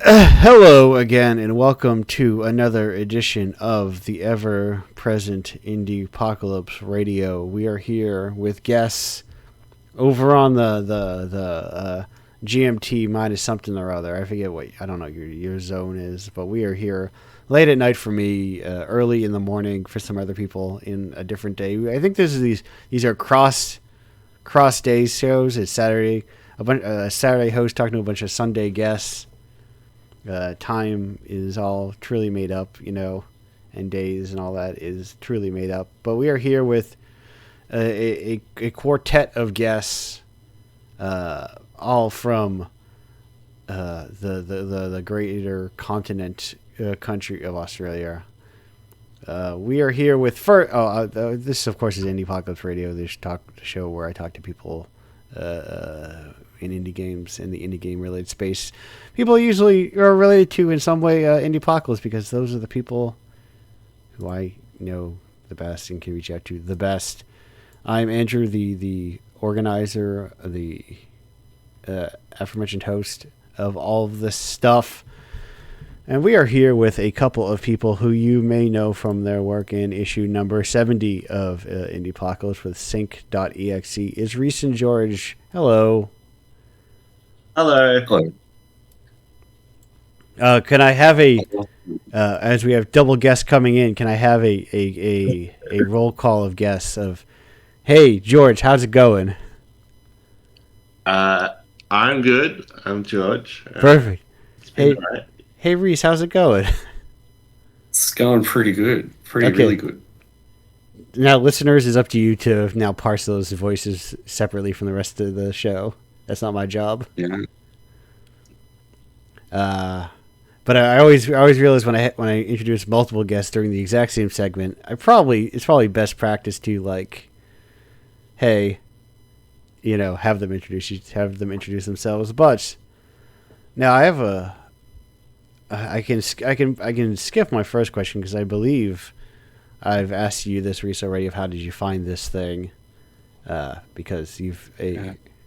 Hello again, and welcome to another edition of the ever-present Indiepocalypse Radio. We are here with guests over on the GMT minus something or other. I forget what, I don't know your zone is, but we are here late at night for me, early in the morning for some other people in a different day. I think these are cross days shows. It's Saturday, a Saturday host talking to a bunch of Sunday guests. Time is all truly made up, and days and all that is truly made up. But we are here with a quartet of guests, all from the greater continent country of Australia. We are here with this of course is Indiepocalypse Radio, this show where I talk to people in indie games, in the indie game related space. People usually are related to in some way Indiepocalypse, because those are the people who I know the best and can reach out to the best. I'm Andrew, the organizer, the aforementioned host of all of this stuff. And we are here with a couple of people who you may know from their work in issue number 70 of Indiepocalypse with sync.exe. Is Reese and George. Hello. Hello. Can I have as we have double guests coming in, can I have a roll call of guests of, hey, George, how's it going? I'm good. I'm George. Perfect. Hey, right. Hey, Reese, how's it going? It's going pretty good. Really good. Now, listeners, it's up to you to now parse those voices separately from the rest of the show. That's not my job. Yeah. But I always realize when I introduce multiple guests during the exact same segment, it's probably best practice to hey, have them introduce themselves. But now I have I can skip my first question because I believe I've asked you this, Reese, already, of how did you find this thing? Because you've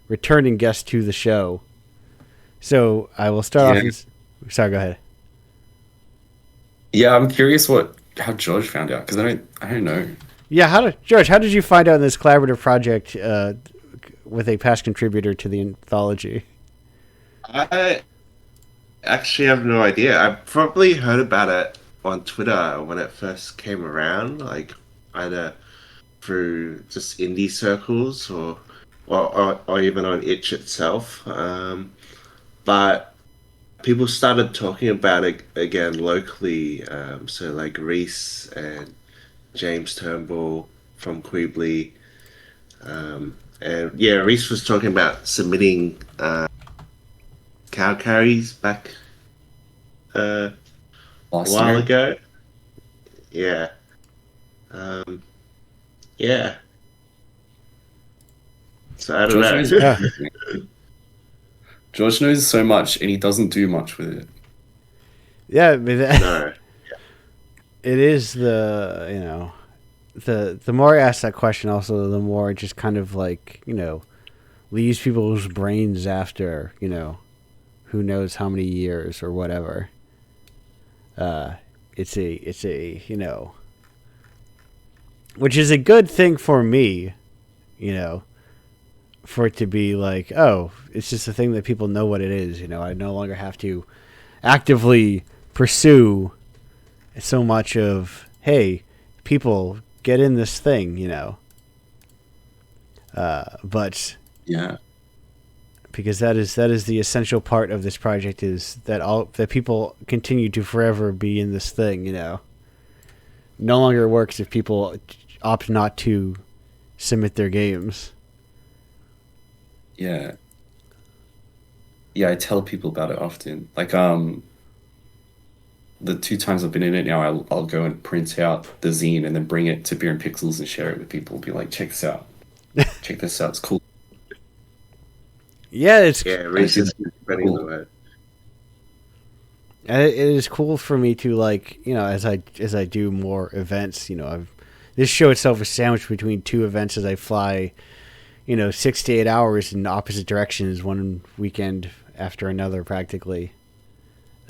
returning guest to the show. So I will start off. Sorry, go ahead. Yeah, I'm curious how George found out, because I don't know. Yeah, George, how did you find out in this collaborative project with a past contributor to the anthology? I actually have no idea. I probably heard about it on Twitter when it first came around, either through just indie circles or even on Itch itself. But people started talking about it again locally. So Reese and James Turnbull from Queebly. And Reese was talking about submitting cow carries back a while ago. Yeah. So I don't know. George knows so much, and he doesn't do much with it. Yeah, I mean, no. It is the more I ask that question, also the more it just kind of leaves people's brains after who knows how many years or whatever. It's a which is a good thing for me, for it to be it's just a thing that people know what it is. I no longer have to actively pursue so much of, hey, people get in this thing, but yeah, because that is the essential part of this project, is that people continue to forever be in this thing. No longer works if people opt not to submit their games. Yeah, I tell people about it often. The 2 times I've been in it now, I'll go and print out the zine and then bring it to Beer and Pixels and share it with people. Be like, check this out. Check this out. It's cool. Yeah, Reese is spreading the word. And it is cool for me to as I do more events. This show itself is sandwiched between 2 events as I fly 6 to 8 hours in opposite directions, one weekend after another, practically.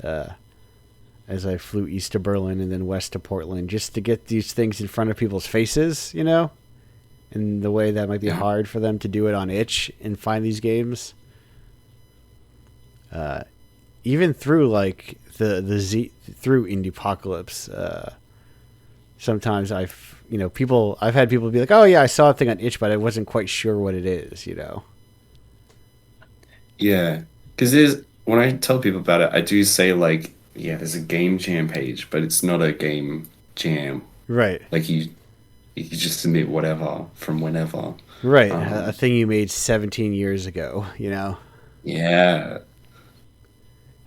as I flew east to Berlin and then west to Portland, just to get these things in front of people's faces, you know, in the way that might be hard for them to do it on itch and find these games. Even through like through Indiepocalypse, sometimes I've had people be like, oh yeah, I saw a thing on itch, but I wasn't quite sure what it is, you know. Yeah, because when I tell people about it, I do say like, yeah, there's a game jam page, but it's not a game jam. Right. Like you just submit whatever from whenever. Right. A thing you made 17 years ago, you know. Yeah.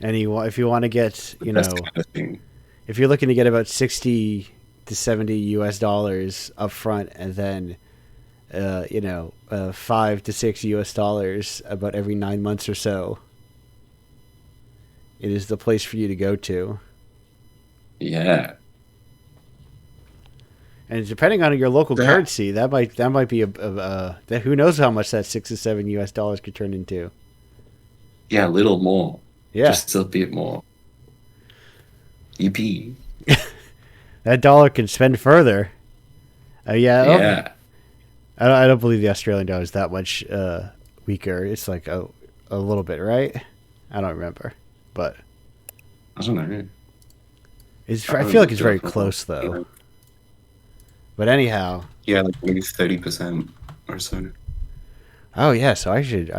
And if you want to get, you know, kind of thing. If you're looking to get about 60 to 70 US dollars up front, and then, 5 to 6 US dollars about every 9 months or so, it is the place for you to go to. Yeah. And depending on your local currency, that might be who knows how much that 6 to 7 US dollars could turn into. Yeah, a little more. Yeah. Just a bit more. EP. That dollar can spend further. Yeah. I don't believe the Australian dollar is that much weaker. It's like a little bit, right? I don't remember, but I don't know. I feel like it's very close though. Yeah. But anyhow. Yeah, like maybe 30% or so. Oh yeah, so I should.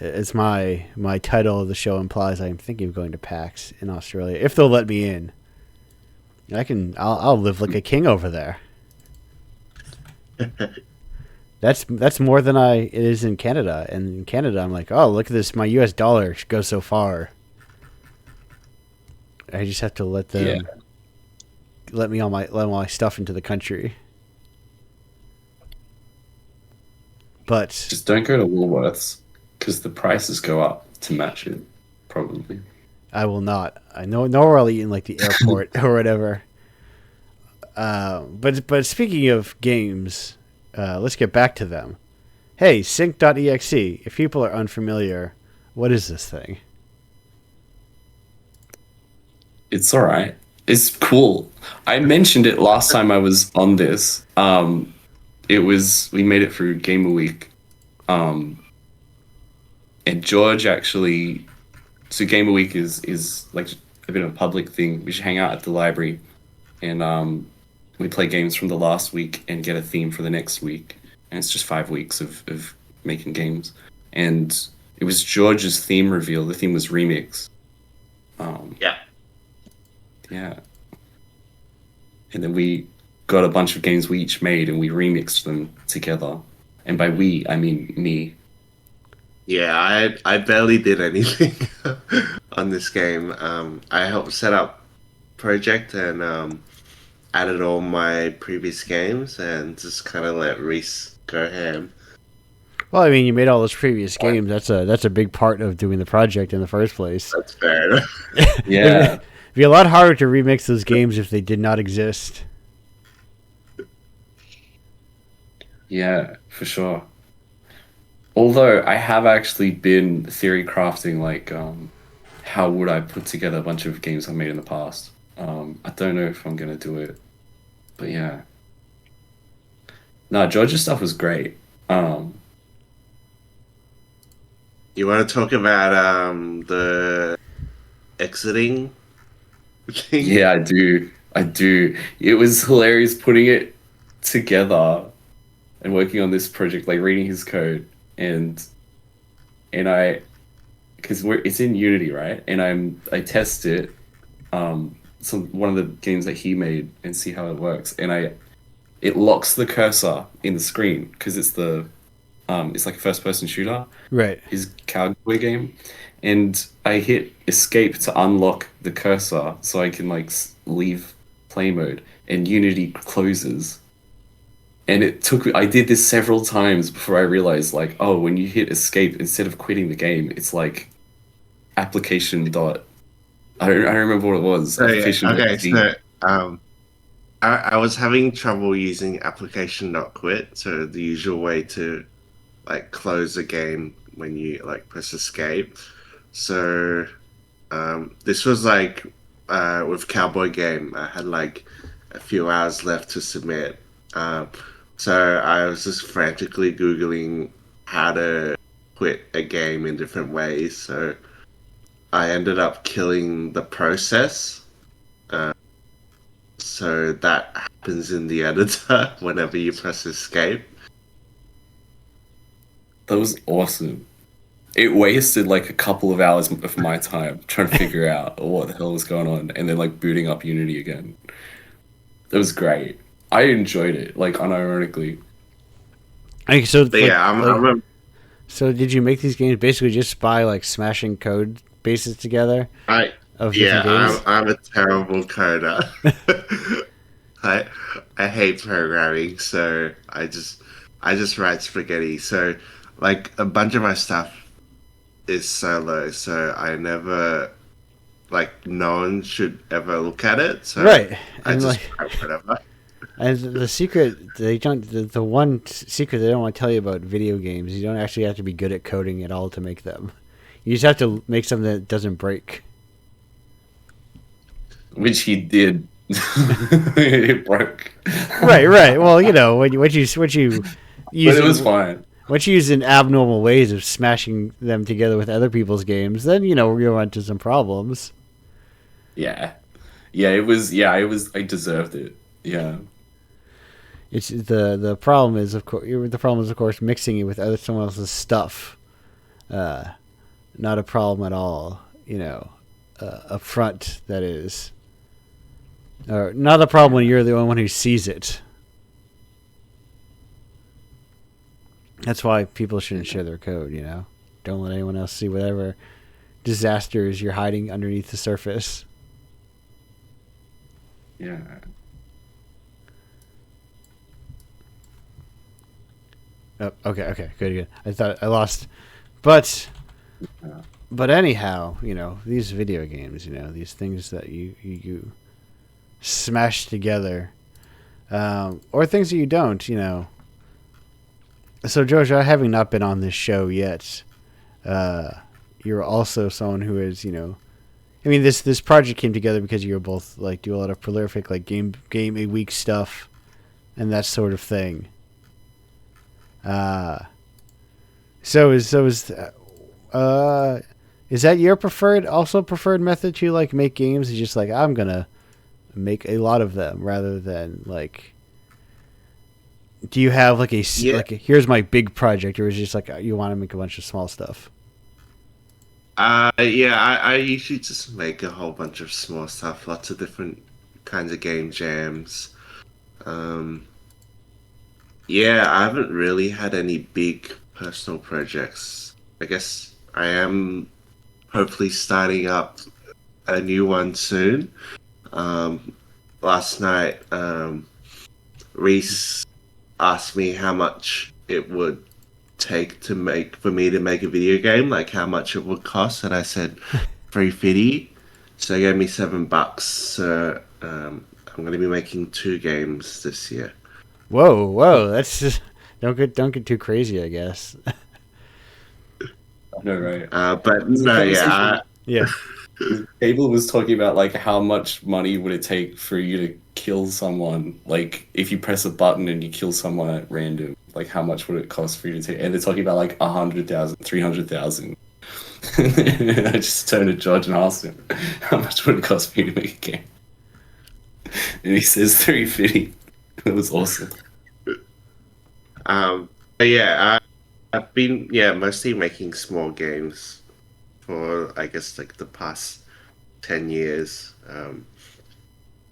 As my title of the show implies, I'm thinking of going to PAX in Australia if they'll let me in. I'll live like a king over there. That's more than it is in Canada. And in Canada, I'm like, oh, look at this, my US dollar goes so far. I just have to let them let all my stuff into the country. But just don't go to Woolworths because the prices go up to match it, probably. I will not. I know nor will I eat in like the airport or whatever. But speaking of games, let's get back to them. Hey, sync.exe. If people are unfamiliar, what is this thing? It's all right. It's cool. I mentioned it last time I was on this. We made it through Gamer Week. And George actually, so Gamer Week is like a bit of a public thing. We should hang out at the library and we play games from the last week and get a theme for the next week. And it's just 5 weeks of making games. And it was George's theme reveal. The theme was Remix. Yeah. And then we got a bunch of games we each made and we remixed them together. And by we, I mean me. Yeah, I barely did anything on this game. I helped set up project and added all my previous games and just kind of let Reese go ham. Well, I mean, you made all those previous games. That's a big part of doing the project in the first place. That's fair enough. Yeah. It'd be a lot harder to remix those games if they did not exist. Yeah, for sure. Although I have actually been theory crafting, like, how would I put together a bunch of games I made in the past? I don't know if I'm going to do it. But yeah. No, George's stuff was great. You want to talk about the exiting thing? Yeah, I do. It was hilarious putting it together and working on this project, like reading his code and because it's in Unity, right? And I test it, one of the games that he made and see how it works. And it locks the cursor in the screen because it's like a first person shooter. Right. His cowboy game. And I hit escape to unlock the cursor so I can like leave play mode and Unity closes. And I did this several times before I realized like, oh, when you hit escape, instead of quitting the game, it's like application dot. I don't remember what it was. Okay, so I was having trouble using application.quit, so the usual way to like close a game when you like press escape. So This was like with Cowboy Game. I had like a few hours left to submit. Um, so I was just frantically Googling how to quit a game in different ways. So I ended up killing the process. Uh, so that happens in the editor whenever you press escape. That was awesome. It wasted like a couple of hours of my time trying to figure out what the hell was going on, and then like booting up Unity again. It was great. I enjoyed it, like unironically. Like, so, But like, yeah, I'm so did you make these games basically just by like smashing code bases together I of yeah, different games? I'm a terrible coder. I I hate programming, so I just write spaghetti. So like a bunch of my stuff is solo, so I never like no one should ever look at it. So Right, I and just like, write whatever. and the secret they don't the one secret they don't want to tell you about video games, you don't actually have to be good at coding at all to make them. You just have to make something that doesn't break. Which he did. It broke. Right, right. Well, you know, what you But it was using fine. what you use in abnormal ways of smashing them together with other people's games, then you know you'll run into some problems. Yeah. Yeah, it was. Yeah, it was. I deserved it. Yeah. It's the problem is of course mixing it with other someone else's stuff. Not a problem at all. You know, up front that is, or not a problem when you're the only one who sees it. That's why people shouldn't share their code. You know, don't let anyone else see whatever disasters you're hiding underneath the surface. Yeah. Oh, okay, good. I thought I lost, but Yeah. anyhow, you know, these video games, you know, these things that you smash together, or things that you don't, you know. So, Jojo, having not been on this show yet, you're also someone who is, you know, I mean, this project came together because you were both like do a lot of prolific like game a week stuff and that sort of thing. Uh, is that your preferred method to like make games? Is just like I'm gonna make a lot of them rather than like. Do you have like Yeah. here's my big project, or is it just like you want to make a bunch of small stuff? Yeah, I usually just make a whole bunch of small stuff, lots of different kinds of game jams. Um, yeah, I haven't really had any big personal projects. I guess I am hopefully starting up a new one soon. Um, Last night, Reese asked me how much it would take to make for me to make a video game, like how much it would cost, and I said 350. So they gave me $7. So I'm going to be making 2 games this year. Whoa, that's just don't get too crazy, I guess. I know, right? But There's a no, conversation. Yeah. Abel was talking about like how much money would it take for you to kill someone? Like if you press a button and you kill someone at random, like how much would it cost for you to take? And they're talking about like 100,000, 300,000. I just turned to George and asked him, how much would it cost for you to make a game? And he says 350. It was awesome. but yeah, I've been mostly making small games for I guess like the past 10 years.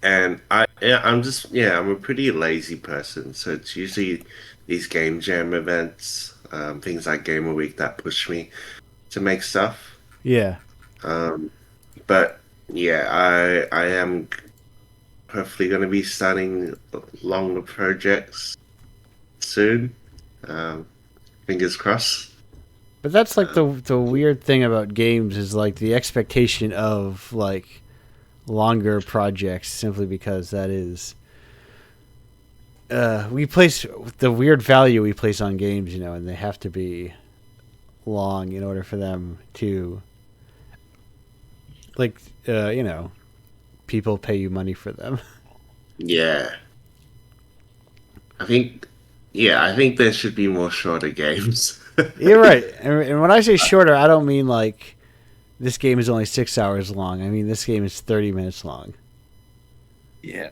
And I'm a pretty lazy person, so it's usually these game jam events, things like Game a Week that push me to make stuff. Yeah. But yeah, I am hopefully going to be starting longer projects soon. Fingers crossed. But that's like the weird thing about games is like the expectation of like longer projects simply because that is we place the weird value we place on games, you know, and they have to be long in order for them to like you know, people pay you money for them. Yeah, I think. Yeah, I think there should be more shorter games. You're right, and when I say shorter, I don't mean like this game is only 6 hours long. I mean this game is 30 minutes long. Yeah.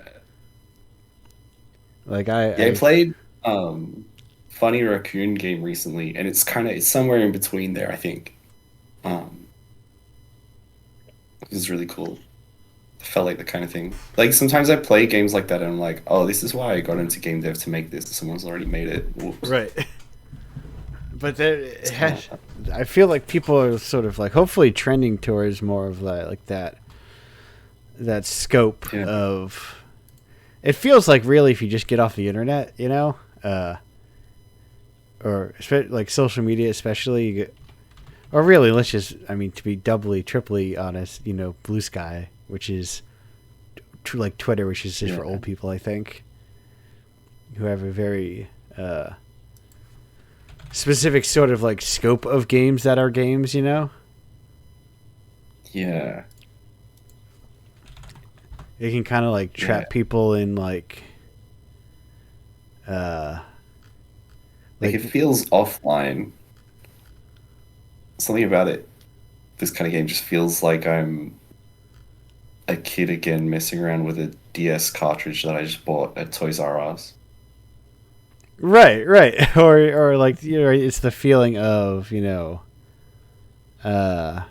Like Yeah, I played Funny Raccoon game recently, and it's somewhere in between there, I think. Um, it was really cool. Felt like the kind of thing. Like sometimes I play games like that, and I'm like, oh, this is why I got into game dev to make this. Someone's already made it. Whoops. right, but I feel like people are sort of like hopefully trending towards more of like that scope Yeah. of. It feels like really if you just get off the internet, you know, or like social media, especially, you get, or really, let's just, I mean, to be doubly, triply honest, you know, Blue Sky, which is like Twitter, which is just for old people, I think, who have a very specific sort of like scope of games that are games, you know? Yeah. It can kind of like trap people in like Like it feels offline. Something about it. This kind of game just feels like I'm a kid again messing around with a DS cartridge that I just bought at Toys R Us. right, or like, you know, it's the feeling of, you know, it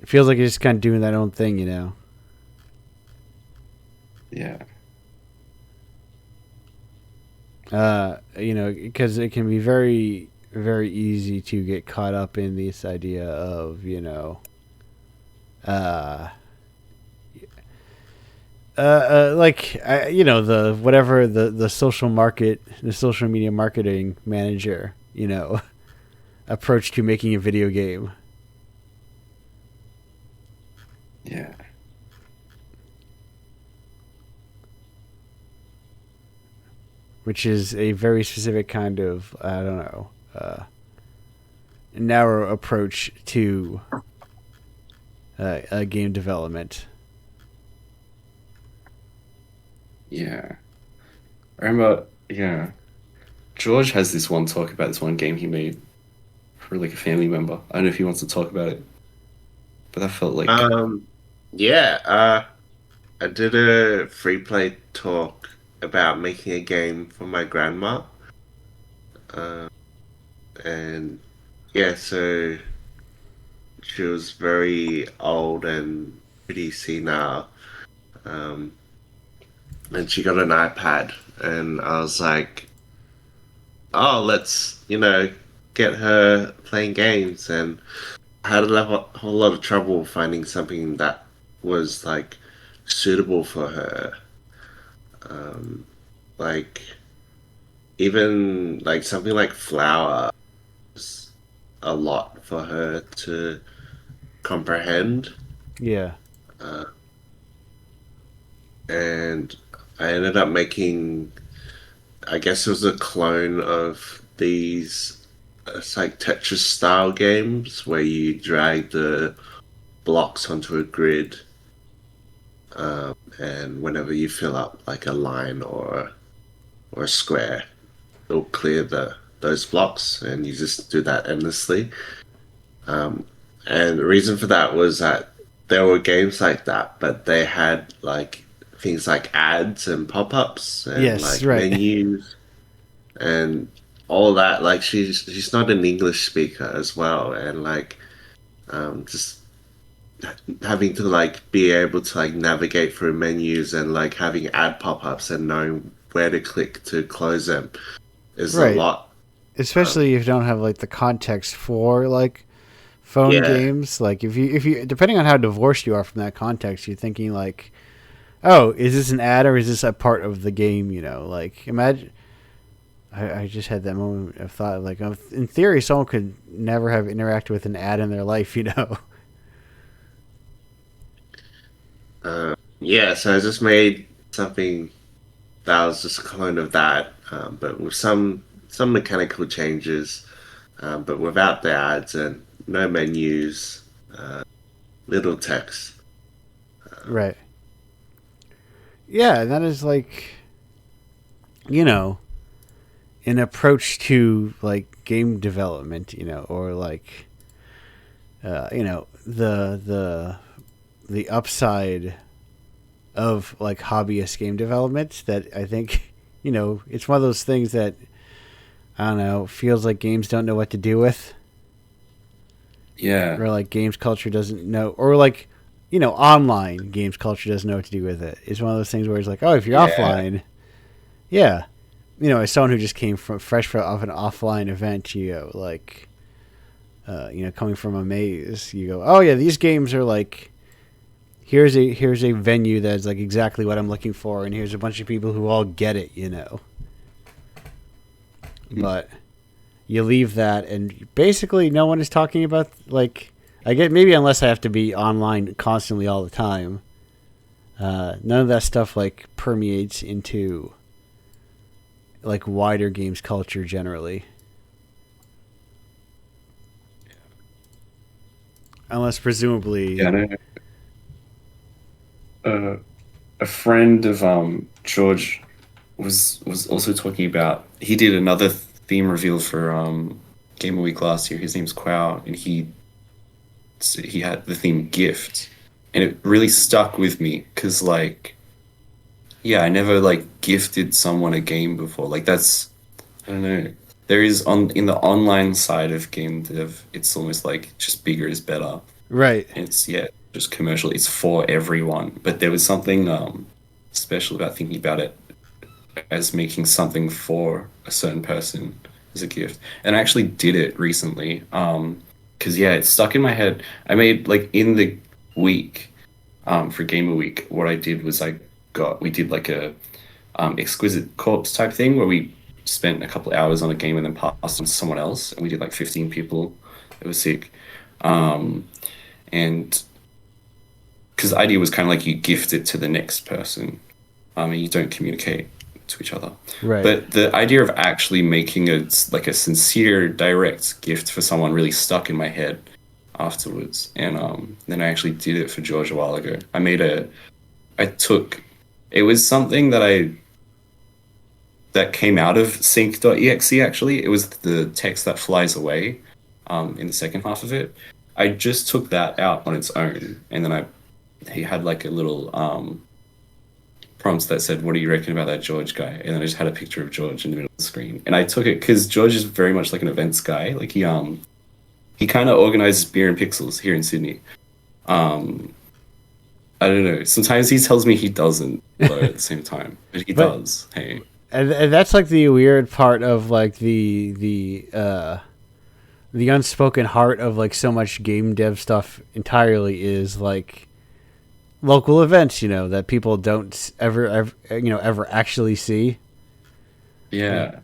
feels like you're just kind of doing that own thing, you know. Yeah. You know, because it can be very, very easy to get caught up in this idea of, you know, like you know, the whatever the social media marketing manager, you know, approach to making a video game. Yeah. Which is a very specific kind of, I don't know, narrow approach to game development. Yeah. I remember, yeah. George has this one talk about this one game he made for like a family member. I don't know if he wants to talk about it, but that felt like Yeah, I did a free play talk about making a game for my grandma. And yeah, so she was very old and pretty senile. Um, and she got an iPad, and I was like, oh, let's, you know, get her playing games. And I had a whole lot of trouble finding something that was like suitable for her. Um, like even like something like flower is a lot for her to comprehend. Yeah. And I ended up making, I guess it was a clone of these, it's like Tetris style games where you drag the blocks onto a grid, and whenever you fill up like a line or a square, it'll clear those blocks, and you just do that endlessly. And the reason for that was that there were games like that, but they had like things like ads and pop-ups and Yes, like right. menus and all that. Like she's not an English speaker as well, and like just having to like be able to like navigate through menus and like having ad pop-ups and knowing where to click to close them is a Right. lot. Especially if you don't have like the context for like phone Yeah. games. Like if you depending on how divorced you are from that context, you're thinking like, oh, is this an ad or is this a part of the game? You know, like imagine. I just had that moment of thought, like in theory, someone could never have interacted with an ad in their life. You know. Yeah, so I just made something that was just a clone of that, but with some mechanical changes, but without the ads and no menus, little text. Right. Yeah, that is like, you know, an approach to like game development, or like, the upside of like hobbyist game development that I think, it's one of those things that I don't know, feels like games don't know what to do with, Yeah. or like games culture doesn't know, or like, online games culture doesn't know what to do with it. It's one of those things where it's like, oh, if you're Yeah. offline, yeah, as someone who just came from fresh off an offline event, like, coming from a maze, you go, oh yeah, these games are like, here's a venue that's like exactly what I'm looking for, and here's a bunch of people who all get it. But you leave that, and basically no one is talking about, like, I get, maybe unless I have to be online constantly all the time. None of that stuff like permeates into like wider games culture generally, unless presumably. Yeah, I know. A friend of George was also talking about, he did another theme reveal for Game of Week last year. His name's Quao, and he had the theme gift, and it really stuck with me because, like, yeah, I never like gifted someone a game before. Like, that's, I don't know. There is, on in the online side of game dev, it's almost like just bigger is better. Right. And it's, yeah, just commercial. It's for everyone. But there was something special about thinking about it as making something for a certain person as a gift. And I actually did it recently. Because yeah, it stuck in my head. I made, like, in the week, for Gamer Week, what I did was we did like a exquisite corpse type thing where we spent a couple hours on a game and then passed on to someone else, and we did like 15 people. It was sick. And because the idea was kind of like you gift it to the next person, and you don't communicate to each other. Right. But the idea of actually making a sincere, direct gift for someone really stuck in my head afterwards. And then I actually did it for George a while ago. It was something that came out of sync.exe. Actually, it was the text that flies away in the second half of it. I just took that out on its own, and then he had like a little prompts that said, "What do you reckon about that George guy?" And then I just had a picture of George in the middle of the screen, and I took it because George is very much like an events guy. Like, he kind of organizes Beer and Pixels here in Sydney. I don't know. Sometimes he tells me he doesn't, though, at the same time, but he does. Hey, and that's like the weird part of like the unspoken heart of like so much game dev stuff entirely is like local events, that people don't ever actually see. yeah.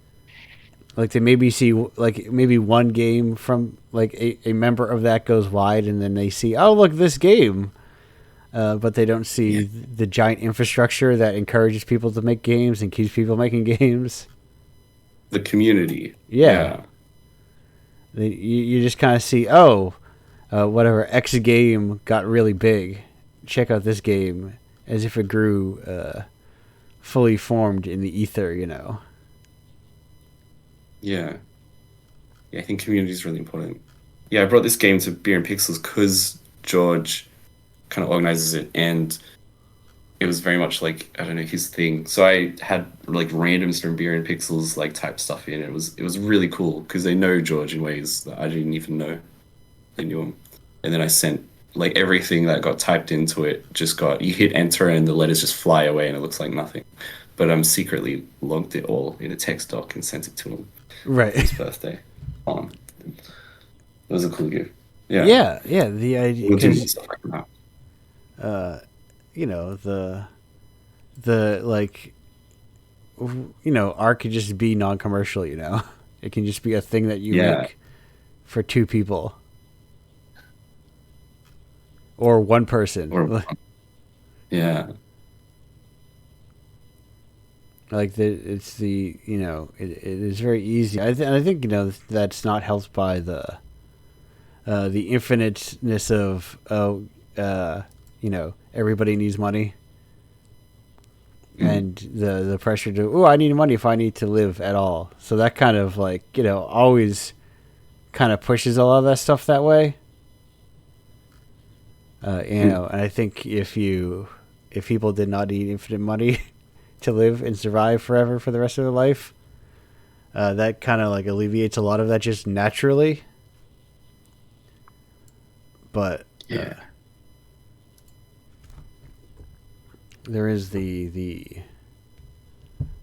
Like they maybe see like maybe one game from like a member of that goes wide, and then they see, oh look, this game, but they don't see the giant infrastructure that encourages people to make games and keeps people making games. The community. Yeah. You just kind of see, whatever X game got really big. Check out this game, as if it grew fully formed in the ether, Yeah. Yeah, I think community is really important. Yeah, I brought this game to Beer and Pixels because George kind of organizes it, and it was very much like, I don't know, his thing. So I had like randoms from Beer and Pixels like type stuff in. It was really cool because they know George in ways that I didn't even know they knew him. And then I sent like everything that got typed into it, you hit enter and the letters just fly away and it looks like nothing. But secretly logged it all in a text doc and sent it to him. Right. For his birthday. It was a cool gift. Yeah. Yeah. The idea, We'll do more stuff like that. the like, art could just be non-commercial. It can just be a thing that you make for two people or one person. Yeah. Like it is very easy. I think that's not helped by the infiniteness of everybody needs money. And the pressure to, I need money if I need to live at all. So that kind of always kind of pushes a lot of that stuff that way. And I think if people did not need infinite money to live and survive forever for the rest of their life, that kind of like alleviates a lot of that just naturally. But there is the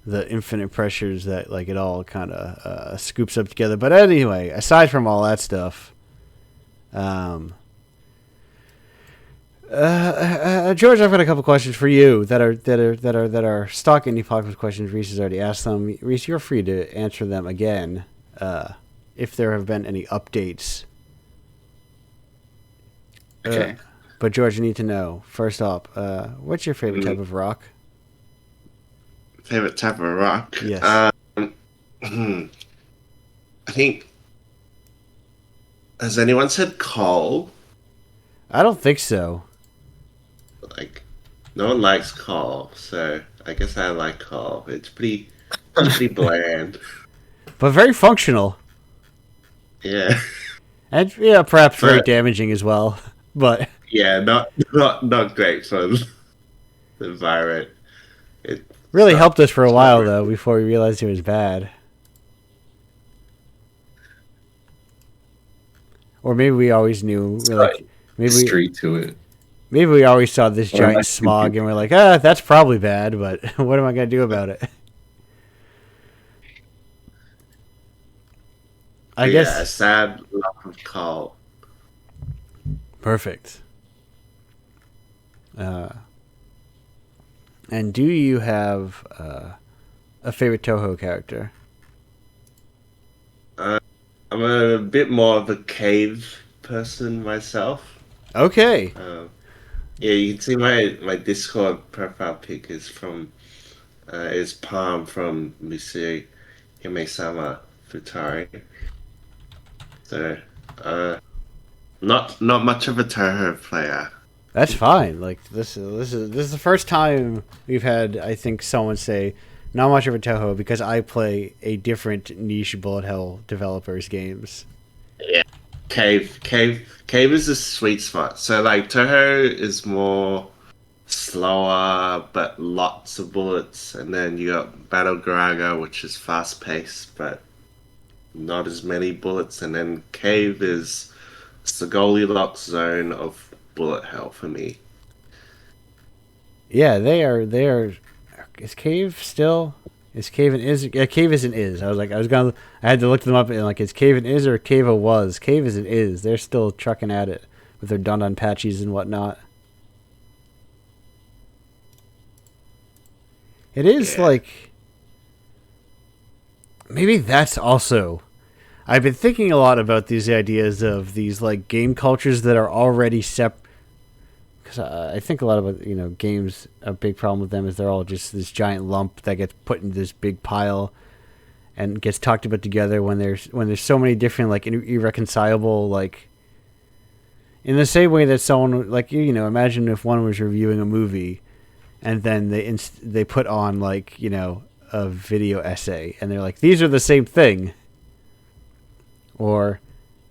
infinite pressures that like it all kind of scoops up together. But anyway, aside from all that stuff, George, I've got a couple questions for you that are stock Indiepocalypse questions. Reese has already asked them. Reese, you're free to answer them again if there have been any updates. Okay. But George, you need to know first off, what's your favorite type of rock? Favorite type of rock? Yes. I think. Has anyone said coal? I don't think so. Like, no one likes coal, so I guess I like coal. It's pretty bland. But very functional. Yeah. And perhaps very damaging as well. But yeah, not great for the environment. It really helped us for a while though before we realized it was bad. Or maybe we always knew. Straight to it. Maybe we always saw this giant smog and we're like, that's probably bad, but what am I going to do about it? I guess. A sad lack of coal. Perfect. And do you have a favorite Toho character? I'm a bit more of a cave person myself. Okay. Yeah, you can see my Discord profile pic is from is Palm from Musou Hime-sama Futari. So not much of a Toho player. That's fine. Like this is the first time we've had, I think, someone say not much of a Toho because I play a different niche bullet hell developers games. Yeah. Cave is a sweet spot. So like Toho is more slower but lots of bullets, and then you got Battle Garaga, which is fast paced but not as many bullets, and then Cave is the Goldilocks zone of bullet hell for me. Yeah, they are. Is Cave still? Is Cave and is? Cave is and is. I had to look them up and like, is Cave and is or Cave was? Cave is and is. They're still trucking at it with their dun patches and whatnot. It is like maybe that's also. I've been thinking a lot about these ideas of these like game cultures that are already separate. Because I think a lot about games. A big problem with them is they're all just this giant lump that gets put in this big pile, and gets talked about together when there's so many different like irreconcilable like. In the same way that someone like imagine if one was reviewing a movie, and then they put on like a video essay, and they're like, these are the same thing. And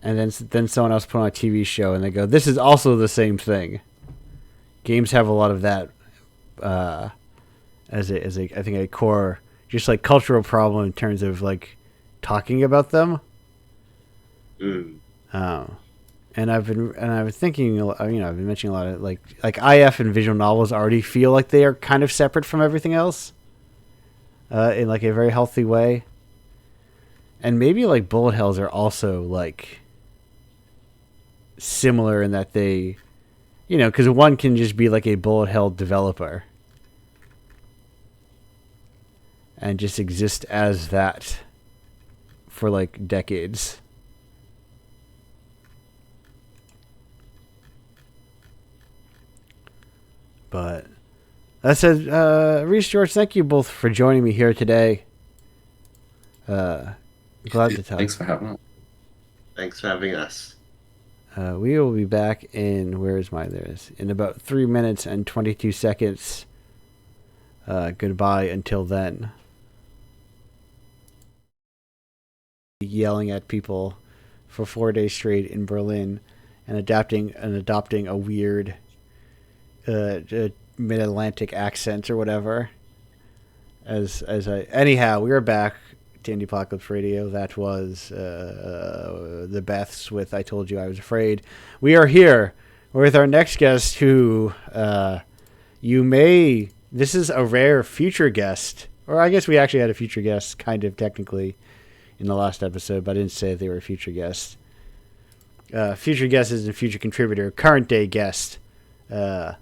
then someone else put on a TV show, and they go, this is also the same thing. Games have a lot of that as a I think a core just like cultural problem in terms of like talking about them. And I've been thinking, I've been mentioning a lot of like IF and visual novels already feel like they are kind of separate from everything else, in like a very healthy way. And maybe like bullet hells are also like similar in that they, because one can just be like a bullet hell developer and just exist as that for like decades. But that said, Reese, George, thank you both for joining me here today. Glad to talk. Thanks for having us. Thanks for having us. We will be back in, where is mine? There is, in about 3 minutes and 22 seconds. Goodbye until then. Yelling at people for 4 days straight in Berlin and adopting a weird mid-Atlantic accent or whatever. Anyhow, we are back to Indiepocalypse Radio. That was the Beths with "I Told You I Was Afraid." We are here with our next guest, who this is a rare future guest, or I guess we actually had a future guest, kind of technically, in the last episode, but I didn't say they were a future guest. Future guest is a future contributor, current day guest, who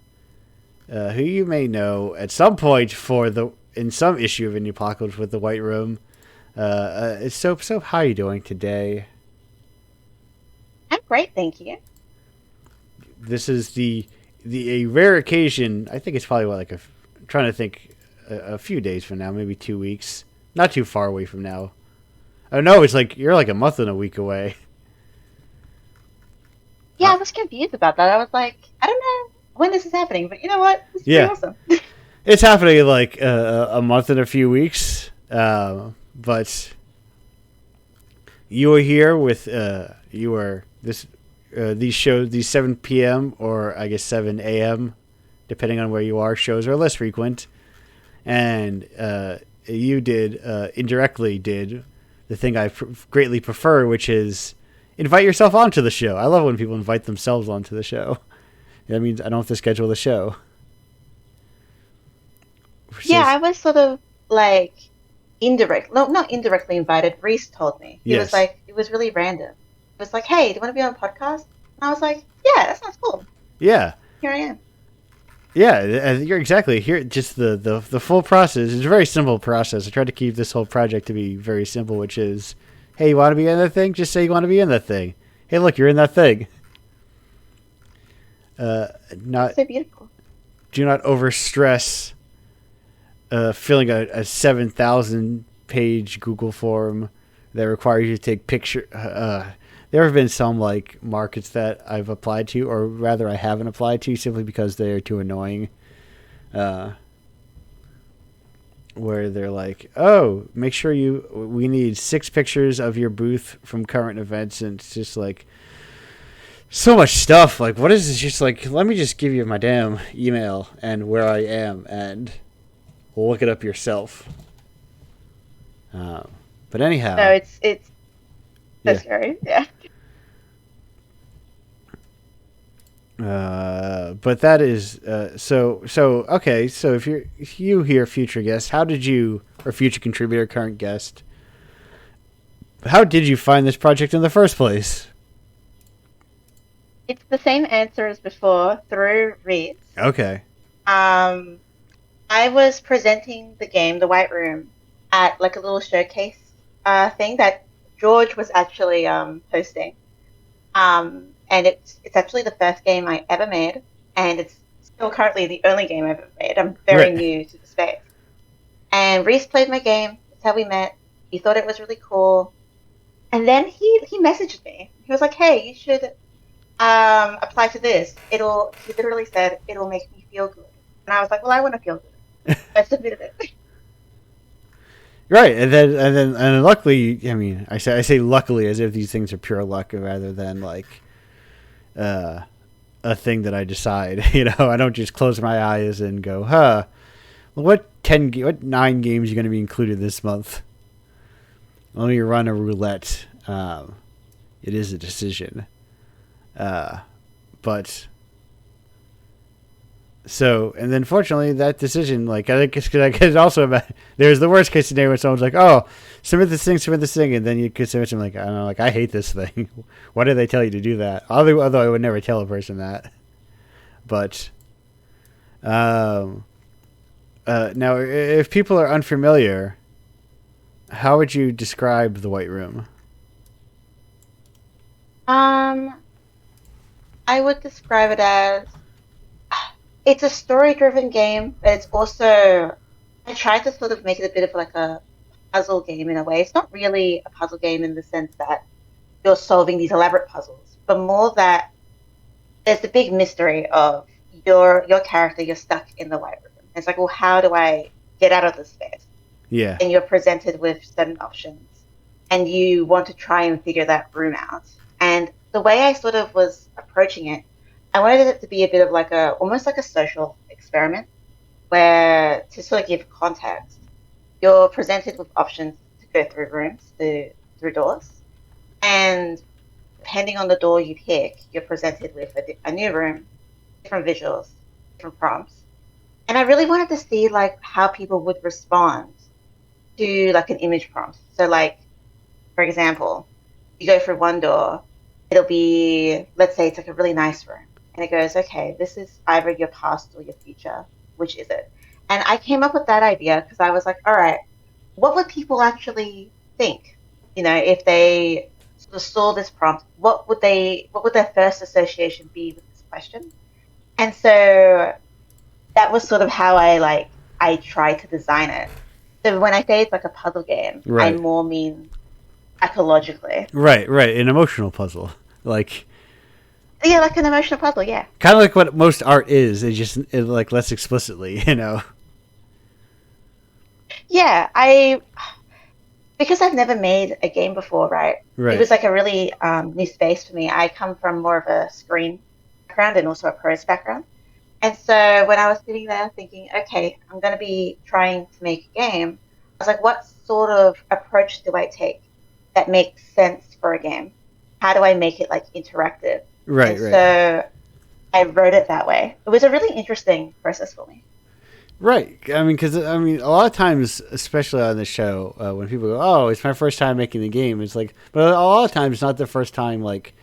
you may know at some point in some issue of Indiepocalypse with the White Room. So how are you doing today? I'm great, thank you. This is a rare occasion. I think it's probably I'm trying to think, a few days from now, maybe 2 weeks, not too far away from now. Oh no, it's like you're like a month and a week away. Yeah, I was confused about that. I was like, I don't know when this is happening, but you know what? This is pretty awesome. It's happening in like a month and a few weeks. But you are here with these shows, these 7 p.m. or I guess 7 a.m. depending on where you are. Shows are less frequent, and you indirectly did the thing I greatly prefer, which is invite yourself onto the show. I love when people invite themselves onto the show. That means I don't have to schedule the show. Yeah, I was sort of like not indirectly invited. Reese told me. He was like, it was really random. It was like, hey, do you want to be on a podcast? And I was like, yeah, that sounds cool. Yeah. Here I am. Yeah, you're exactly here. Just the full process is a very simple process. I tried to keep this whole project to be very simple, which is, hey, you want to be in that thing? Just say you want to be in that thing. Hey, look, you're in that thing. That's so beautiful. Do not overstress filling a 7,000 page Google form that requires you to take picture. There have been some like markets that I've applied to, or rather I haven't applied to, simply because they are too annoying. Where they're like, oh, make sure we need 6 pictures of your booth from current events, and it's just like so much stuff. Like, what is this? Just like, let me just give you my damn email and where I am, and we'll look it up yourself. But anyhow, no, it's so scary. Yeah. But that is so okay. So if you hear future guest, how did you, or future contributor, current guest, how did you find this project in the first place? It's the same answer as before, through Reese. Okay. I was presenting the game, The White Room, at like a little showcase thing that George was actually hosting. And it's actually the first game I ever made, and it's still currently the only game I've ever made. I'm very new to the space. And Reese played my game. That's how we met. He thought it was really cool. And then he messaged me. He was like, hey, you should apply to this. He literally said, it'll make me feel good. And I was like, well, I want to feel good. I submitted it. Right, and then luckily, I mean, I say luckily as if these things are pure luck rather than like a thing that I decide. You know, I don't just close my eyes and go, what 9 games are going to be included this month? Let me run a roulette. It is a decision, but. So, and then fortunately that decision, like, I think it's also about, there's the worst case scenario when someone's like, oh, submit this thing, and then you could submit something like, I don't know, like, I hate this thing. Why did they tell you to do that? Although I would never tell a person that. But, now, if people are unfamiliar, how would you describe The White Room? I would describe it as, it's a story-driven game, but it's also, I tried to sort of make it a bit of like a puzzle game in a way. It's not really a puzzle game in the sense that you're solving these elaborate puzzles, but more that there's the big mystery of your character. You're stuck in the white room. It's like, well, how do I get out of this space? Yeah. And you're presented with certain options, and you want to try and figure that room out. And the way I sort of was approaching it, I wanted it to be a bit of like a almost like a social experiment, where to sort of give context, you're presented with options to go through rooms, through doors, and depending on the door you pick, you're presented with a new room, different visuals, different prompts. And I really wanted to see like how people would respond to like an image prompt. So like, for example, you go through one door, it'll be, let's say it's like a really nice room. And it goes, okay, this is either your past or your future. Which is it? And I came up with that idea because I was like, all right, what would people actually think? You know, if they sort of saw this prompt, what would their first association be with this question? And so that was sort of how I tried to design it. So when I say it's like a puzzle game, I Right. more mean psychologically. Right. An emotional puzzle, like Yeah, like an emotional puzzle, yeah. kind of like what most art is. It's just like less explicitly, you know. Yeah, because I've never made a game before, right? Right. It was like a really new space for me. I come from more of a screen background and also a prose background. And so when I was sitting there thinking, okay, I'm going to be trying to make a game, I was like, what sort of approach do I take that makes sense for a game? How do I make it like interactive? Right. And so I wrote it that way. It was a really interesting process for me. Right. I mean, because a lot of times, especially on the show, when people go, "Oh, it's my first time making the game," it's like, but a lot of times, it's not the first time like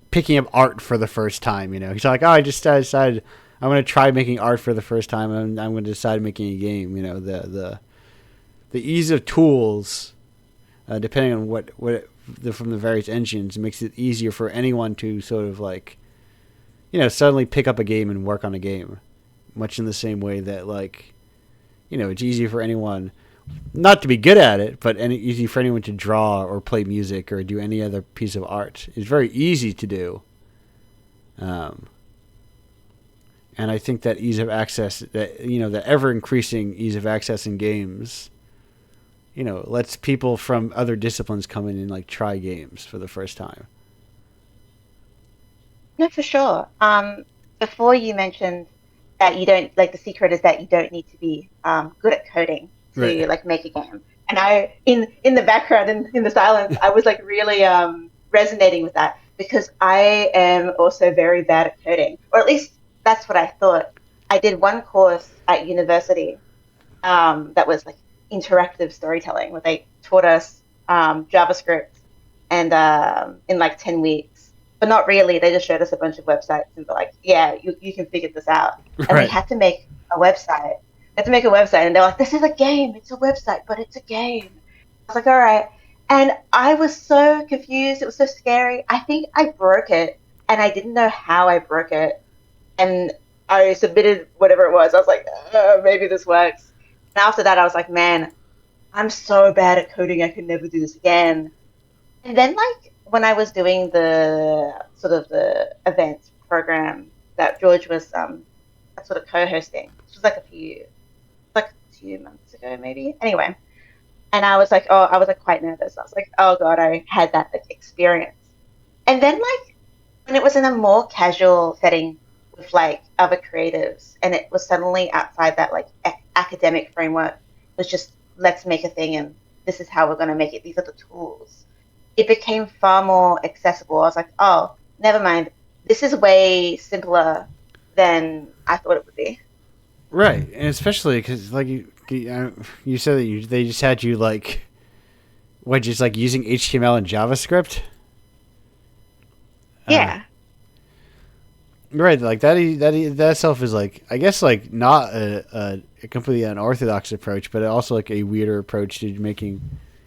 picking up art for the first time. You know, he's like, "Oh, I just decided I'm going to try making art for the first time, and I'm going to decide making a game." You know, the ease of tools, depending on from the various engines, makes it easier for anyone to sort of like, you know, suddenly pick up a game and work on a game. Much in the same way that, like, you know, it's easy for anyone not to be good at it, but easy for anyone to draw or play music or do any other piece of art. It's very easy to do. And I think that ease of access, that, you know, the ever increasing ease of access in games, you know, lets people from other disciplines come in and like try games for the first time. No, for sure. Before you mentioned that you don't like the secret is that you don't need to be good at coding to Right. like make a game. And I in the background in the silence, I was like really resonating with that because I am also very bad at coding, or at least that's what I thought. I did one course at university that was like interactive storytelling, where they taught us JavaScript and in like 10 weeks, but not really. They just showed us a bunch of websites and were like, "Yeah, you can figure this out." And we Right. had to make a website. We had to make a website, and they're like, "This is a game. It's a website, but it's a game." I was like, "All right," and I was so confused. It was so scary. I think I broke it, and I didn't know how I broke it, and I submitted whatever it was. I was like, maybe this works. And after that, I was like, man, I'm so bad at coding. I could never do this again. And then, like, when I was doing the sort of the event program that George was sort of co-hosting, this was like 2 months ago, maybe. Anyway, and I was like, oh, I was like quite nervous. I was like, oh god, I had that like, experience. And then, like, when it was in a more casual setting with like other creatives, and it was suddenly outside that like academic framework, it was just let's make a thing, and this is how we're going to make it. These are the tools. It became far more accessible. I was like, oh, never mind. This is way simpler than I thought it would be. Right, and especially because like you said that they just had you like what, just like using HTML and JavaScript. Yeah. Right, like that itself is like, I guess, like not a completely unorthodox approach, but also like a weirder approach to making,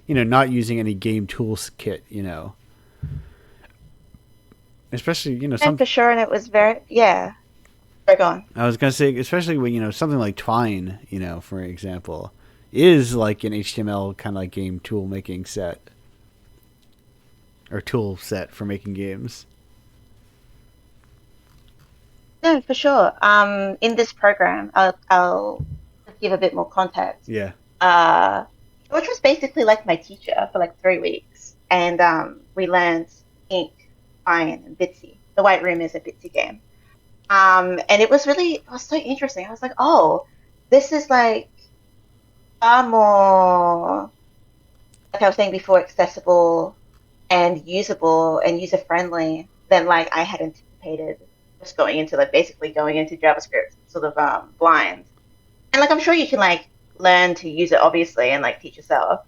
you know, not using any game tools kit, you know. Especially, you know, And for sure, and it was very, yeah. Sorry, go on. I was gonna say, especially when, you know, something like Twine, you know, for example, is like an HTML kind of like game tool making set or tool set for making games. No, for sure. In this program, I'll give a bit more context. Yeah. Uh, George was basically like my teacher for like 3 weeks, and we learned Ink, Iron, and Bitsy. The White Room is a Bitsy game. And it was so interesting. I was like, oh, this is like far more, like I was saying before, accessible and usable and user friendly than like I had anticipated. Just going into like basically going into JavaScript sort of blind. And like I'm sure you can like learn to use it obviously and like teach yourself.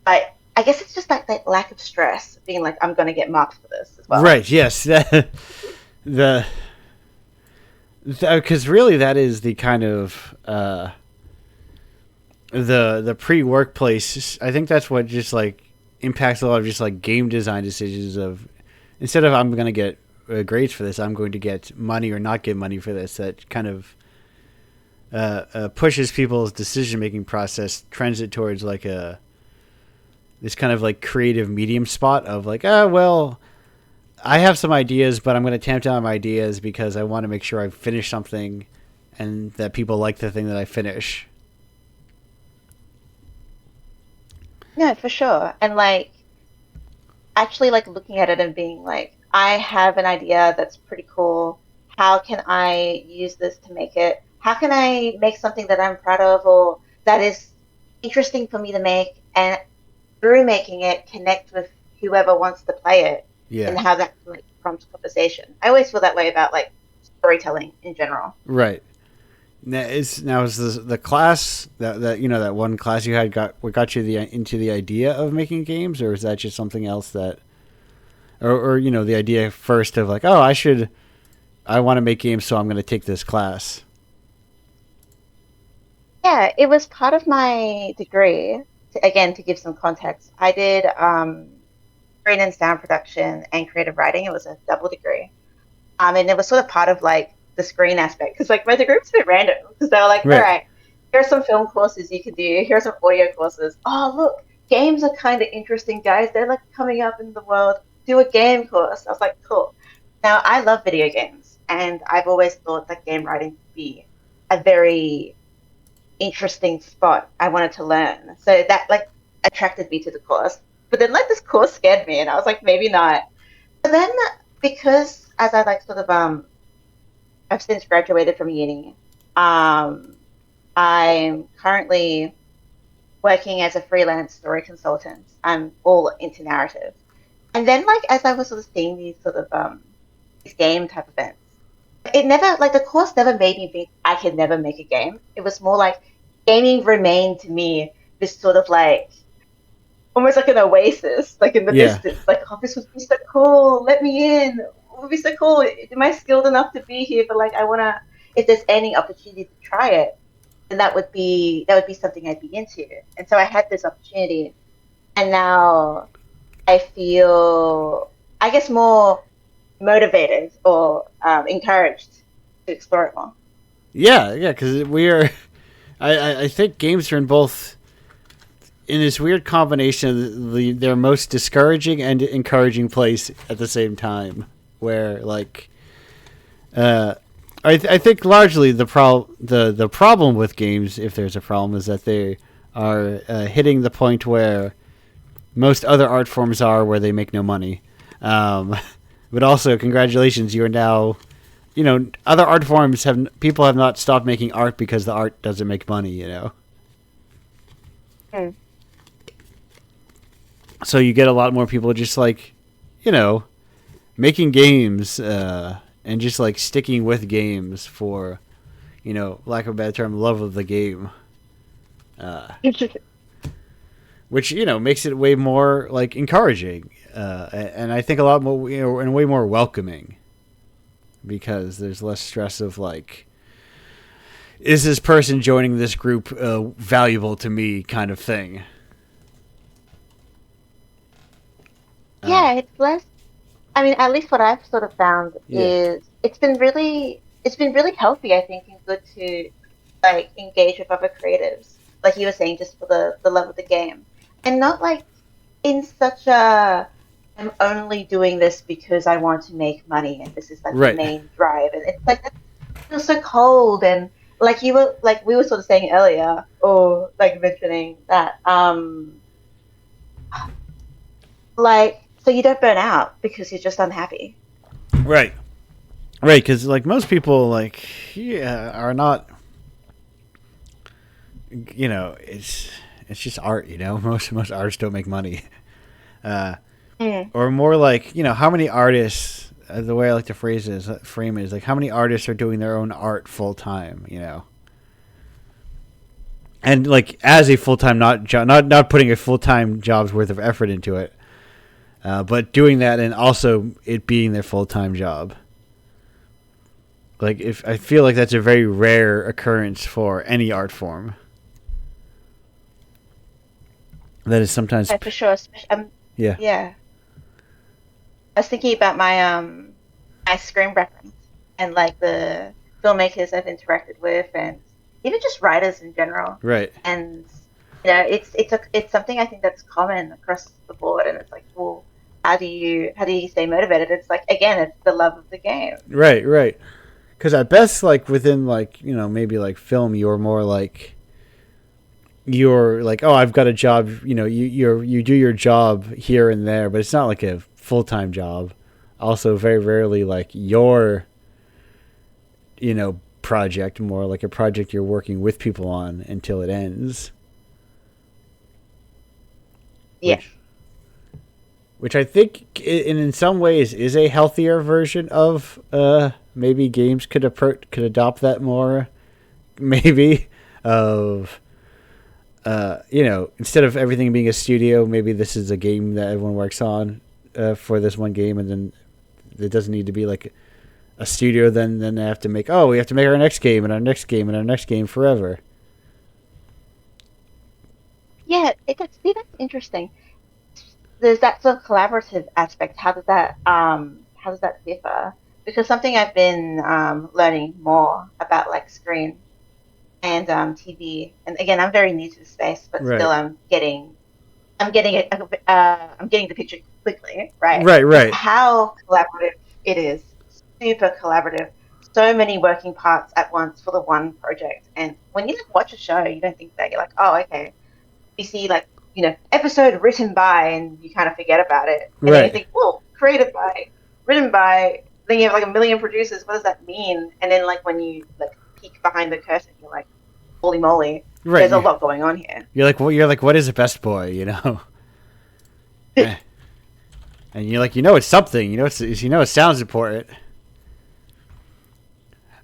But I guess it's just like that lack of stress, being like I'm gonna get marked for this as well. Right. Yes. the because really that is the kind of the pre-workplace. I think that's what just like impacts a lot of just like game design decisions. Of instead of I'm going to get grades for this, I'm going to get money or not get money for this. That kind of pushes people's decision making process, trends it towards like a this kind of like creative medium spot of like, oh well, I have some ideas, but I'm going to tamp down my ideas because I want to make sure I finish something and that people like the thing that I finish. No, for sure. And like actually like looking at it and being like, I have an idea that's pretty cool. How can I use this to make it? How can I make something that I'm proud of or that is interesting for me to make and through making it connect with whoever wants to play it and Yeah. how that can like prompt conversation. I always feel that way about like storytelling in general. Right. Now is the class that you know that one class you had got what got you into the idea of making games, or is that just something else that or you know the idea first of like, oh, I want to make games, so I'm going to take this class. Yeah, it was part of my degree. Again, to give some context, I did screen and sound production and creative writing. It was a double degree. And it was sort of part of like the screen aspect because like my degree was a bit random because they were like, all Right. right, here are some film courses you can do. Here are some audio courses. Oh, look, games are kind of interesting, guys. They're like coming up in the world. Do a game course. I was like, cool. Now I love video games, and I've always thought that game writing would be a very interesting spot I wanted to learn. So that like attracted me to the course. But then like this course scared me, and I was like, maybe not. But then because as I like sort of I've since graduated from uni. I'm currently working as a freelance story consultant. I'm all into narrative. And then, like, as I was sort of seeing these sort of these game type events, it never like the course never made me think I could never make a game. It was more like gaming remained to me this sort of like almost like an oasis, like in the Yeah. distance. Like, oh, this would be so cool. Let me in. It would be so cool. Am I skilled enough to be here? But like, I wanna. If there's any opportunity to try it, then that would be something I'd be into. And so I had this opportunity, and now I feel, I guess, more motivated or encouraged to explore it more. Yeah, because we are. I think games are in both in this weird combination of their most discouraging and encouraging place at the same time, where like I think largely the problem with games, if there's a problem, is that they are hitting the point where most other art forms are, where they make no money. But also, congratulations, you are now, you know, other art forms people have not stopped making art because the art doesn't make money, you know. Hmm. So you get a lot more people just like, you know, making games and just like sticking with games for, you know, lack of a better term, love of the game. Which, you know, makes it way more like encouraging, and I think a lot more, you know, and way more welcoming, because there's less stress of like, is this person joining this group valuable to me, kind of thing. Yeah, it's less. I mean, at least what I've sort of found Yeah. is it's been really healthy, I think, and good to like engage with other creatives, like you were saying, just for the love of the game, and not like in such a I'm only doing this because I want to make money and this is like the Right. main drive, and it's like feels so cold, and like you were like we were sort of saying earlier, or like mentioning that like so you don't burn out because you're just unhappy. Right. Right, because like most people are not. It's just art. Most artists don't make money. Or more like how many artists. The way I like to frame it is like how many artists are doing their own art full time. And like as a full time, not putting a full time job's worth of effort into it, but doing that and also it being their full time job. Like if I feel like that's a very rare occurrence for any art form. That is sometimes For sure. yeah. Yeah. I was thinking about my screen reference and like the filmmakers I've interacted with, and even just writers in general. Right. And it's something I think that's common across the board. And it's like, well, how do you stay motivated? It's like again, it's the love of the game. Right. Because at best, like within maybe like film, you're more like oh, I've got a job. You do your job here and there, but it's not like a full time job. Also, very rarely like your project, more like a project you're working with people on until it ends. Yeah. Which I think in some ways is a healthier version of maybe games could adopt that more, maybe of instead of everything being a studio, maybe this is a game that everyone works on for this one game, and then it doesn't need to be like a studio. Then they have to make we have to make our next game and our next game and our next game forever. Yeah, that's interesting. There's that sort of collaborative aspect. How does that differ? Because something I've been learning more about like screen and TV, and again, I'm very new to the space, but Right. still, I'm getting the picture quickly, right? Right. How collaborative it is, super collaborative. So many working parts at once for the one project, and when you like watch a show, you don't think that you're like, oh, okay. You see like episode written by, and you kind of forget about it, and then you think, well, created by, written by. Then you have like a million producers. What does that mean? And then like when you like peek behind the curtain, you're like, holy moly, Right. there's a lot going on here. You're like, what is a best boy? And you're like, it's something. It sounds important.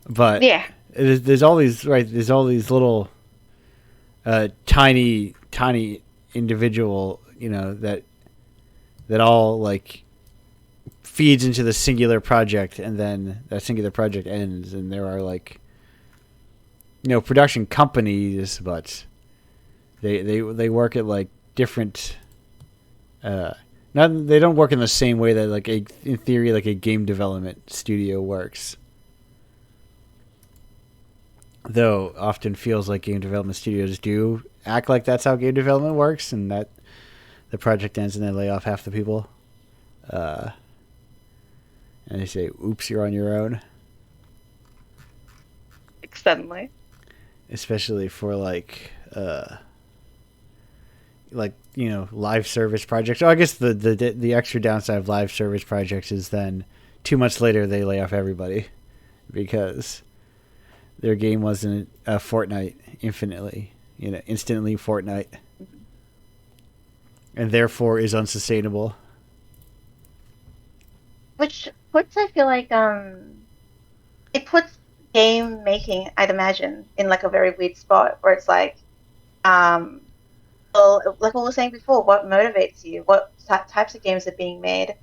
But Yeah, there's all these There's all these little, tiny individual, that all like feeds into the singular project, and then that singular project ends, and there are like production companies, but they work at like different they don't work in the same way that like in theory like a game development studio works, though often feels like game development studios do act like that's how game development works, and that the project ends and they lay off half the people, and they say, oops, you're on your own. suddenly. Especially for like live service projects. Oh, I guess the extra downside of live service projects is then 2 months later they lay off everybody because their game wasn't a Fortnite instantly Fortnite, and therefore is unsustainable. Which puts, I feel like, it puts game making, I'd imagine, in like a very weird spot where it's like, well, like what we were saying before, what motivates you? What types of games are being made?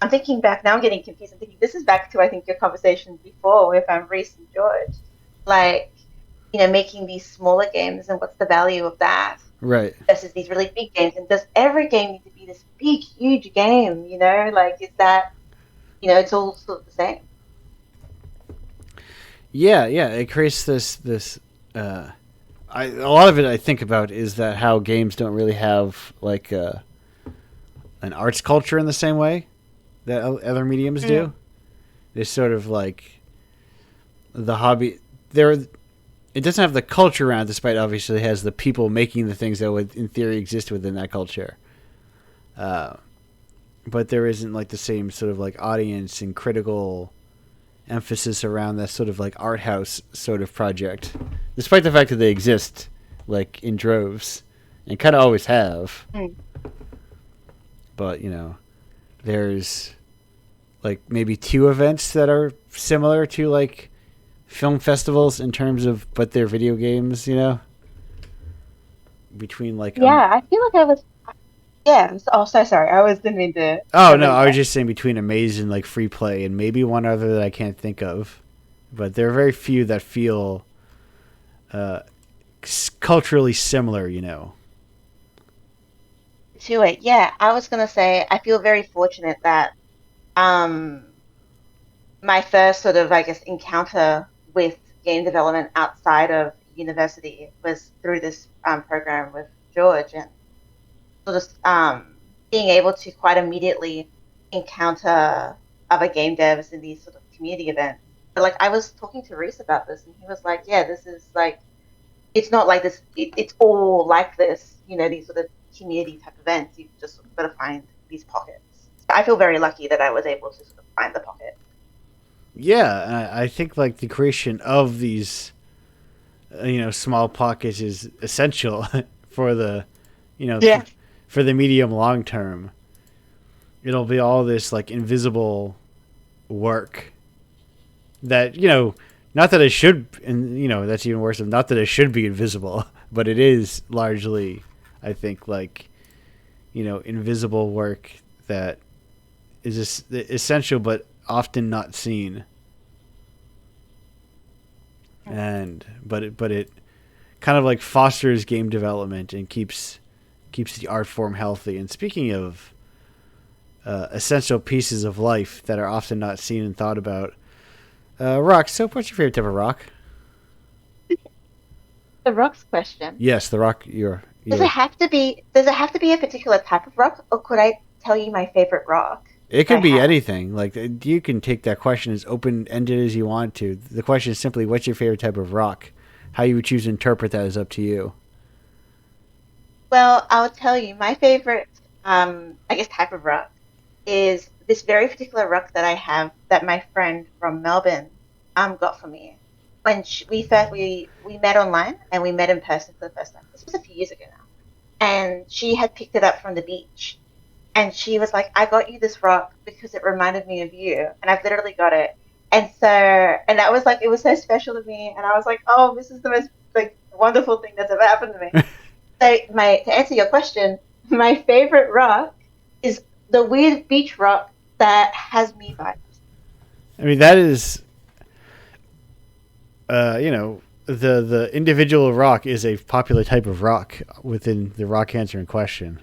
I'm thinking back now. I'm getting confused. I'm thinking this is back to I think your conversation before with Reese and George, like making these smaller games and what's the value of that, Right. versus these really big games. And does every game need to be this big, huge game? Like is that it's all sort of the same. Yeah. It creates this. A lot of it I think about is that how games don't really have like an arts culture in the same way that other mediums do. They sort of like the hobby there. It doesn't have the culture around it, despite obviously it has the people making the things that would, in theory, exist within that culture. But there isn't like the same sort of like audience and critical emphasis around that sort of like art house sort of project, despite the fact that they exist like in droves and kind of always have. But there's like maybe 2 events that are similar to like film festivals in terms of, but they're video games, between like Yeah, I feel like I was. Yeah. Oh, so sorry. I was didn't mean to. oh no, I was just saying between Amaze and like Free Play and maybe one other that I can't think of, but there are very few that feel culturally similar, To it. Yeah, I was gonna say I feel very fortunate that um my first sort of, I guess, encounter with game development outside of university was through this program with George, and sort of being able to quite immediately encounter other game devs in these sort of community events. But like I was talking to Reese about this, and he was like, "Yeah, this is like it's not like this. It's all like this. These sort of community type events. You've just sort of got to find these pockets." So I feel very lucky that I was able to sort of find the pocket. Yeah, I think like the creation of these, small pockets is essential for the, Yeah. for the medium long term. It'll be all this like invisible work that not that it should, and that's even worse. Not that it should be invisible, but it is largely, I think, like invisible work that is essential but often not seen. But it kind of like fosters game development and keeps the art form healthy. And speaking of essential pieces of life that are often not seen and thought about, rock. So, what's your favorite type of rock? The rocks question. Yes, the rock. Does it have to be? Does it have to be a particular type of rock, or could I tell you my favorite rock? It could I be have? anything. Like you can take that question as open ended as you want to. The question is simply, what's your favorite type of rock? How you would choose to interpret that is up to you. Well, I'll tell you my favorite, I guess, type of rock is this very particular rock that I have that my friend from Melbourne got for me when we met online and we met in person for the first time. This was a few years ago now, and she had picked it up from the beach, and she was like, "I got you this rock because it reminded me of you," and I've literally got it. And that was like, it was so special to me, and I was like, "Oh, this is the most like wonderful thing that's ever happened to me." So to answer your question, my favorite rock is the weird beach rock that has me vibes. I mean, that is, the individual rock is a popular type of rock within the rock answer in question.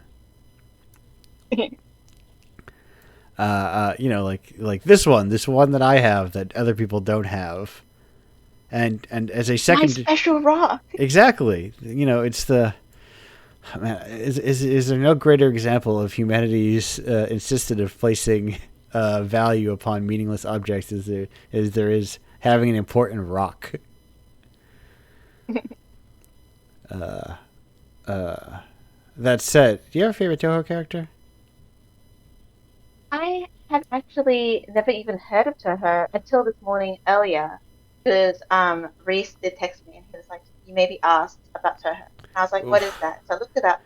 Like this one that I have that other people don't have, and as a My second, special rock. exactly, it's the man. Is there no greater example of humanity's insisted of placing value upon meaningless objects as there is having an important rock? That said, do you have a favorite Toho character? I have actually never even heard of Toho until this morning earlier, because Reese did text me and he was like, "You may be asked about Toho." And I was like, "What is that?" So I looked it up,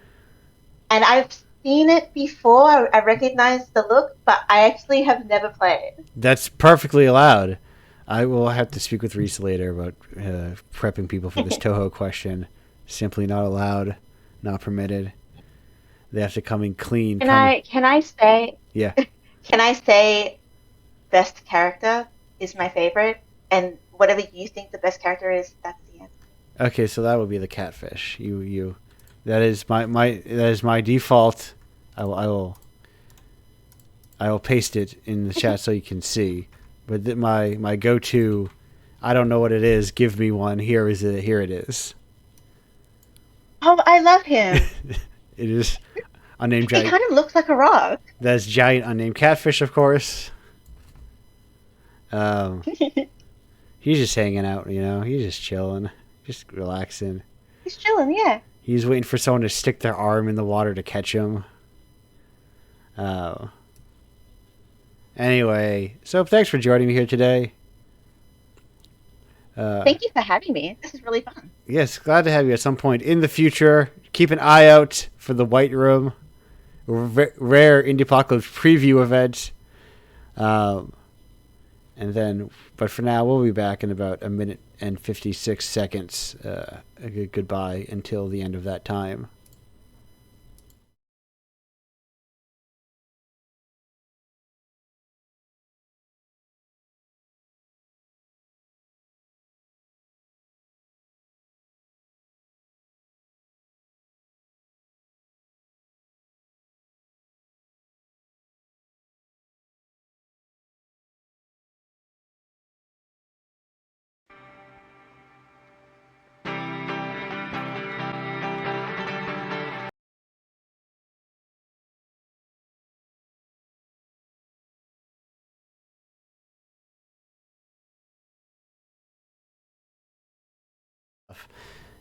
and I've seen it before. I recognize the look, but I actually have never played. That's perfectly allowed. I will have to speak with Reese later about prepping people for this Toho question. Simply not allowed, not permitted. They have to come in clean. Can I say? Yeah. Can I say best character is my favorite, and whatever you think the best character is, that's the answer. Okay, so that would be the catfish. That is my default. I will paste it in the chat so you can see. But my go-to, I don't know what it is. Give me one. Here is it. Here it is. Oh, I love him. It is unnamed He giant. kind of looks like a rock. That's giant unnamed catfish, of course. He's just hanging out, you know. He's just chilling, just relaxing. He's chilling, yeah. He's waiting for someone to stick their arm in the water to catch him. Anyway, so thanks for joining me here today. Thank you for having me. This is really fun. Yes, glad to have you at some point in the future. Keep an eye out for the White Room, rare Indiepocalypse preview event. And then, but for now, we'll be back in about 1 minute and 56 seconds. A good goodbye until the end of that time.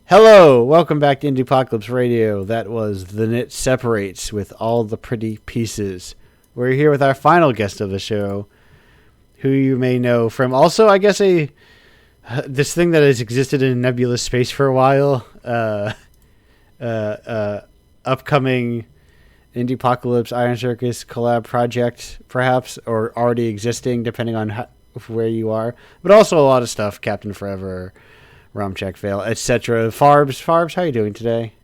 Hello, welcome back to Indiepocalypse Radio. That was The Knit Separates with All the Pretty Pieces. We're here with our final guest of the show, who you may know from also, I guess, this thing that has existed in nebulous space for a while. Upcoming Indiepocalypse Iron Circus collab project, perhaps, or already existing, depending on where you are. But also a lot of stuff, Captain Forever, Romcheck Vale, etc. Farbs, how are you doing today?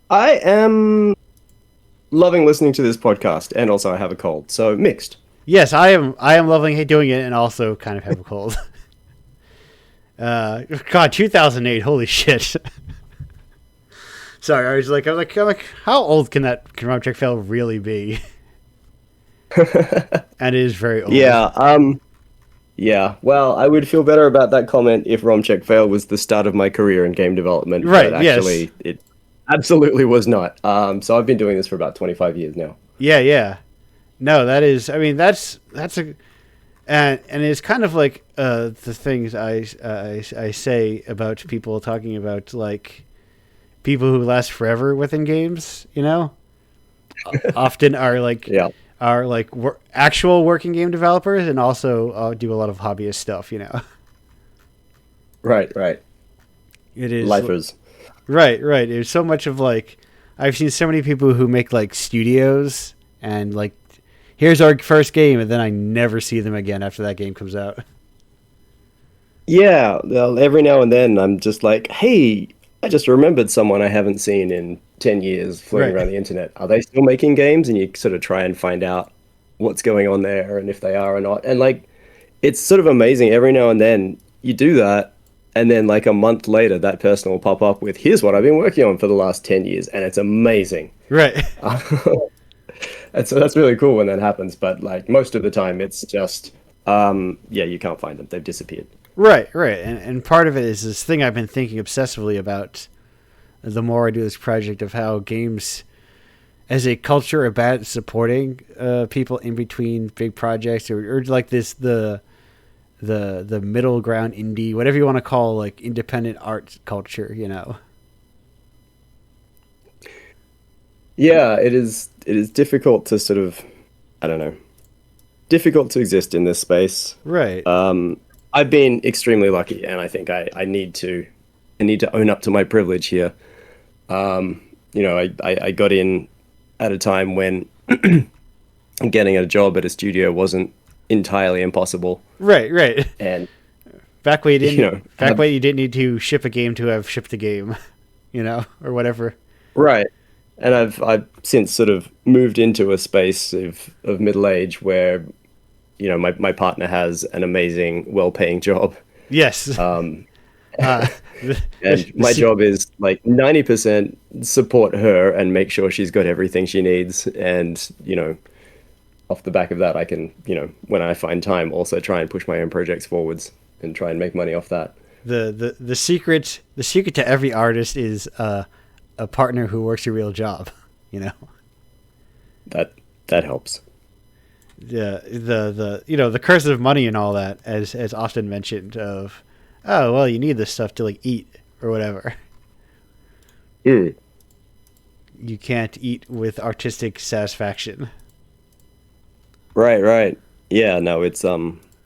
I am loving listening to this podcast, and also I have a cold, so mixed. Yes, I am loving doing it, and also kind of have a cold. God, 2008, holy shit. Sorry, I was like, how old can Romcheck Vale really be? And it is very old. Yeah, well, I would feel better about that comment if Romcheck Vale was the start of my career in game development. Right, but actually, It absolutely was not. So I've been doing this for about 25 years now. Yeah. No, that is, I mean, that's a, and it's kind of like the things I say about people talking about, like, people who last forever within games, you know? Often are like... Yeah. Are like actual working game developers, and also do a lot of hobbyist stuff, you know. Right. It is lifers. Right. There's so much of, like, I've seen so many people who make, like, studios, and, like, here's our first game, and then I never see them again after that game comes out. Yeah, well, every now and then I'm just like, hey, I just remembered someone I haven't seen in 10 years floating around the internet. Are they still making games? And you sort of try and find out what's going on there and if they are or not. And, like, it's sort of amazing. Every now and then you do that, and then, like, a month later, that person will pop up with, here's what I've been working on for the last 10 years. And it's amazing. Right. And so that's really cool when that happens. But, like, most of the time it's just, you can't find them. They've disappeared. Right. And part of it is this thing I've been thinking obsessively about the more I do this project, of how games as a culture are bad at supporting people in between big projects, or like this the middle ground indie, whatever you want to call, like, independent art culture, you know. Yeah, it is difficult to sort of, I don't know, difficult to exist in this space. Right. I've been extremely lucky, and I think I need to own up to my privilege here. I got in at a time when getting a job at a studio wasn't entirely impossible. Right. And back when you didn't need to ship a game to have shipped a game, you know, or whatever. Right. And I've since sort of moved into a space of middle age where, you know, my partner has an amazing, well-paying job. Yes. And my job is, like, 90% support her and make sure she's got everything she needs. And, you know, off the back of that, I can, you know, when I find time, also try and push my own projects forwards and try and make money off that. The secret to every artist is a partner who works a real job, you know. That helps. the the curse of money and all that, as Austin mentioned, of oh well, you need this stuff to like eat or whatever. Mm. You can't eat with artistic satisfaction. Right. Yeah, no, it's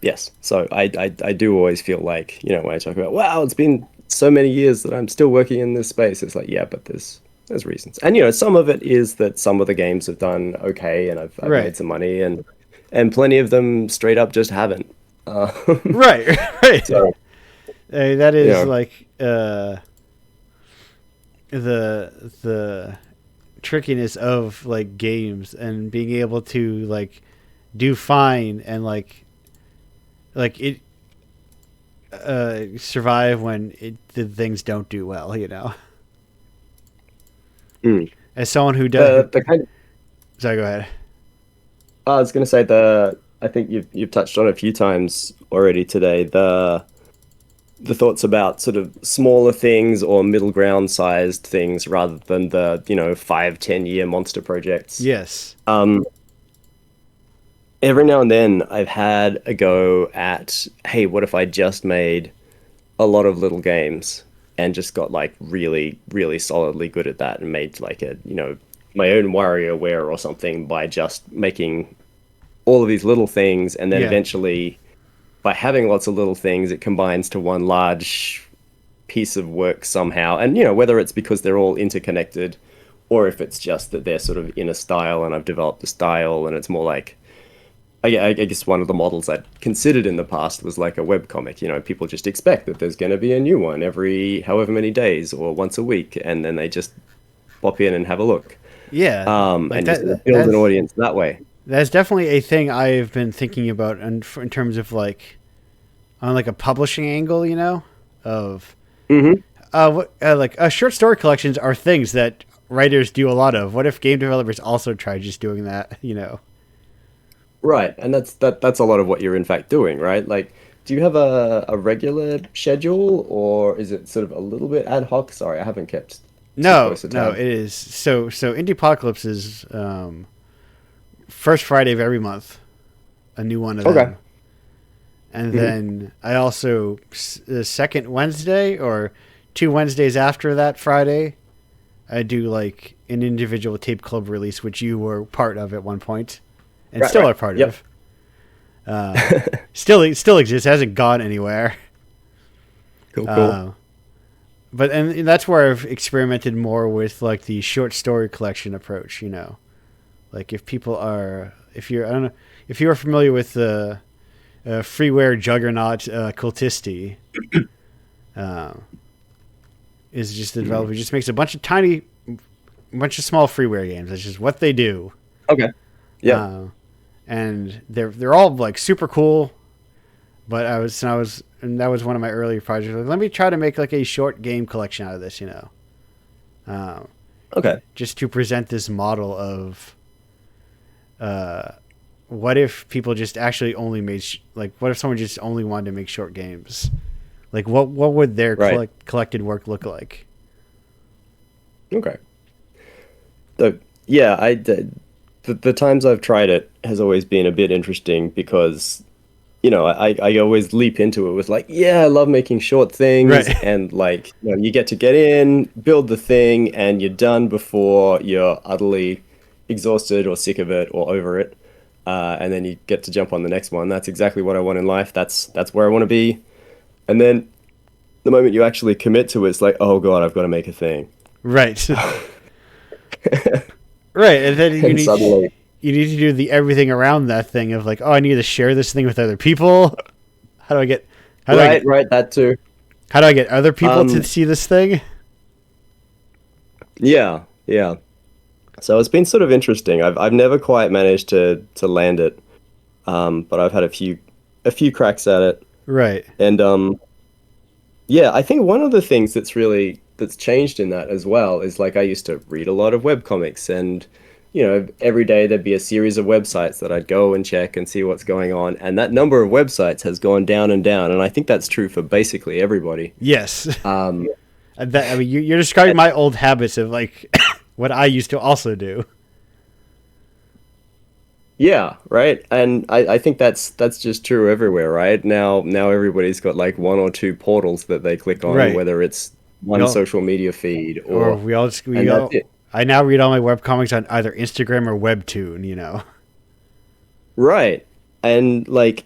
yes. So I do always feel like, when I talk about, wow, it's been so many years that I'm still working in this space. It's like, yeah, but there's reasons. And some of it is that some of the games have done okay and I've Right. made some money, and plenty of them straight up just haven't. Right. So, That is Yeah. like the trickiness of like games and being able to like do fine and like it survive when the things don't do well. Mm. As someone who does, the kind of, sorry, go ahead. I was going to say I think you've touched on a few times already today, the thoughts about sort of smaller things or middle ground sized things rather than the 5-10 year monster projects. Yes. Every now and then I've had a go at, hey, what if I just made a lot of little games and just got like really, really solidly good at that and made like my own WarioWare or something by just making all of these little things, and then Yeah. eventually by having lots of little things, it combines to one large piece of work somehow. And, whether it's because they're all interconnected or if it's just that they're sort of in a style and I've developed a style and it's more like, I guess one of the models I'd considered in the past was like a webcomic. People just expect that there's going to be a new one every however many days or once a week, and then they just pop in and have a look. Yeah. And just build an audience that way. That's definitely a thing I've been thinking about in terms of like on like a publishing angle, of short story collections are things that writers do a lot of. What if game developers also tried just doing that, Right, and that's a lot of what you're in fact doing, right? Like, do you have a regular schedule, or is it sort of a little bit ad hoc? Sorry, I haven't kept No, close a no, tab. it is. So Indiepocalypse is first Friday of every month, a new one of Okay. them. And then I also the second Wednesday or 2 Wednesdays after that Friday, I do like an individual tape club release, which you were part of at one point, and Right, still right. are part Yep. of. Still exists, hasn't gone anywhere. Cool. But that's where I've experimented more with like the short story collection approach. Like if you're I don't know if you are familiar with the freeware juggernaut Cultisti, is just the developer who just makes a bunch of small freeware games. That's just what they do. Okay. Yeah. And they're all like super cool. But and that was one of my earlier projects. Like, let me try to make like a short game collection out of this, Okay. just to present this model of, what if people just actually only made what if someone just only wanted to make short games? Like what would their Right. collected work look like? Okay. So yeah, I did. The times I've tried it has always been a bit interesting because, I always leap into it with like, yeah, I love making short things, Right. and like, you get to get in, build the thing, and you're done before you're utterly exhausted or sick of it or over it, and then you get to jump on the next one. That's exactly what I want in life. That's where I want to be. And then the moment you actually commit to it, it's like, oh god, I've got to make a thing. Right. Right, and then And suddenly, you need to do the everything around that thing of like, oh, I need to share this thing with other people. How do I get right, that too. how do I get other people to see this thing? Yeah. So it's been sort of interesting. I've never quite managed to land it, but I've had a few cracks at it, Right. and yeah, I think one of the things that's changed in that as well is like I used to read a lot of webcomics, and every day there'd be a series of websites that I'd go and check and see what's going on, and that number of websites has gone down and down, and I think that's true for basically everybody. Yes. Um, You're describing my old habits of like what I used to also do. Yeah, right. And I think that's just true everywhere, right? Now everybody's got like one or two portals that they click on, Right. whether it's We one all, social media feed or or we all just we and that's all. it. I now read all my webcomics on either Instagram or Webtoon. You know. Right. And like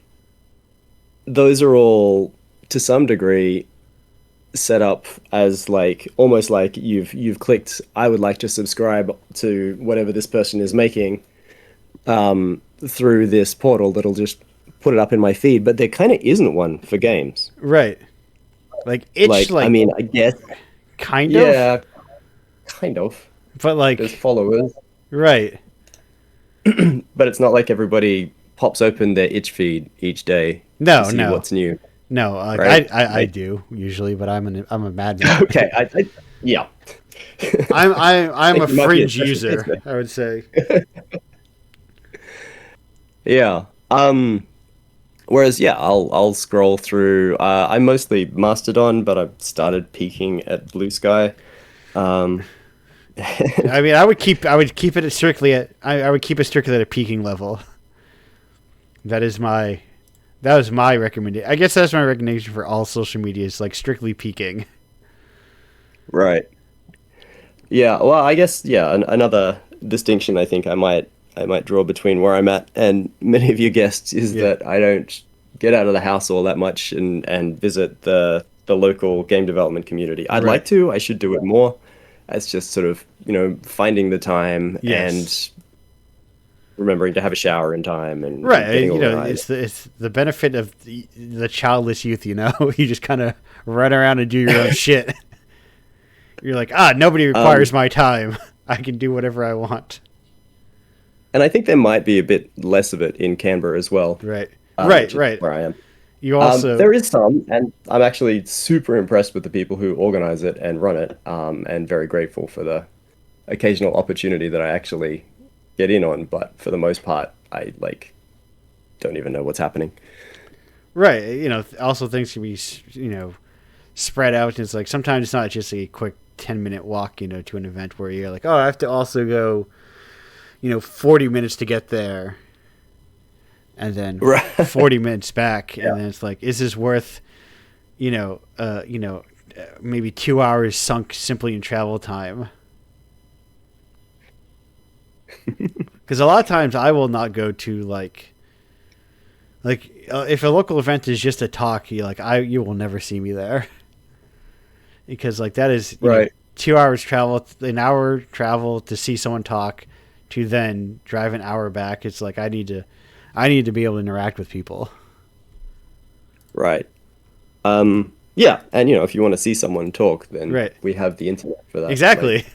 those are all to some degree set up as like almost like you've clicked I would like to subscribe to whatever this person is making through this portal that'll just put it up in my feed, but there kind of isn't one for games. Right. Like itch, Like, I like mean, I guess, kind of, yeah, kind of. but There's like followers, right. but it's not like everybody pops open their itch feed each day to No, see no, what's new, no. Like right? I Like, do usually, but I'm a madman. okay, yeah. I'm a It might be a fringe special user, case then. I would say. Yeah. Whereas, yeah, I'll scroll through. I'm mostly Mastodon, but I've started peeking at Blue Sky. Um, I mean, I would keep it strictly at I would keep it strictly at a peaking level. That is my that was my recommendation. I guess that's my recommendation for all social media is like strictly peaking. right. Yeah. Well, I guess yeah. Another distinction I think I might draw between where I'm at and many of your guests is Yeah. that I don't get out of the house all that much and visit the local game development community. I'd Right. like to. I should do it more. It's just sort of finding the time Yes. and remembering to have a shower in time and Right, getting you know, organized. it's the benefit of the childless youth. You know, you just kind of run around and do your own shit. You're like, nobody requires my time. I can do whatever I want. And I think there might be a bit less of it in Canberra as well. Right, Which is right. where I am. You also There is some, and I'm actually super impressed with the people who organize it and run it, and very grateful for the occasional opportunity that I actually get in on. But for the most part, I don't even know what's happening. right. You know, also things can be spread out. And it's like sometimes it's not just a quick 10-minute walk. You know, to an event where you're like, I have to also go 40 minutes to get there and then Right. 40 minutes back. Yeah. And then it's like, is this worth, maybe 2 hours sunk simply in travel time? Because a lot of times I will not go to if a local event is just a talk, you will never see me there. Because that is Right. 2 hours travel, an hour travel to see someone talk, to then drive an hour back. It's like I need to be able to interact with people. Right. Yeah, and if you want to see someone talk, then Right. we have the internet for that. Exactly.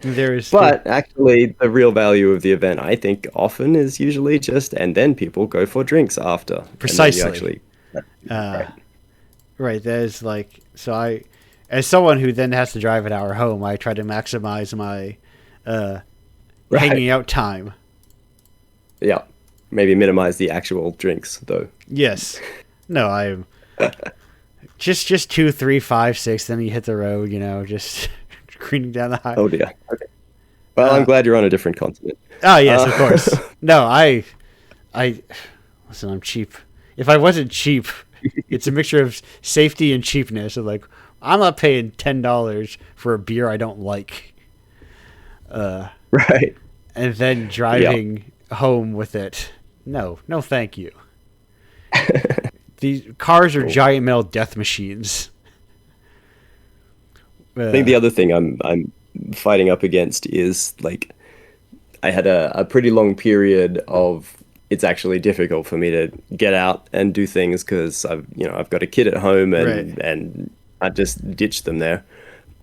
There is, But actually, the real value of the event, I think, often is usually just, and then people go for drinks after. And then you Precisely. actually, right. That is so as someone who then has to drive an hour home, I try to maximize my Right. hanging out time. Yeah, maybe minimize the actual drinks, though. Yes. No, I'm just 2, 3, 5, 6. Then you hit the road. Just careening down the highway. Oh dear. Okay. Well, I'm glad you're on a different continent. Oh yes, of course. No, I listen. I'm cheap. If I wasn't cheap, it's a mixture of safety and cheapness. Of I'm not paying $10 for a beer I don't like, Right. and then driving home with it. No, thank you. These cars are giant metal death machines. I think the other thing I'm fighting up against is I had a pretty long period of it's actually difficult for me to get out and do things because I've got a kid at home and Right. and I just ditched them there.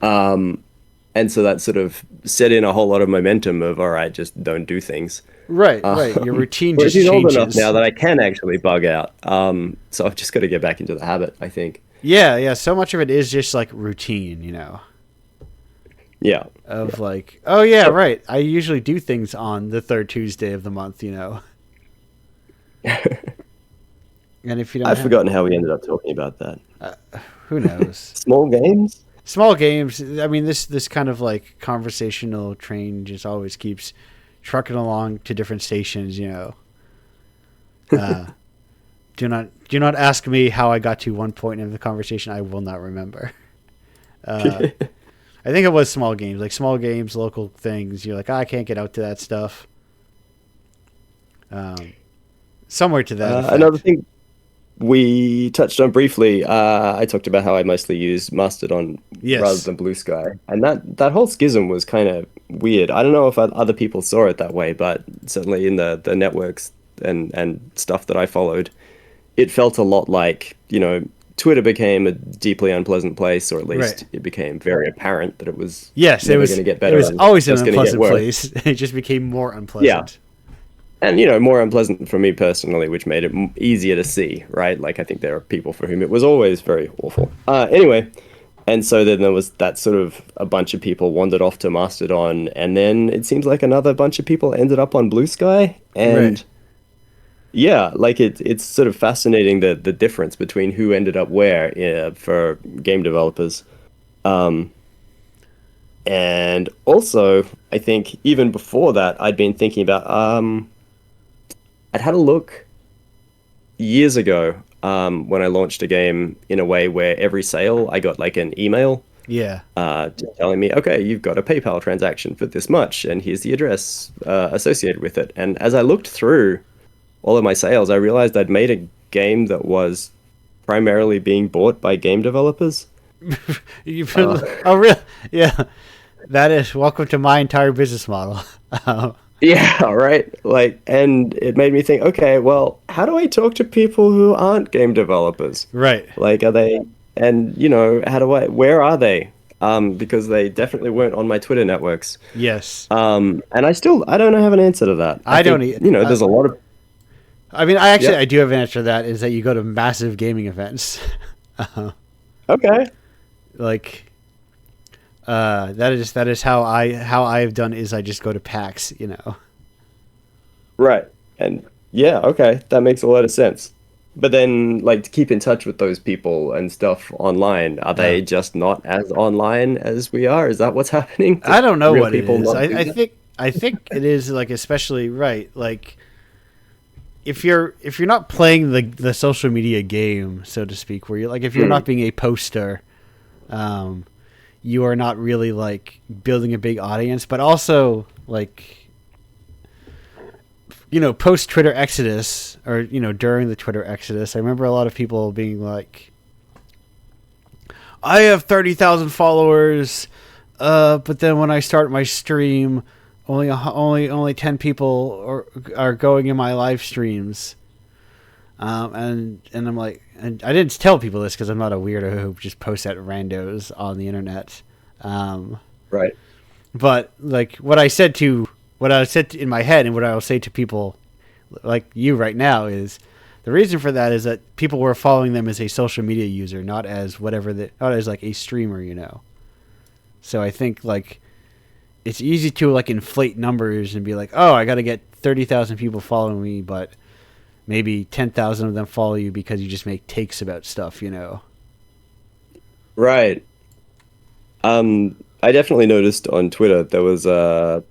And so that sort of set in a whole lot of momentum of all right, just don't do things. Right. Your routine Whereas just he's old changes. enough now that I can actually bug out. So I've just got to get back into the habit, I think. Yeah. So much of it is just routine, Yeah. of oh yeah, right. I usually do things on the third Tuesday of the month, And if you don't, I've forgotten how we ended up talking about that. who knows? Small games? Small games. I mean, this kind of conversational train just always keeps trucking along to different stations, you know. Do not ask me how I got to one point in the conversation. I will not remember. I think it was small games, local things. You're like, I can't get out to that stuff. Somewhere to that effect. Another thing we touched on briefly, I talked about how I mostly use Mastodon rather than Blue Sky, and that whole schism was kind of weird. I don't know if other people saw it that way, but certainly in the networks and stuff that I followed, it felt a lot like, you know, Twitter became a deeply unpleasant place, or at least it became very apparent that it was never going to get better. It was always an unpleasant place. It just became more unpleasant. Yeah. And, you know, more unpleasant for me personally, which made it easier to see, right? Like, I think there are people for whom it was always very awful. Anyway, and so then there was that sort of a bunch of people wandered off to Mastodon, and then it seems like another bunch of people ended up on Blue Sky. And yeah, like it's sort of fascinating the difference between who ended up where for game developers. And also, I think even before that, I'd been thinking about... I'd had a look years ago when I launched a game in a way where every sale I got like an email telling me, okay, you've got a PayPal transaction for this much, and here's the address associated with it. And as I looked through all of my sales, I realized I'd made a game that was primarily being bought by game developers. Oh, really? Yeah. That is, welcome to my entire business model. Yeah, right. Like, and it made me think, okay, well, how do I talk to people who aren't game developers? Right. Like, are they, and, you know, where are they? Because they definitely weren't on my Twitter networks. Yes. And I don't have an answer to that. I don't think, you know, there's a lot of... I mean, I do have an answer to that, is that you go to massive gaming events. Okay. Like... that is how I've done is I just go to PAX, you know. Right. And yeah, okay, that makes a lot of sense. But then, like, to keep in touch with those people and stuff online, are they just not as online as we are? Is that what's happening? I don't know what it is. I think it is, like, especially right. Like, if you're not playing the social media game, so to speak, where you're like, if you're not being a poster, you are not really like building a big audience, but also like, you know, post Twitter exodus, or, you know, during the Twitter exodus, I remember a lot of people being like, I have 30,000 followers, but then when I start my stream, only 10 people are going in my live streams. And I'm like, and I didn't tell people this because I'm not a weirdo who just posts at randos on the internet. Right. But like what I said in my head, and what I will say to people like you right now, is the reason for that is that people were following them as a social media user, not as not as like a streamer, you know. So I think like it's easy to like inflate numbers and be like, oh, I got to get 30,000 people following me, but maybe 10,000 of them follow you because you just make takes about stuff, you know? Right. I definitely noticed on Twitter there was I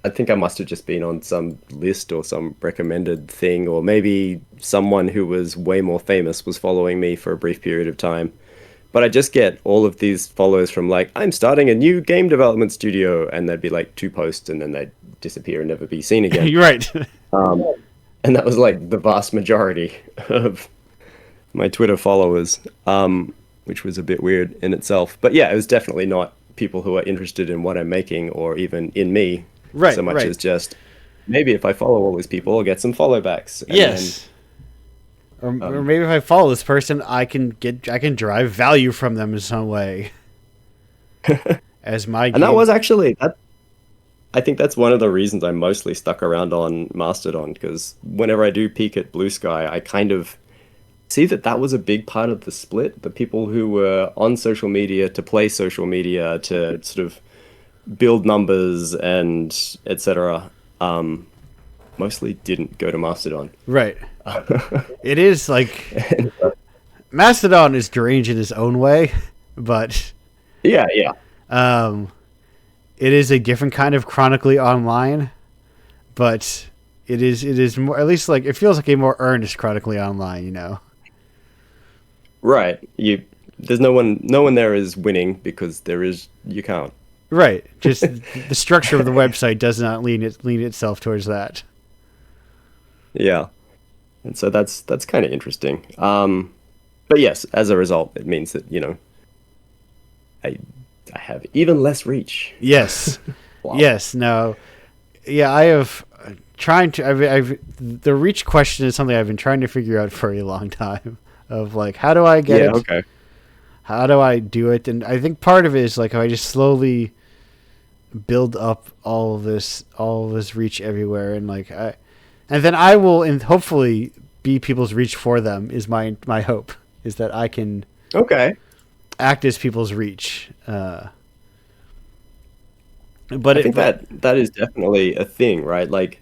think I must have just been on some list or some recommended thing, or maybe someone who was way more famous was following me for a brief period of time. But I just get all of these follows from like, I'm starting a new game development studio, and there'd be like 2 posts and then they'd disappear and never be seen again. You're right. And that was like the vast majority of my Twitter followers, which was a bit weird in itself. But yeah, it was definitely not people who are interested in what I'm making or even in me, so much as just maybe if I follow all these people, I'll get some follow backs. Yes. Or maybe if I follow this person, I can derive value from them in some way. As my game. And that was actually I think that's one of the reasons I'm mostly stuck around on Mastodon, because whenever I do peek at Blue Sky, I kind of see that was a big part of the split. The people who were on social media to play social media, to sort of build numbers and etc., mostly didn't go to Mastodon. Right. It is like Mastodon is deranged in its own way, but yeah. It is a different kind of chronically online, but it is more, at least like it feels like a more earnest Chronically Online, you know. Right. There's no one there is winning because you can't. Right. Just the structure of the website does not lean itself towards that. Yeah. And so that's kind of interesting. But yes, as a result, it means that, I have even less reach. Yes. Wow. Yes. No. Yeah, I have trying to. I've the reach question is something I've been trying to figure out for a long time. Of like, how do I get it? Okay. How do I do it? And I think part of it is like if I just slowly build up all of this reach everywhere, and then I will, and hopefully be people's reach for them. Is my hope is that I can act as people's reach. But I think that is definitely a thing, right? Like,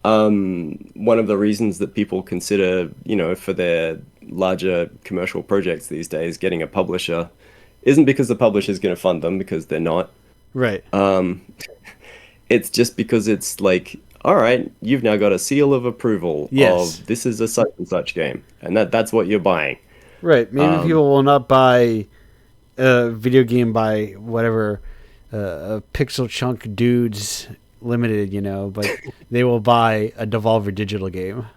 one of the reasons that people consider, for their larger commercial projects these days, getting a publisher isn't because the publisher is going to fund them, because they're not. Right. It's just because it's like, all right, you've now got a seal of approval of this is a such and such game, and that's what you're buying. Right. Maybe people will not buy a video game by whatever Pixel Chunk Dudes Limited, but they will buy a Devolver Digital game.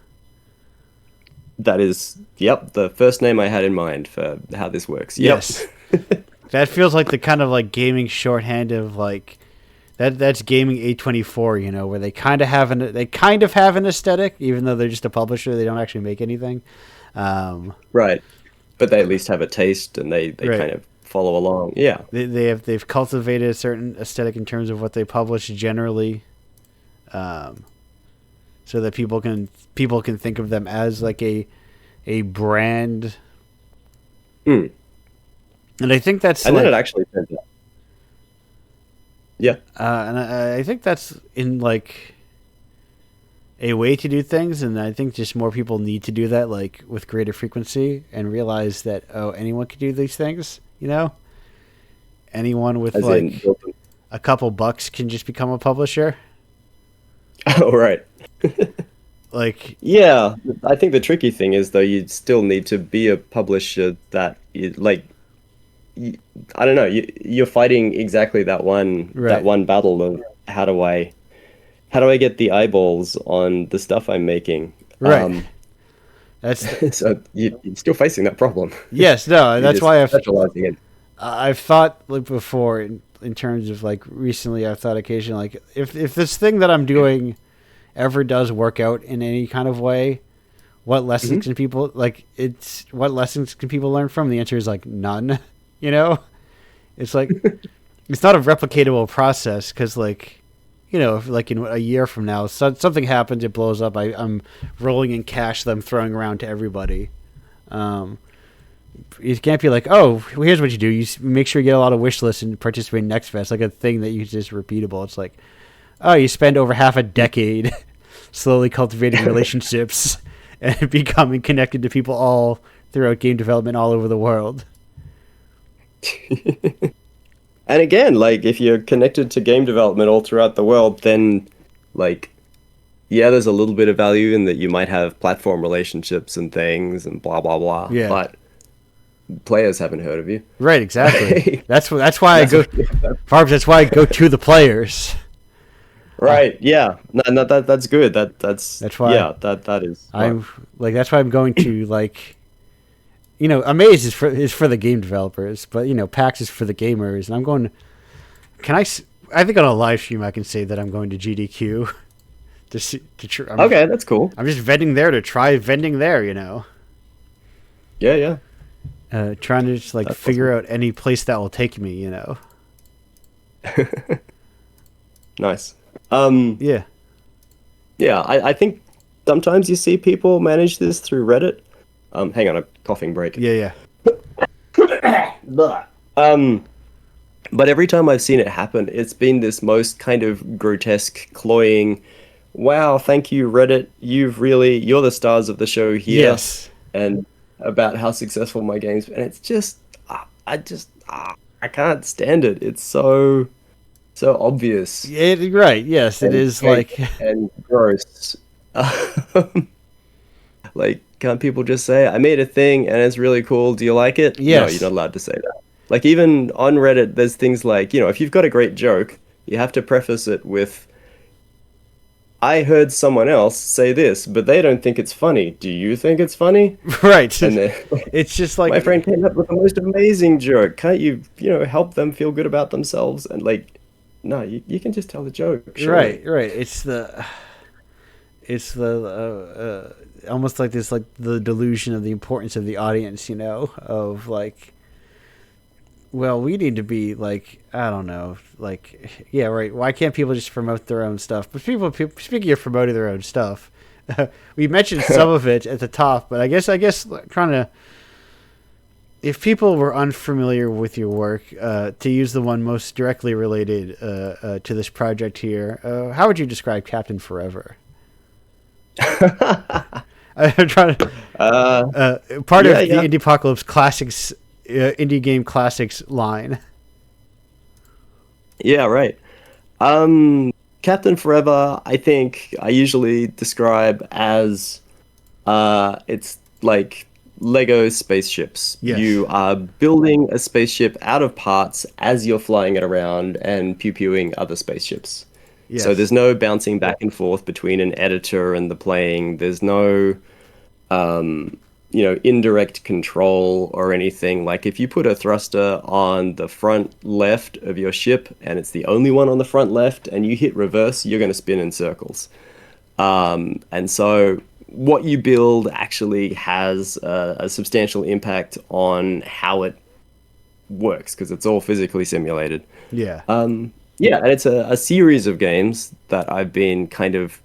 That is, the first name I had in mind for how this works. Yep. Yes. That feels like the kind of like gaming shorthand of like that's gaming A24, where they kind of have an aesthetic, even though they're just a publisher, they don't actually make anything. Right. But they at least have a taste, and they right. kind of follow along. Yeah. They've cultivated a certain aesthetic in terms of what they publish generally, so that people can think of them as like a brand. Mm. And I think that's then it actually turns out. Yeah. And I think that's in like a way to do things, and I think just more people need to do that, like with greater frequency, and realize that anyone can do these things. Anyone with a couple bucks can just become a publisher. Oh, right. Like, yeah, I think the tricky thing is though you still need to be a publisher that I don't know, you're fighting exactly that one battle of how do I get the eyeballs on the stuff I'm making. Right. That's so you're still facing that problem. Yes, no, that's why I've thought like before in terms of like recently I've thought occasionally like if this thing that I'm doing ever does work out in any kind of way, what lessons can people learn from? The answer is like none. It's like it's not a replicatable process because if like in a year from now something happens, it blows up, I'm rolling in cash that I'm throwing around to everybody. You can't be like, oh, here's what you do. You make sure you get a lot of wish lists and participate in Next Fest, like a thing that you just repeatable. It's like, oh, you spend over half a decade slowly cultivating relationships and becoming connected to people all throughout game development all over the world. And again, like if you're connected to game development all throughout the world, then there's a little bit of value in that you might have platform relationships and things and blah blah blah. Yeah. But players haven't heard of you. Right, exactly. That's why I go to the players. Right. Yeah. No. That's good. That's why. Yeah. That is. That's why I'm going to Amaze is for the game developers, but PAX is for the gamers, and I'm going. I think on a live stream I can say that I'm going to GDQ. Okay, that's cool. I'm just vending there to try vending there. Yeah. Trying to just figure out any place that will take me. Nice. Yeah. Yeah, I think sometimes you see people manage this through Reddit. Hang on, a coughing break. Yeah. But every time I've seen it happen, it's been this most kind of grotesque, cloying, wow, thank you, Reddit. You're the stars of the show here. Yes. And about how successful my game's been. And it's just, I can't stand it. It's so so obvious Right? Yes, it and is fake like and gross. Like, can't people just say, I made a thing and it's really cool. Do you like it? No, you're yes, not allowed to say that. Like, even on Reddit, there's things like, if you've got a great joke, you have to preface it with, I heard someone else say this, but they don't think it's funny. Do you think it's funny? right. And then It's just my friend like came up with the most amazing joke. Can't you, help them feel good about themselves? And like, no, you can just tell the joke, surely. right. It's the almost like this, like the delusion of the importance of the audience, of like, well, we need to be like, I don't know, like, yeah, right. Why can't people just promote their own stuff? But speaking of promoting their own stuff, we mentioned some of it at the top, but I guess trying to, if people were unfamiliar with your work, to use the one most directly related to this project here, how would you describe Captain Forever? I'm trying to part Yeah, of the yeah. Indiepocalypse classics, indie game classics line. Yeah, right. Captain Forever, I think I usually describe as it's like Lego spaceships. Yes. You are building a spaceship out of parts as you're flying it around and pew-pewing other spaceships. Yes. So there's no bouncing back and forth between an editor and the playing. There's no indirect control or anything. Like if you put a thruster on the front left of your ship and it's the only one on the front left and you hit reverse, you're going to spin in circles. And so what you build actually has a substantial impact on how it works because it's all physically simulated. Yeah. Yeah, and it's a series of games that I've been kind of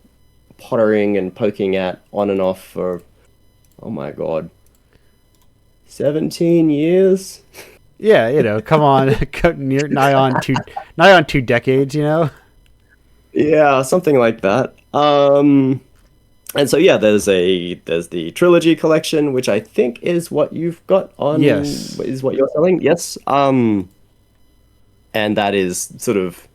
pottering and poking at on and off for, oh my God, 17 years? Yeah, come on, nigh on 2 decades, Yeah, something like that. And so yeah, there's the trilogy collection, which I think is what you've got on. Yes. Is what you're selling. Yes. And that is sort of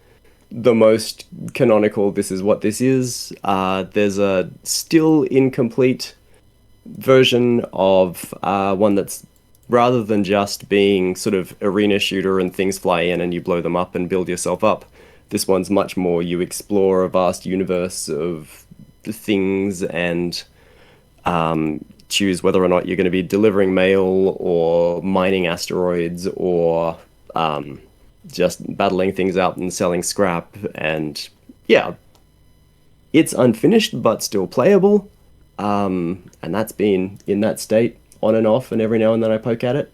the most canonical. This is what this is. There's a still incomplete version of one that's rather than just being sort of arena shooter and things fly in and you blow them up and build yourself up. This one's much more you explore a vast universe of things and choose whether or not you're going to be delivering mail or mining asteroids or just battling things out and selling scrap. And yeah, it's unfinished but still playable. And that's been in that state on and off, and every now and then I poke at it.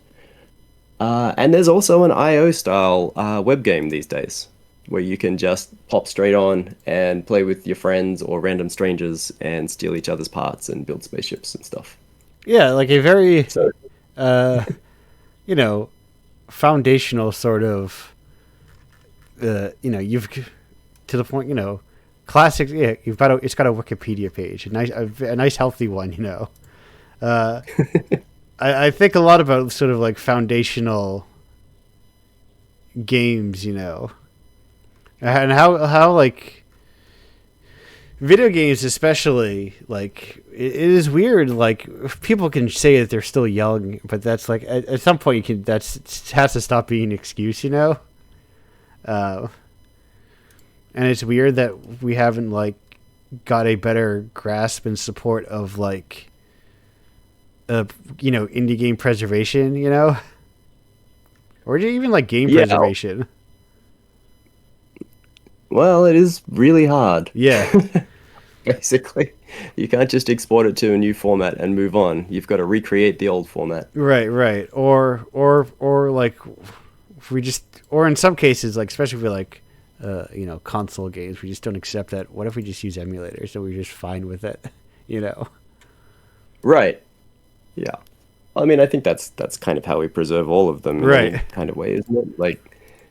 And there's also an IO style web game these days where you can just pop straight on and play with your friends or random strangers and steal each other's parts and build spaceships and stuff. Yeah, like a very, So, foundational sort of, you've to the point, classic. Yeah, it's got a Wikipedia page, a nice healthy one. I think a lot about sort of like foundational games, and how like video games especially, like it is weird, like people can say that they're still young, but that's like at some point it has to stop being an excuse, and it's weird that we haven't like got a better grasp and support of like indie game preservation, or even like game preservation. well, it is really hard. Yeah. Basically, you can't just export it to a new format and move on. You've got to recreate the old format. Right. Or like or in some cases, like especially for like console games, we just don't accept that. What if we just use emulators so we're just fine with it, Right. Yeah. I mean, I think that's kind of how we preserve all of them in Right. any kind of way, isn't it? Like,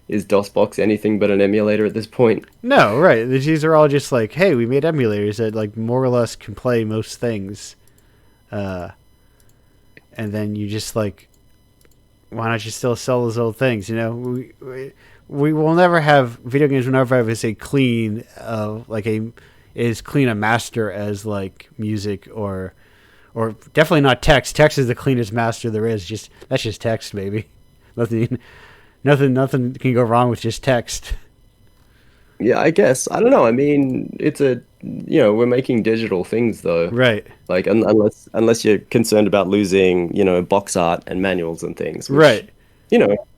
is DOSBox anything but an emulator at this point? No, right. These are all just like, hey, we made emulators that like more or less can play most things, and then you just like, why not just still sell those old things? we will never have video games. Will never have as a clean, as clean a master as like music or definitely not text. Text is the cleanest master there is. That's just text, baby. Nothing can go wrong with just text. Yeah, I guess. I don't know. I mean, we're making digital things though. Right. Like unless you're concerned about losing, box art and manuals and things. Which, Right.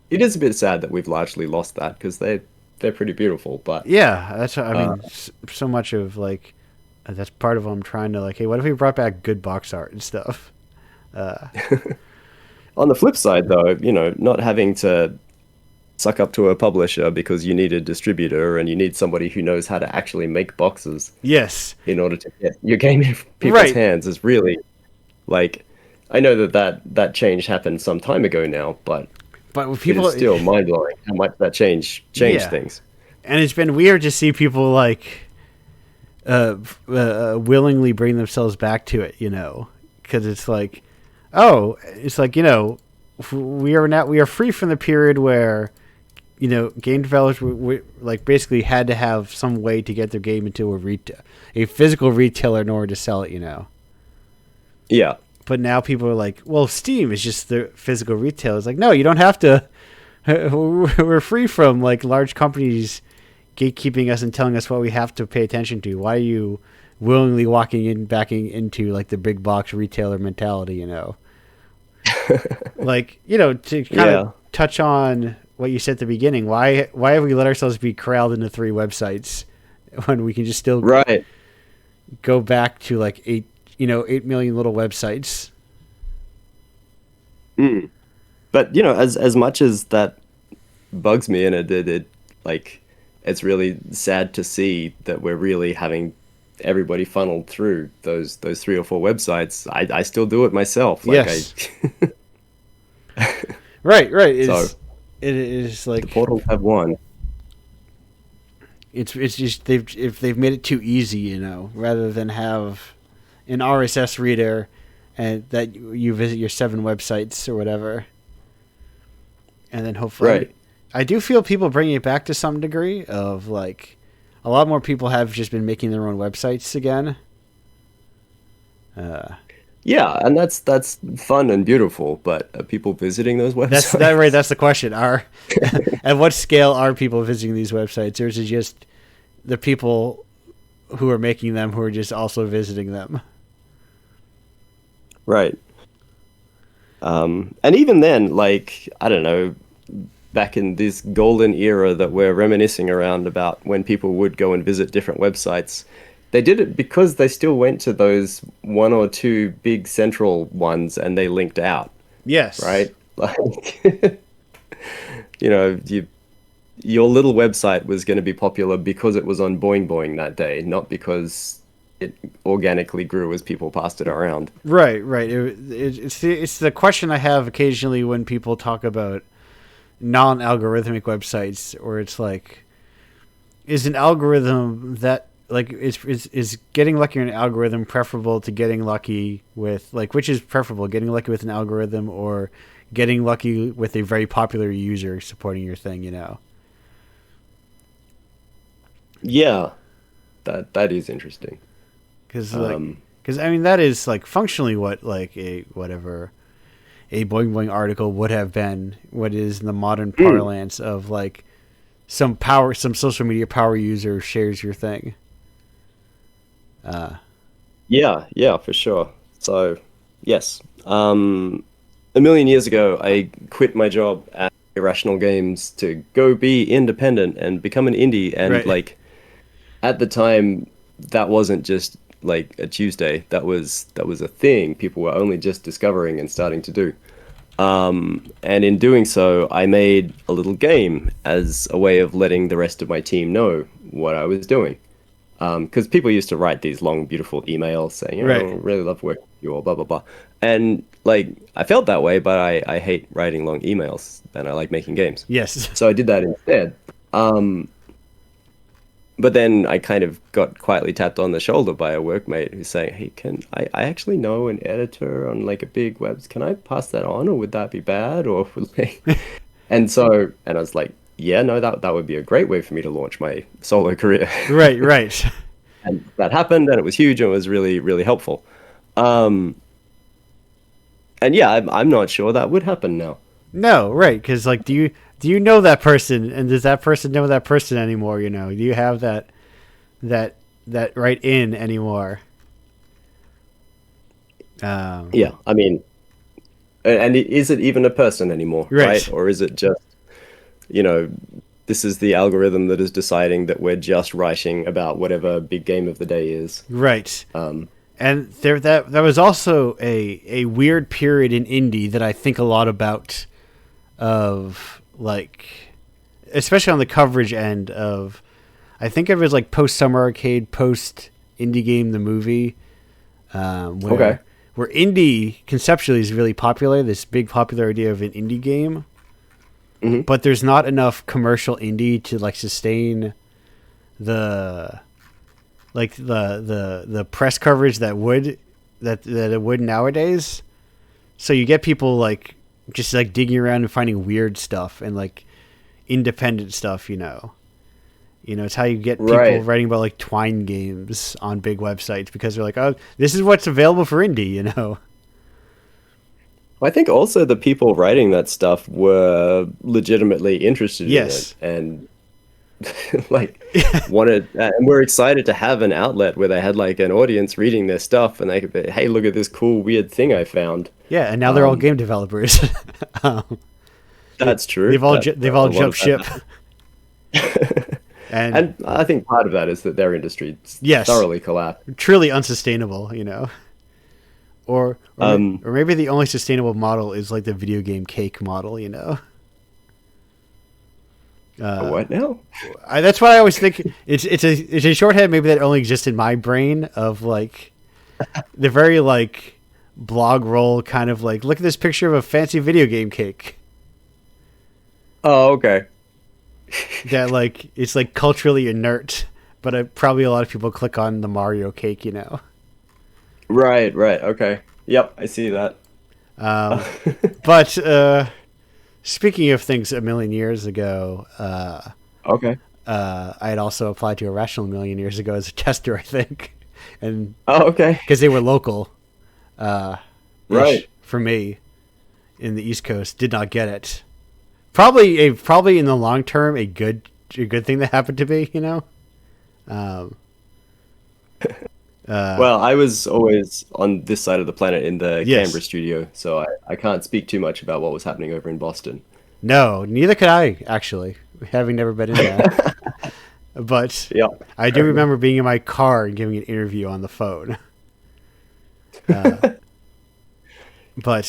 It is a bit sad that we've largely lost that because they're pretty beautiful. But yeah, that's I mean, so much of like that's part of what I'm trying to like. Hey, what if we brought back good box art and stuff? On the flip side, though, not having to suck up to a publisher because you need a distributor and you need somebody who knows how to actually make boxes. Yes. In order to get your game in people's hands is really like, I know that change happened some time ago now, but people, it's still mind blowing how much that changed things. And it's been weird to see people like willingly bring themselves back to it, because it's like, we are free from the period where game developers like basically had to have some way to get their game into a physical retailer in order to sell it, Yeah. But now people are like, well, Steam is just the physical retail. It's like, no, you don't have to. We're free from like large companies gatekeeping us and telling us what we have to pay attention to. Why are you willingly backing into like the big box retailer mentality, Like, to kind of touch on what you said at the beginning, why have we let ourselves be corralled into 3 websites when we can just still go back to like 8 million little websites? But as much as that bugs me, and it like it's really sad to see that we're really having everybody funneled through those 3 or 4 websites. I still do it myself. Like, yes. Right. It is like the portals have won. It's just they've made it too easy, rather than have an RSS reader and that you visit your 7 websites or whatever, and then hopefully. Right. I do feel people bringing it back to some degree of like a lot more people have just been making their own websites again. Yeah, and that's fun and beautiful, but are people visiting those websites? That's the question. At what scale are people visiting these websites, or is it just the people who are making them who are just also visiting them? Right. And even then, like, I don't know, back in this golden era that we're reminiscing around about when people would go and visit different websites, they did it because they still went to those 1 or 2 big central ones and they linked out. Yes. Right? Like, your little website was going to be popular because it was on Boing Boing that day, not because it organically grew as people passed it around. Right. It's the question I have occasionally when people talk about non-algorithmic websites, or it's like, is an algorithm that like is getting lucky in an algorithm preferable to getting lucky with, like, which is preferable, getting lucky with an algorithm or getting lucky with a very popular user supporting your thing, Yeah, that is interesting. Because I mean that is like functionally what like a Boing Boing article would have been. What is in the modern parlance of like some social media power user shares your thing. Yeah, for sure. So, yes. A million years ago, I quit my job at Irrational Games to go be independent and become an indie. And like, at the time, that wasn't just like a Tuesday. That was a thing people were only just discovering and starting to do. And in doing so, I made a little game as a way of letting the rest of my team know what I was doing. Because people used to write these long, beautiful emails saying, I really love working with you all, blah, blah, blah. And, like, I felt that way, but I hate writing long emails, and I like making games. Yes. So I did that instead. But then I kind of got quietly tapped on the shoulder by a workmate who's saying, hey, I actually know an editor on, like, a big web. Can I pass that on, or would that be bad? Or and I was like, yeah, no, that would be a great way for me to launch my solo career. Right. And that happened, and it was huge, and it was really, really helpful. And yeah, I'm not sure that would happen now. No, right, because like, do you know that person, and does that person know that person anymore? You know, do you have that right in anymore? Yeah, I mean, and is it even a person anymore, right? Or is it just, this is the algorithm that is deciding that we're just writing about whatever big game of the day is. Right. And that was also a weird period in indie that I think a lot about, of like, especially on the coverage end of, I think of it as like post Summer Arcade, post Indie Game the movie, where indie conceptually is really popular, this big popular idea of an indie game, but there's not enough commercial indie to like sustain the press coverage that it would nowadays. So you get people like just like digging around and finding weird stuff and like independent stuff, it's how you get people writing about like Twine games on big websites, because they're like, oh, this is what's available for indie, I think also the people writing that stuff were legitimately interested in it, and like wanted, and we're excited to have an outlet where they had like an audience reading their stuff, and they could be, hey, look at this cool weird thing I found. Yeah, and now they're all game developers. That's true. They've all jumped ship. And I think part of that is that their industry thoroughly collapsed. Truly unsustainable, Or maybe the only sustainable model is like the video game cake model, What now? That's what I always think. It's a shorthand maybe that only exists in my brain, of like the very like blog roll kind of like, look at this picture of a fancy video game cake. Oh, okay. That like, it's like culturally inert, but probably a lot of people click on the Mario cake, Right. Okay. Yep, I see that. But speaking of things a million years ago, okay. I had also applied to Irrational a million years ago as a tester, I think, and okay, because they were local, right, for me in the East Coast, did not get it. Probably in the long term a good thing that happened to me, Well, I was always on this side of the planet in the Canberra studio, so I can't speak too much about what was happening over in Boston. No, neither could I, actually, having never been in there. But I do remember being in my car and giving an interview on the phone. But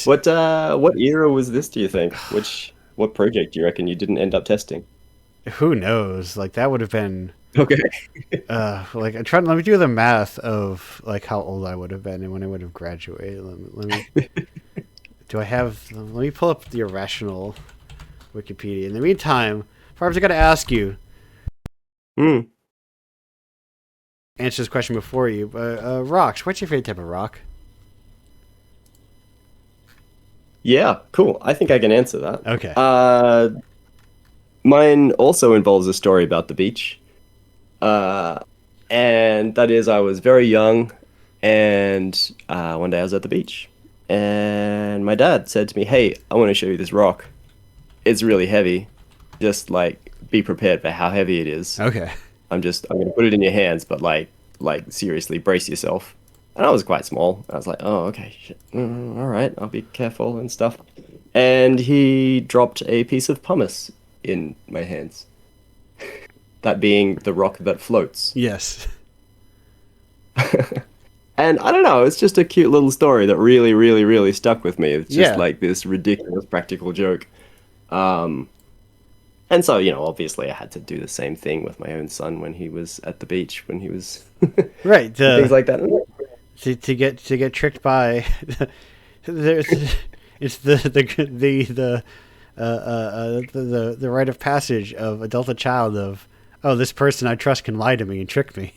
what era was this, do you think? What project do you reckon you didn't end up testing? Who knows? Like, that would have been... Okay. Like, let me do the math of like how old I would have been and when I would have graduated. Let me let me pull up the Irrational Wikipedia. In the meantime, Farbs, I got to ask you. Answer this question before you. Rocks. What's your favorite type of rock? Yeah, cool. I think I can answer that. Okay. Mine also involves a story about the beach. And that is, I was very young, and one day I was at the beach, and my dad said to me, hey, I want to show you this rock. It's really heavy. Just, like, be prepared for how heavy it is. Okay. I'm going to put it in your hands, but, like seriously, brace yourself. And I was quite small. I was like, oh, okay, shit. All right, I'll be careful and stuff. And he dropped a piece of pumice in my hands. That being the rock that floats. Yes. And I don't know, it's just a cute little story that really, really, really stuck with me. It's just like this ridiculous practical joke. And so, obviously I had to do the same thing with my own son when he was at the beach, when he was right, things like that. To get tricked by it's the rite of passage of adult to child of, oh, this person I trust can lie to me and trick me.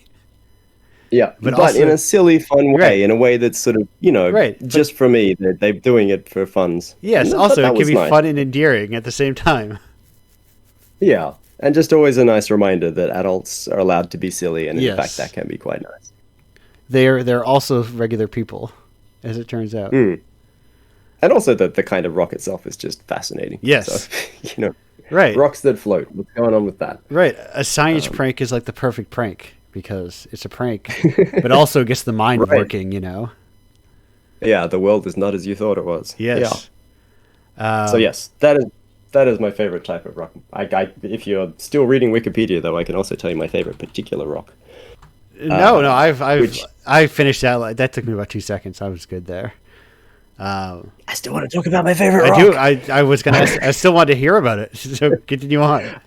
Yeah, but also, in a silly, fun way, in a way that's sort of, just for me, they're doing it for funs. Yes, also it can be fun and endearing at the same time. Yeah, and just always a nice reminder that adults are allowed to be silly, and in Yes. fact, that can be quite nice. They're also regular people, as it turns out. Mm. And also that the kind of rock itself is just fascinating. Yes. So, Right. rocks that float. What's going on with that? Right. A science prank is like the perfect prank because it's a prank, but also gets the mind Right. working, you know? Yeah, the world is not as you thought it was. Yes. Yeah. So yes, that is my favorite type of rock. If you're still reading Wikipedia, though, I can also tell you my favorite particular rock. No, which- I finished that. That took me about 2 seconds. I was good there. I still want to talk about my favorite I rock. do. I was gonna. I still wanted to hear about it. So continue on.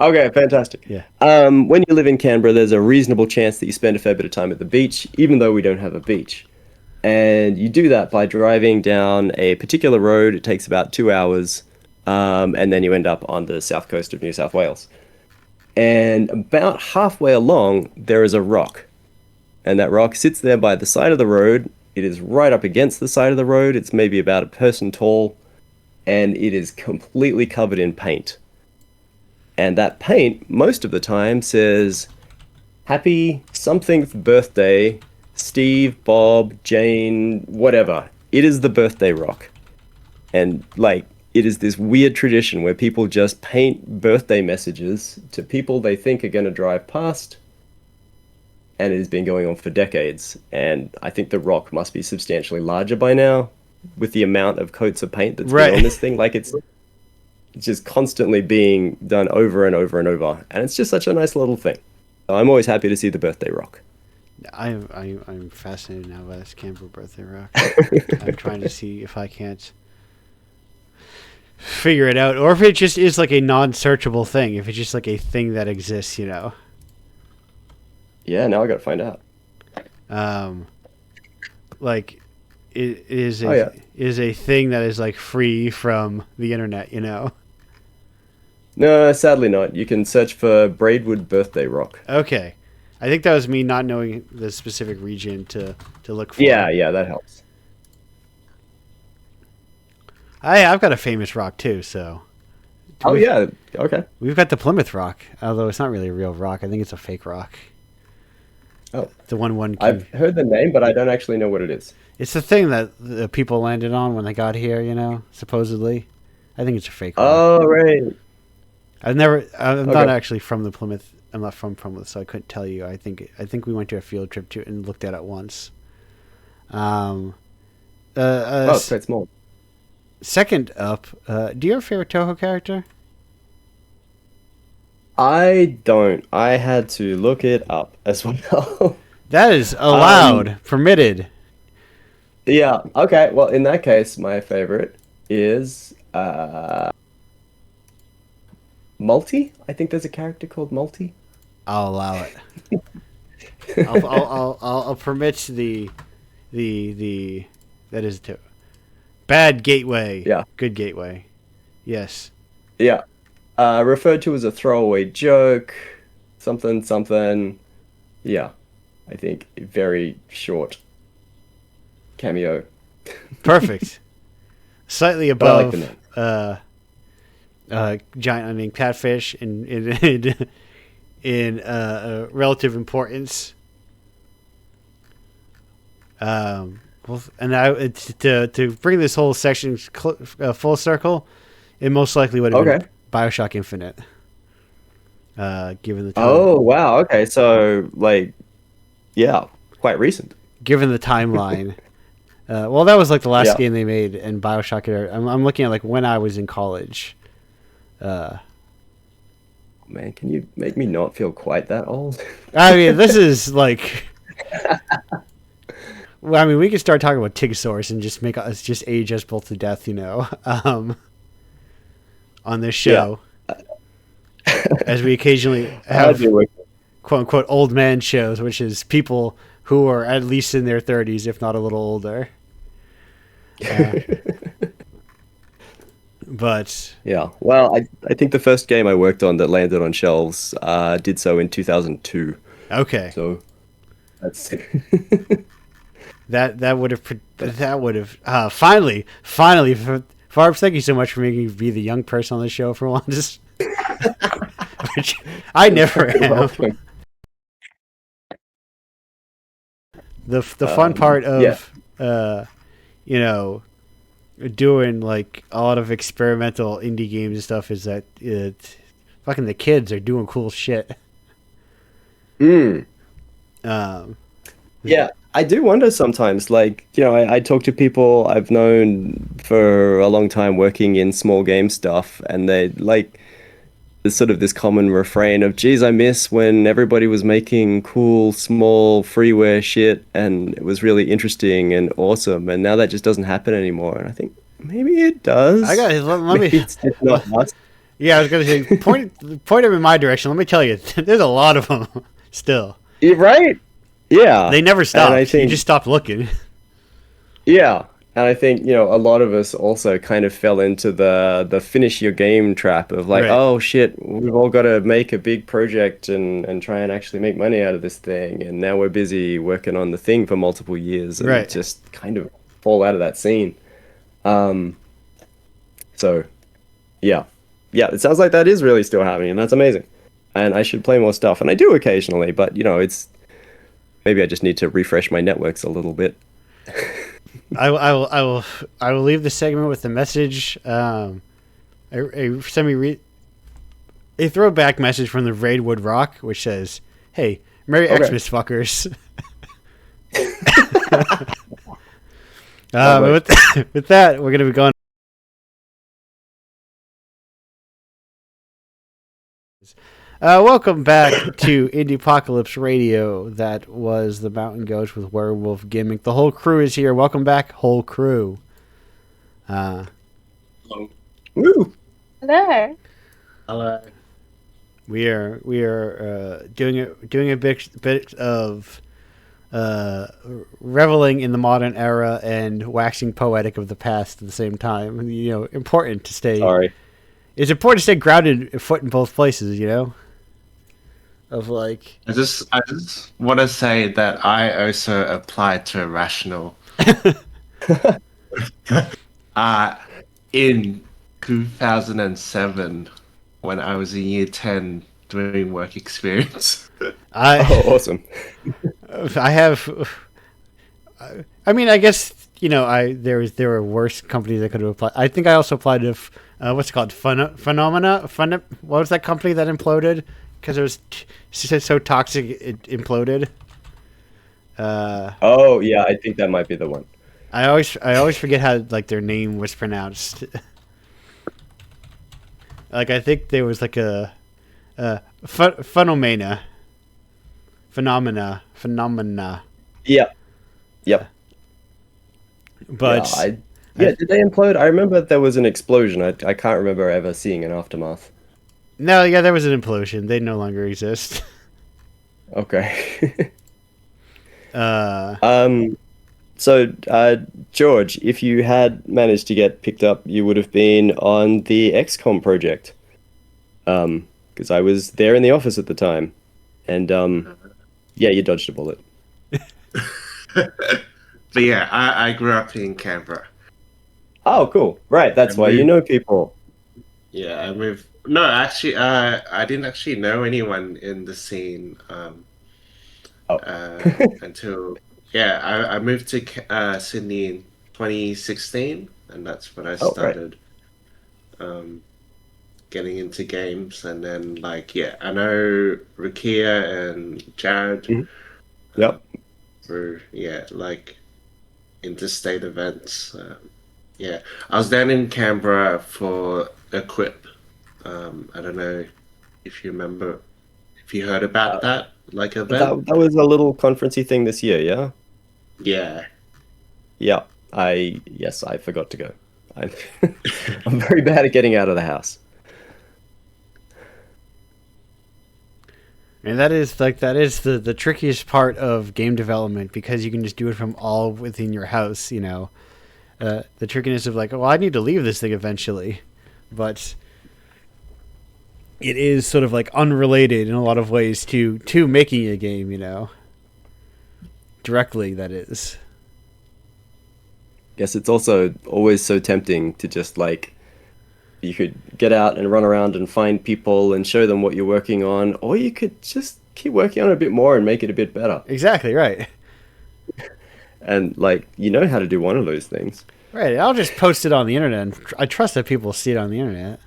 Okay, fantastic. Yeah. When you live in Canberra, there's a reasonable chance that you spend a fair bit of time at the beach, even though we don't have a beach. And you do that by driving down a particular road. It takes about 2 hours, and then you end up on the south coast of New South Wales. And about halfway along, there is a rock. And that rock sits there by the side of the road. It is right up against the side of the road. It's maybe about a person tall, and it is completely covered in paint. And that paint, most of the time, says, Happy somethingth birthday, Steve, Bob, Jane, whatever. It is the birthday rock. And, it is this weird tradition where people just paint birthday messages to people they think are going to drive past. And it has been going on for decades. And I think the rock must be substantially larger by now with the amount of coats of paint that's been on this thing. It's just constantly being done over and over and over. And it's just such a nice little thing. So I'm always happy to see the birthday rock. I'm fascinated now by this Canberra birthday rock. I'm trying to see if I can't figure it out, or if it just is like a non-searchable thing. If it's just like a thing that exists, you know. Yeah, now I gotta find out. Like it is Oh, yeah. is a thing that is like free from the internet, you know. No, sadly not. You can search for Braidwood birthday rock. Okay, I think that was me not knowing the specific region to look for. Yeah, that helps. I've got a famous rock too, so. Oh yeah, okay. We've got the Plymouth Rock, although it's not really a real rock. I think it's a fake rock. Oh, The one. I've heard the name, but I don't actually know what it is. It's the thing that the people landed on when they got here, you know, supposedly. I think it's a fake rock. Oh right. I'm not Okay. actually from the Plymouth. I'm not from Plymouth, so I couldn't tell you. I think we went to a field trip to it and looked at it once. Oh, it's quite small. Second up, do you have a favorite Toho character? I don't. I had to look it up as well. That is allowed, permitted. Yeah. Okay. Well, in that case, my favorite is Multi. I think there's a character called Multi. I'll allow it. I'll permit the that is to bad gateway. Yeah. Good gateway. Yes. Yeah. Referred to as a throwaway joke. Something. Yeah. I think very short cameo. Perfect. Slightly But I like above the name. giant unnamed catfish in relative importance. Well, and to bring this whole section full circle, it most likely would have been BioShock Infinite. Given the time. Oh wow! Okay, so yeah, quite recent. Given the timeline. Well, that was like the last Yeah. game they made, and BioShock. I'm looking at like when I was in college. Man, can you make me not feel quite that old? I mean, this is like. Well, I mean, we could start talking about Tigosaurus and just make us just age us both to death, you know, on this show, as we occasionally have quote unquote old man shows, which is people who are at least in their 30s, if not a little older. But yeah, well, I think the first game I worked on that landed on shelves did so in 2002. Okay, So that's that would have finally Farbs, thank you so much for making me be the young person on the show for once. Which I never You're am. welcome. The fun part yeah. of you know, doing like a lot of experimental indie games and stuff is that fucking the kids are doing cool shit. Mm. Um, Yeah, I do wonder sometimes. Like, I talk to people I've known for a long time working in small game stuff, and they like there's sort of this common refrain of, geez, I miss when everybody was making cool, small, freeware shit, and it was really interesting and awesome. And now that just doesn't happen anymore. And I think maybe it does. I got let Maybe me. it's just not us. Yeah, I was gonna say point them in my direction. Let me tell you, there's a lot of them still. You're right. Yeah. They never And stopped. I think, You just stopped looking. yeah. And I think, a lot of us also kind of fell into the finish your game trap of like, Right. oh shit, we've all got to make a big project and try and actually make money out of this thing. And now we're busy working on the thing for multiple years and Right. just kind of fall out of that scene. So, yeah. Yeah, it sounds like that is really still happening, and that's amazing. And I should play more stuff. And I do occasionally, but, it's maybe I just need to refresh my networks a little bit. I will leave the segment with the message. A throwback message from the Raidwood Rock, which says, "Hey, Merry Okay. Xmas, fuckers." Lovely. with that, we're gonna be going. Welcome back to Indiepocalypse Radio. That was the Mountain Goats with Werewolf Gimmick. The whole crew is here. Welcome back, whole crew. Woo! Hello. Hello. We are doing a bit of reveling in the modern era and waxing poetic of the past at the same time. Important to stay. Sorry. It's important to stay grounded, foot in both places. Of like. I just want to say that I also applied to Irrational in 2007 when I was in year 10 doing work experience. Oh, awesome. I have. I mean, I guess there were worse companies that could have applied. I think I also applied to what's it called, Phenomena. What was that company that imploded because it was so toxic it imploded? Oh, yeah, I think that might be the one. I always forget how like their name was pronounced. Like I think there was like a phenomena. Yeah. Yep. But did they implode? I remember there was an explosion. I can't remember ever seeing an aftermath. no, yeah, there was an implosion. They no longer exist. Okay. uh, So, George, if you had managed to get picked up, you would have been on the XCOM project. Because I was there in the office at the time. And, yeah, you dodged a bullet. But yeah, I grew up in Canberra. Oh, cool. Right, that's why you know people. Yeah, I moved. No, actually, I didn't actually know anyone in the scene until I moved to Sydney in 2016, and that's when I started getting into games. And then I know Rukia and Jared. Mm-hmm. Yep. For interstate events. I was down in Canberra for Equip. I don't know if you remember, if you heard about that event. That was a little conferencey thing this year, yeah? Yeah. Yeah. I forgot to go. I'm very bad at getting out of the house. And that is the trickiest part of game development, because you can just do it from all within your house. The trickiness of I need to leave this thing eventually, but it is sort of unrelated in a lot of ways to making a game. Directly, that is. Guess it's also always so tempting to just You could get out and run around and find people and show them what you're working on, or you could just keep working on it a bit more and make it a bit better. Exactly, right. And like, you know how to do one of those things. Right, I'll just post it on the internet, and I trust that people see it on the internet.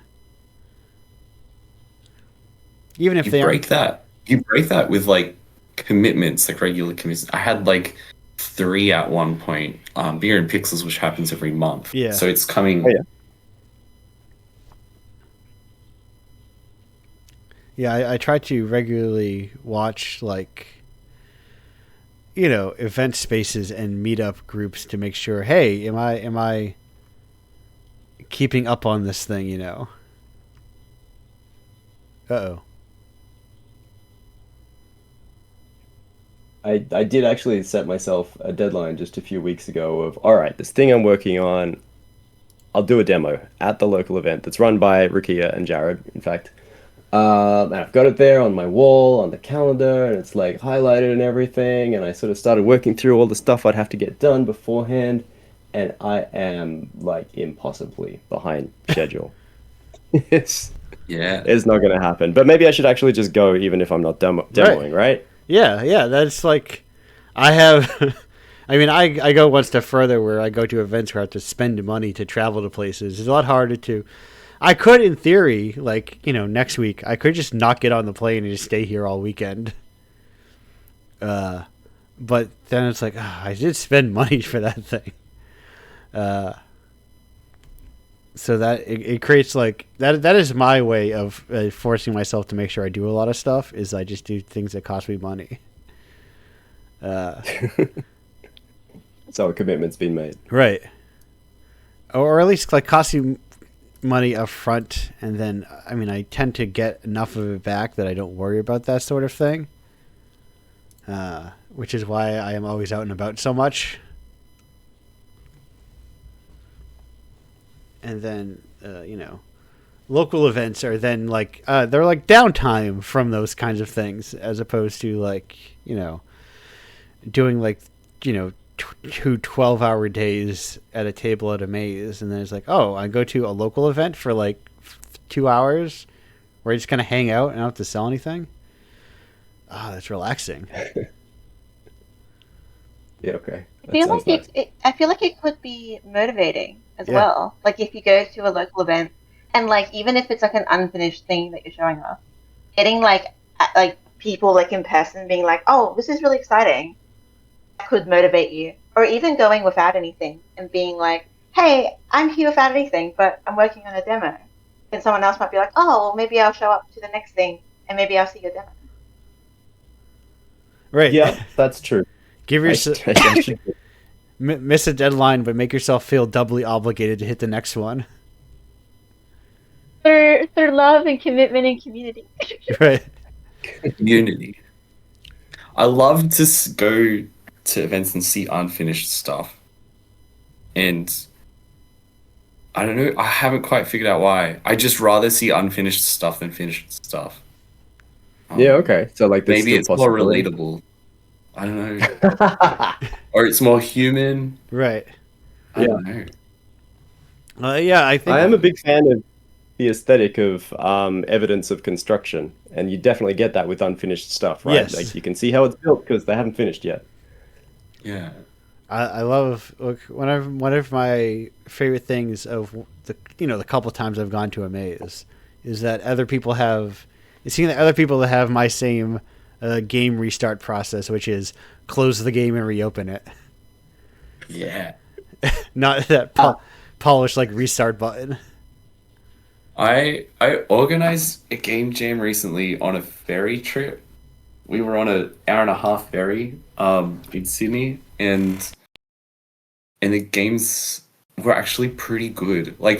Even if they break that. You break that with like commitments, like regular commitments. I had like 3 at one point. Beer and Pixels, which happens every month. Yeah. So it's coming. Oh, yeah. Yeah, I try to regularly watch, like, event spaces and meetup groups to make sure, hey, am I keeping up on this thing, Uh-oh. I did actually set myself a deadline just a few weeks ago of, all right, this thing I'm working on, I'll do a demo at the local event that's run by Rukia and Jared, in fact. And I've got it there on my wall, on the calendar, and it's like highlighted and everything. And I sort of started working through all the stuff I'd have to get done beforehand. And I am like impossibly behind schedule. It's not going to happen. But maybe I should actually just go even if I'm not demoing, right? Yeah, that's like, I have, I mean, I go one step further where I go to events where I have to spend money to travel to places. It's a lot harder to, I could, in theory, like, next week, I could just not get on the plane and just stay here all weekend. But then it's like, I did spend money for that thing. So that it creates like that is my way of forcing myself to make sure I do a lot of stuff, is I just do things that cost me money. So a commitment's been made. Right. Or at least like cost you money up front, and then I tend to get enough of it back that I don't worry about that sort of thing. Which is why I am always out and about so much. And then, local events are then like, they're like downtime from those kinds of things, as opposed to like, doing like, 2 12-hour days at a table at a maze. And then it's like, oh, I go to a local event for like 2 hours where I just kind of hang out and I don't have to sell anything. That's relaxing. Yeah, okay. I feel like it could be motivating as well. Like if you go to a local event and like even if it's like an unfinished thing that you're showing off, getting like people like in person being like, "Oh, this is really exciting," that could motivate you. Or even going without anything and being like, "Hey, I'm here without anything, but I'm working on a demo." And someone else might be like, "Oh, well, maybe I'll show up to the next thing and maybe I'll see your demo." Right. Yeah, that's true. Give yourself miss a deadline, but make yourself feel doubly obligated to hit the next one. Through love and commitment and community. Right. Community. I love to go to events and see unfinished stuff, and I don't know. I haven't quite figured out why. I just rather see unfinished stuff than finished stuff. Yeah. Okay. So like, maybe it's more relatable. I don't know. Or it's more human. Right. I don't know. Yeah, I think I am a big fan of the aesthetic of evidence of construction, and you definitely get that with unfinished stuff, right? Yes. Like you can see how it's built because they haven't finished yet. Yeah. I love, look, one of my favorite things of the couple times I've gone to a maze is that seeing that other people that have my same game restart process, which is close the game and reopen it. Yeah. Not that polished like restart button. I organized a game jam recently on a ferry trip. We were on an hour-and-a-half ferry in Sydney, and the games were actually pretty good. Like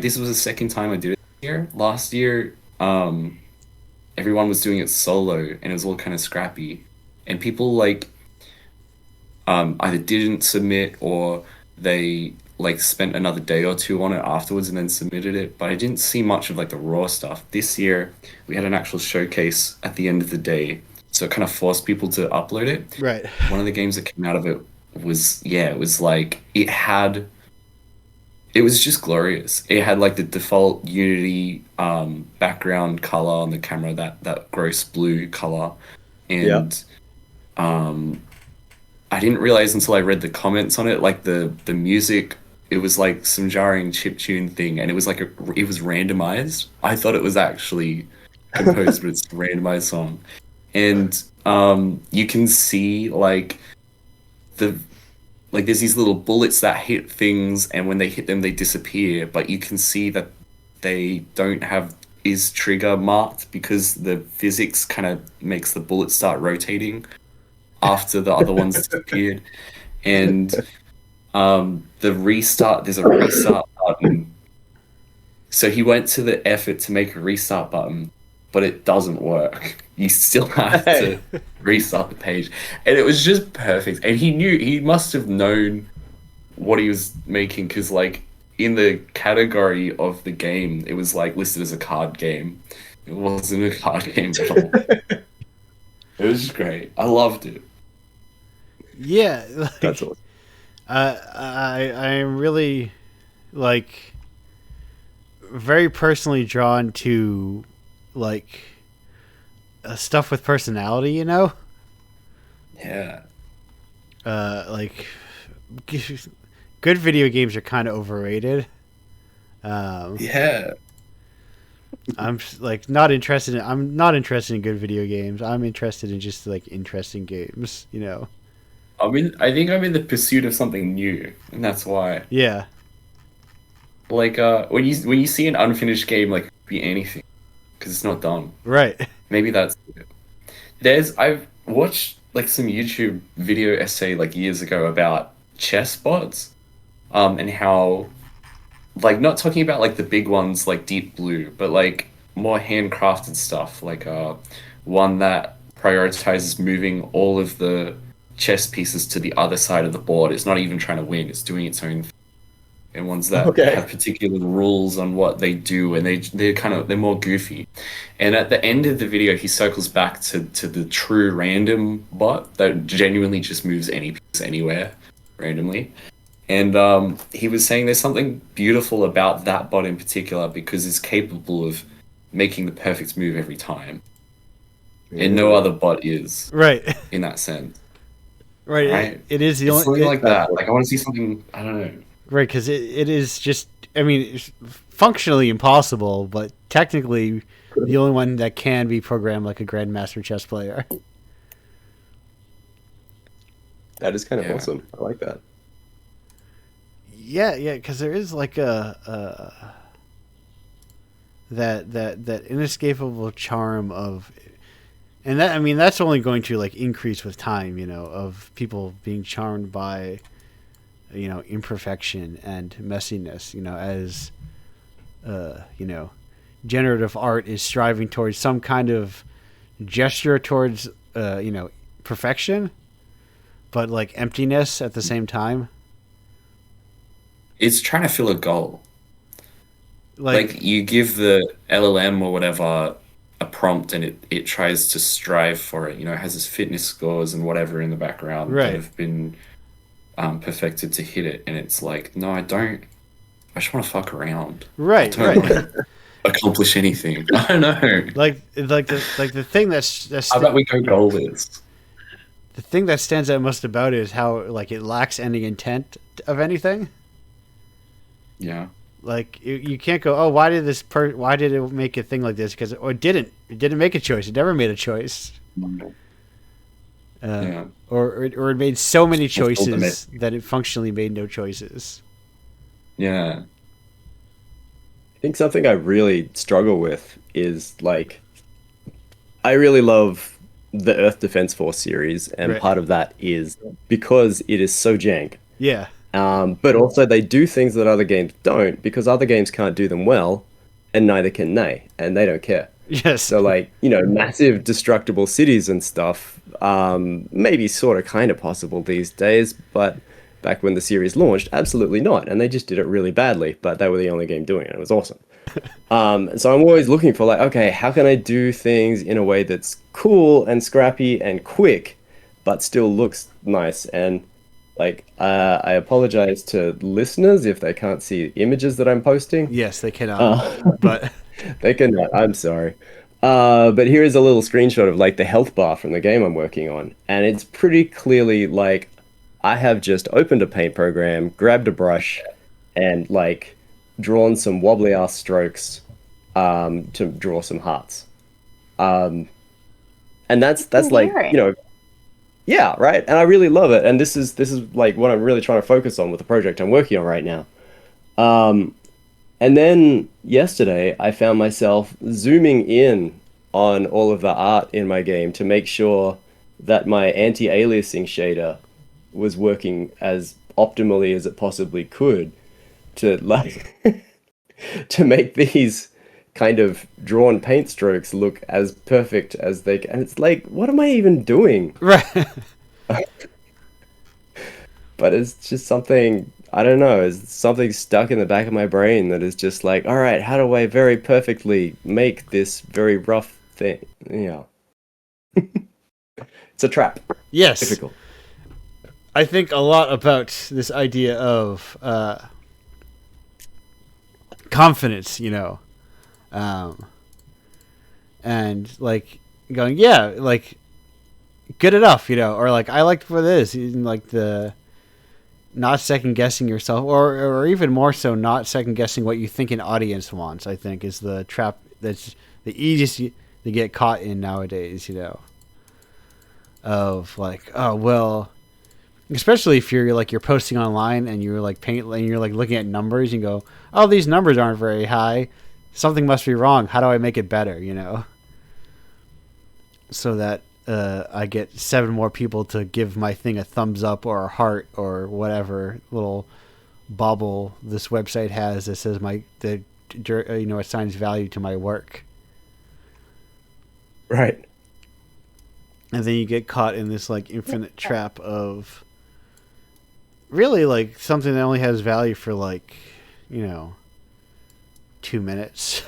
this was the second time I did it this year. Last year, everyone was doing it solo, and it was all kind of scrappy. And people like either didn't submit or they like spent another day or two on it afterwards and then submitted it. But I didn't see much of like the raw stuff. This year, we had an actual showcase at the end of the day, so it kind of forced people to upload it. Right. One of the games that came out of it was, it was like, it had it was just glorious. It had like the default Unity background color on the camera, that gross blue color, and I didn't realize until I read the comments on it, like the music. It was like some jarring chiptune thing, and it was like it was randomized. I thought it was actually composed, but it's a randomized song, and you can see like there's these little bullets that hit things, and when they hit them, they disappear. But you can see that they don't have is trigger marked because the physics kind of makes the bullets start rotating after the other ones disappeared, and there's a restart button. So he went to the effort to make a restart button, but it doesn't work. You still have to restart the page. And it was just perfect. And he must have known what he was making, because like in the category of the game, it was like listed as a card game. It wasn't a card game at all. It was just great. I loved it. Yeah, like, That's awesome. I'm really like very personally drawn to like stuff with personality, you know? Yeah. Like good video games are kind of overrated. Yeah. I'm not interested in good video games. I'm interested in just like interesting games, you know. I think I'm in the pursuit of something new, and that's why. Yeah. Like when you see an unfinished game, like it could be anything, because it's not done. Right. Maybe that's it. I've watched like some YouTube video essay like years ago about chess bots, and how, like, not talking about like the big ones like Deep Blue, but like more handcrafted stuff, like one that prioritizes moving all of the chess pieces to the other side of the board. It's not even trying to win, it's doing its own thing. And ones that have particular rules on what they do, and they're more goofy. And at the end of the video, he circles back to the true random bot that genuinely just moves any piece anywhere randomly. And he was saying there's something beautiful about that bot in particular, because it's capable of making the perfect move every time. And no other bot is. Right. In that sense. Right. It is the only something like that. Like I want to see something, I don't know. Right, because it is just, I mean, it's functionally impossible, but technically the only one that can be programmed like a grandmaster chess player. That is kind of awesome. I like that. Yeah, because there is like that inescapable charm of, and that, I mean, that's only going to like increase with time, you know, of people being charmed by, you know, imperfection and messiness, you know, as you know, generative art is striving towards some kind of gesture towards you know, perfection, but like emptiness at the same time. It's trying to fill a goal. Like you give the LLM or whatever a prompt, and it tries to strive for it. You know, it has its fitness scores and whatever in the background that have been perfected to hit it, and it's like, no, I don't. I just want to fuck around. Right. I don't want to accomplish anything. I don't know. Like the thing that's how about we go goalless? The thing that stands out most about it is how like it lacks any intent of anything. Yeah. Like you can't go, oh, why did it make a thing like this? Because it didn't make a choice. It never made a choice. Or it made so many choices that it functionally made no choices. Yeah. I think something I really struggle with is like, I really love the Earth Defense Force series, and part of that is because it is so jank. Yeah. But also they do things that other games don't, because other games can't do them well, and neither can they, and they don't care. Yes. So like, you know, massive destructible cities and stuff, maybe sort of kind of possible these days, but back when the series launched, absolutely not. And they just did it really badly, but they were the only game doing it. It was awesome. So I'm always looking for like, okay, how can I do things in a way that's cool and scrappy and quick, but still looks nice? And Like, I apologize to listeners if they can't see images that I'm posting. Yes, they cannot. But They cannot. I'm sorry. But here is a little screenshot of like the health bar from the game I'm working on, and it's pretty clearly like I have just opened a paint program, grabbed a brush, and like drawn some wobbly ass strokes to draw some hearts. Um, and that's like, Endearing. you know, yeah, right. And I really love it. And this is like what I'm really trying to focus on with the project I'm working on right now. Um, and then yesterday, I found myself zooming in on all of the art in my game to make sure that my anti-aliasing shader was working as optimally as it possibly could to like to make these kind of drawn paint strokes look as perfect as they can. And it's like, what am I even doing? right. But it's just something, I don't know, it's something stuck in the back of my brain that is just like, all right, how do I very perfectly make this very rough thing? Yeah. It's a trap. Yes. Difficult. I think a lot about this idea of confidence, you know, and like going, yeah, like good enough, you know, or like I liked for this, and like the not second guessing yourself, or even more so, not second guessing what you think an audience wants. I think is the trap that's the easiest to get caught in nowadays, you know, of like, oh well. Especially if you're like you're posting online and you're like looking at numbers and go, oh, these numbers aren't very high, something must be wrong. How do I make it better? You know, so that I get 7 more people to give my thing a thumbs up or a heart or whatever little bauble this website has that says assigns value to my work. Right. And then you get caught in this like infinite trap of really like something that only has value for like, you know, 2 minutes.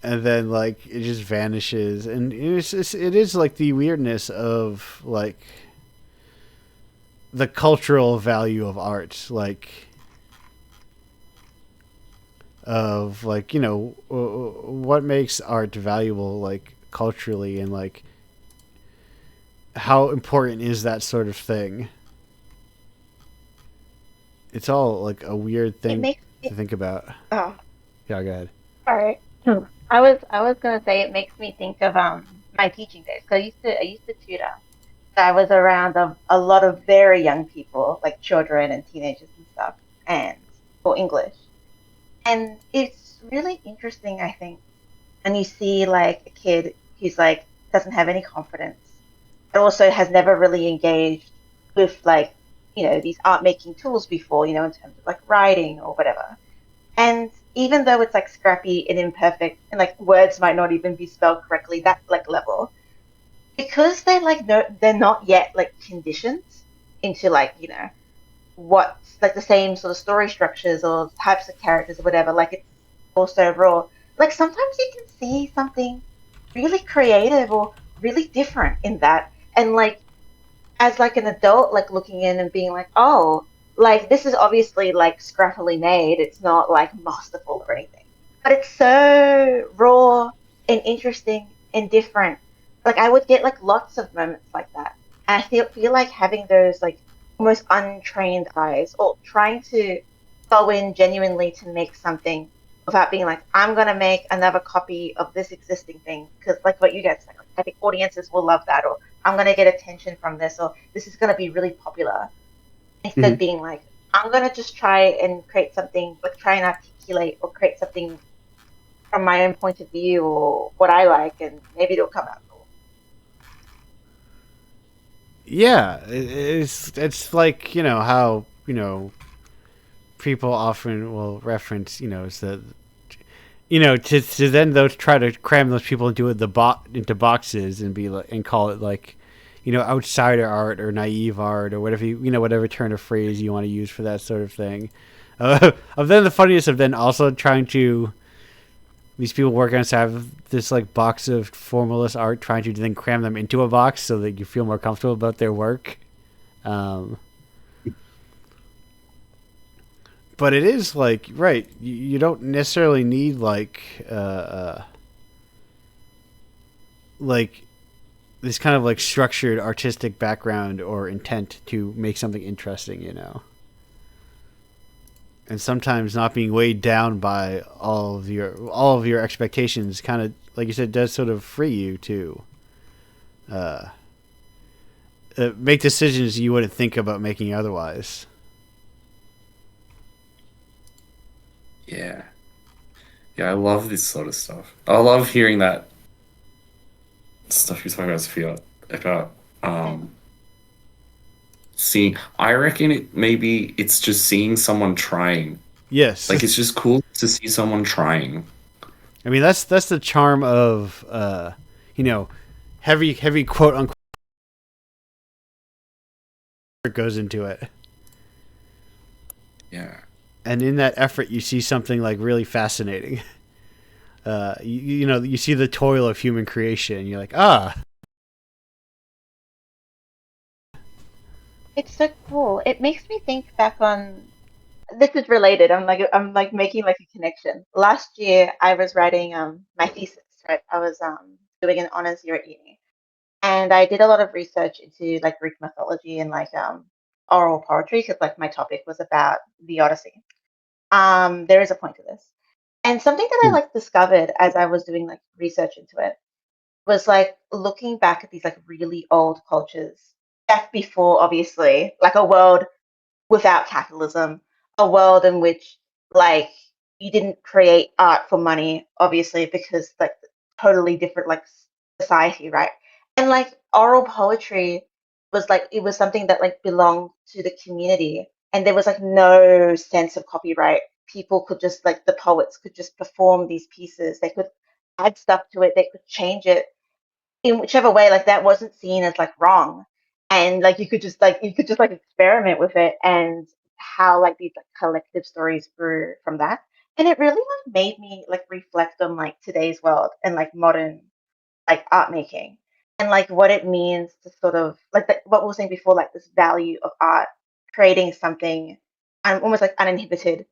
And then like it just vanishes, and it is like the weirdness of like the cultural value of art, like of like, you know, what makes art valuable like culturally, and like how important is that sort of thing. It's all like a weird It thing makes to think about. oh, Yeah, go ahead. sorry. I was gonna say it makes me think of my teaching days. So I used to tutor. So I was around a lot of very young people, like children and teenagers and stuff, and for English. And it's really interesting, I think. And you see like a kid who's like doesn't have any confidence, but also has never really engaged with like, these art making tools before, in terms of like writing or whatever. And even though it's like scrappy and imperfect and like words might not even be spelled correctly, that like level, because they're like no, they're not yet like conditioned into like, what like the same sort of story structures or types of characters or whatever, like it's also raw. Like sometimes you can see something really creative or really different in that, and like as like an adult like looking in and being like, oh, like this is obviously like scrappily made, it's not like masterful or anything, but it's so raw and interesting and different. Like I would get like lots of moments like that, and I feel like having those like almost untrained eyes, or trying to go in genuinely to make something without being like, I'm gonna make another copy of this existing thing because like what you guys say, like, I think audiences will love that, or I'm gonna get attention from this, or this is gonna be really popular. Instead of being like, I'm gonna just try and create something, but try and articulate or create something from my own point of view or what I like, and maybe it'll come out cool. Yeah, it's like, you know, how, people often will reference, is that, to then those try to cram those people into into boxes and be like, and call it like, outsider art or naive art or whatever whatever turn of phrase you want to use for that sort of thing. Of then the funniest of then also trying to these people working on have this like box of formalist art, trying to then cram them into a box so that you feel more comfortable about their work. But it is like, right, you don't necessarily need like this kind of like structured artistic background or intent to make something interesting, you know. And sometimes not being weighed down by all of your expectations kind of, like you said, does sort of free you to make decisions you wouldn't think about making otherwise. Yeah. Yeah, I love this sort of stuff. I love hearing that stuff you're talking about, Sophia, about seeing. I reckon it's just seeing someone trying. Yes. Like, it's just cool to see someone trying. I mean, that's the charm of heavy quote unquote goes into it. Yeah. And in that effort, you see something like really fascinating. You see the toil of human creation. You're like, It's so cool. It makes me think back on. This is related. I'm like making like a connection. Last year, I was writing my thesis. Right, I was doing an honors year at uni, and I did a lot of research into like Greek mythology and like oral poetry because like my topic was about the Odyssey. There is a point to this, and something that I like discovered as I was doing like research into it was like looking back at these like really old cultures back before obviously like a world without capitalism, a world in which like you didn't create art for money, obviously, because like totally different like society, right? And like oral poetry was like it was something that like belonged to the community, and there was like no sense of copyright. People could just like the poets could just perform these pieces. They could add stuff to it. They could change it in whichever way, like that wasn't seen as like wrong, and like you could just like experiment with it, and how like these like collective stories grew from that. And it really like made me like reflect on like today's world and like modern like art making, and like what it means to sort of like what we were saying before, like this value of art, creating something almost like uninhibited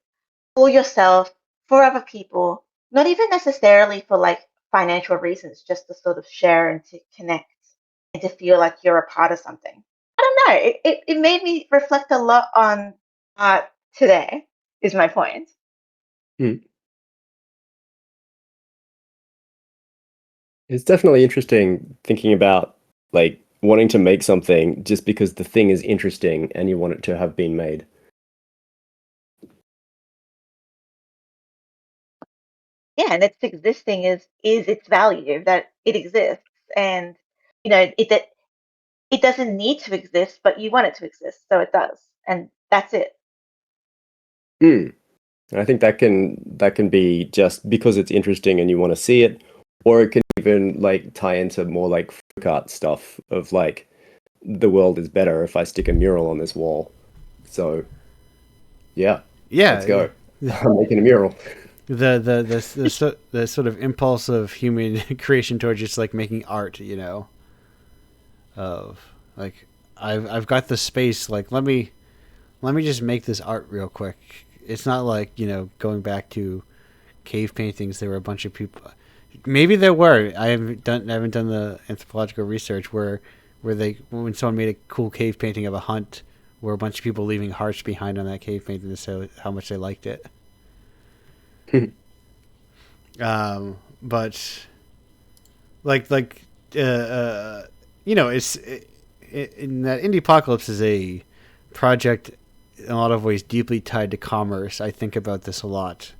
for yourself, for other people, not even necessarily for like financial reasons, just to sort of share and to connect and to feel like you're a part of something. I don't know. It made me reflect a lot on art today, is my point. Hmm. It's definitely interesting thinking about like wanting to make something just because the thing is interesting and you want it to have been made. Yeah, and its existing is its value that it exists, and it doesn't need to exist, but you want it to exist, so it does, and that's it. Hmm. And I think that can be just because it's interesting and you want to see it, or it can even like tie into more like folk art stuff of like the world is better if I stick a mural on this wall. So yeah, let's go. I'm making a mural. The sort of impulse of human creation towards just like making art, of like I've got the space, like let me just make this art real quick. It's not like going back to cave paintings. There were a bunch of people. Maybe there were. I haven't done the anthropological research where when someone made a cool cave painting of a hunt, were a bunch of people leaving hearts behind on that cave painting to say how much they liked it. But like it's in that Indiepocalypse is a project in a lot of ways deeply tied to commerce. I think about this a lot.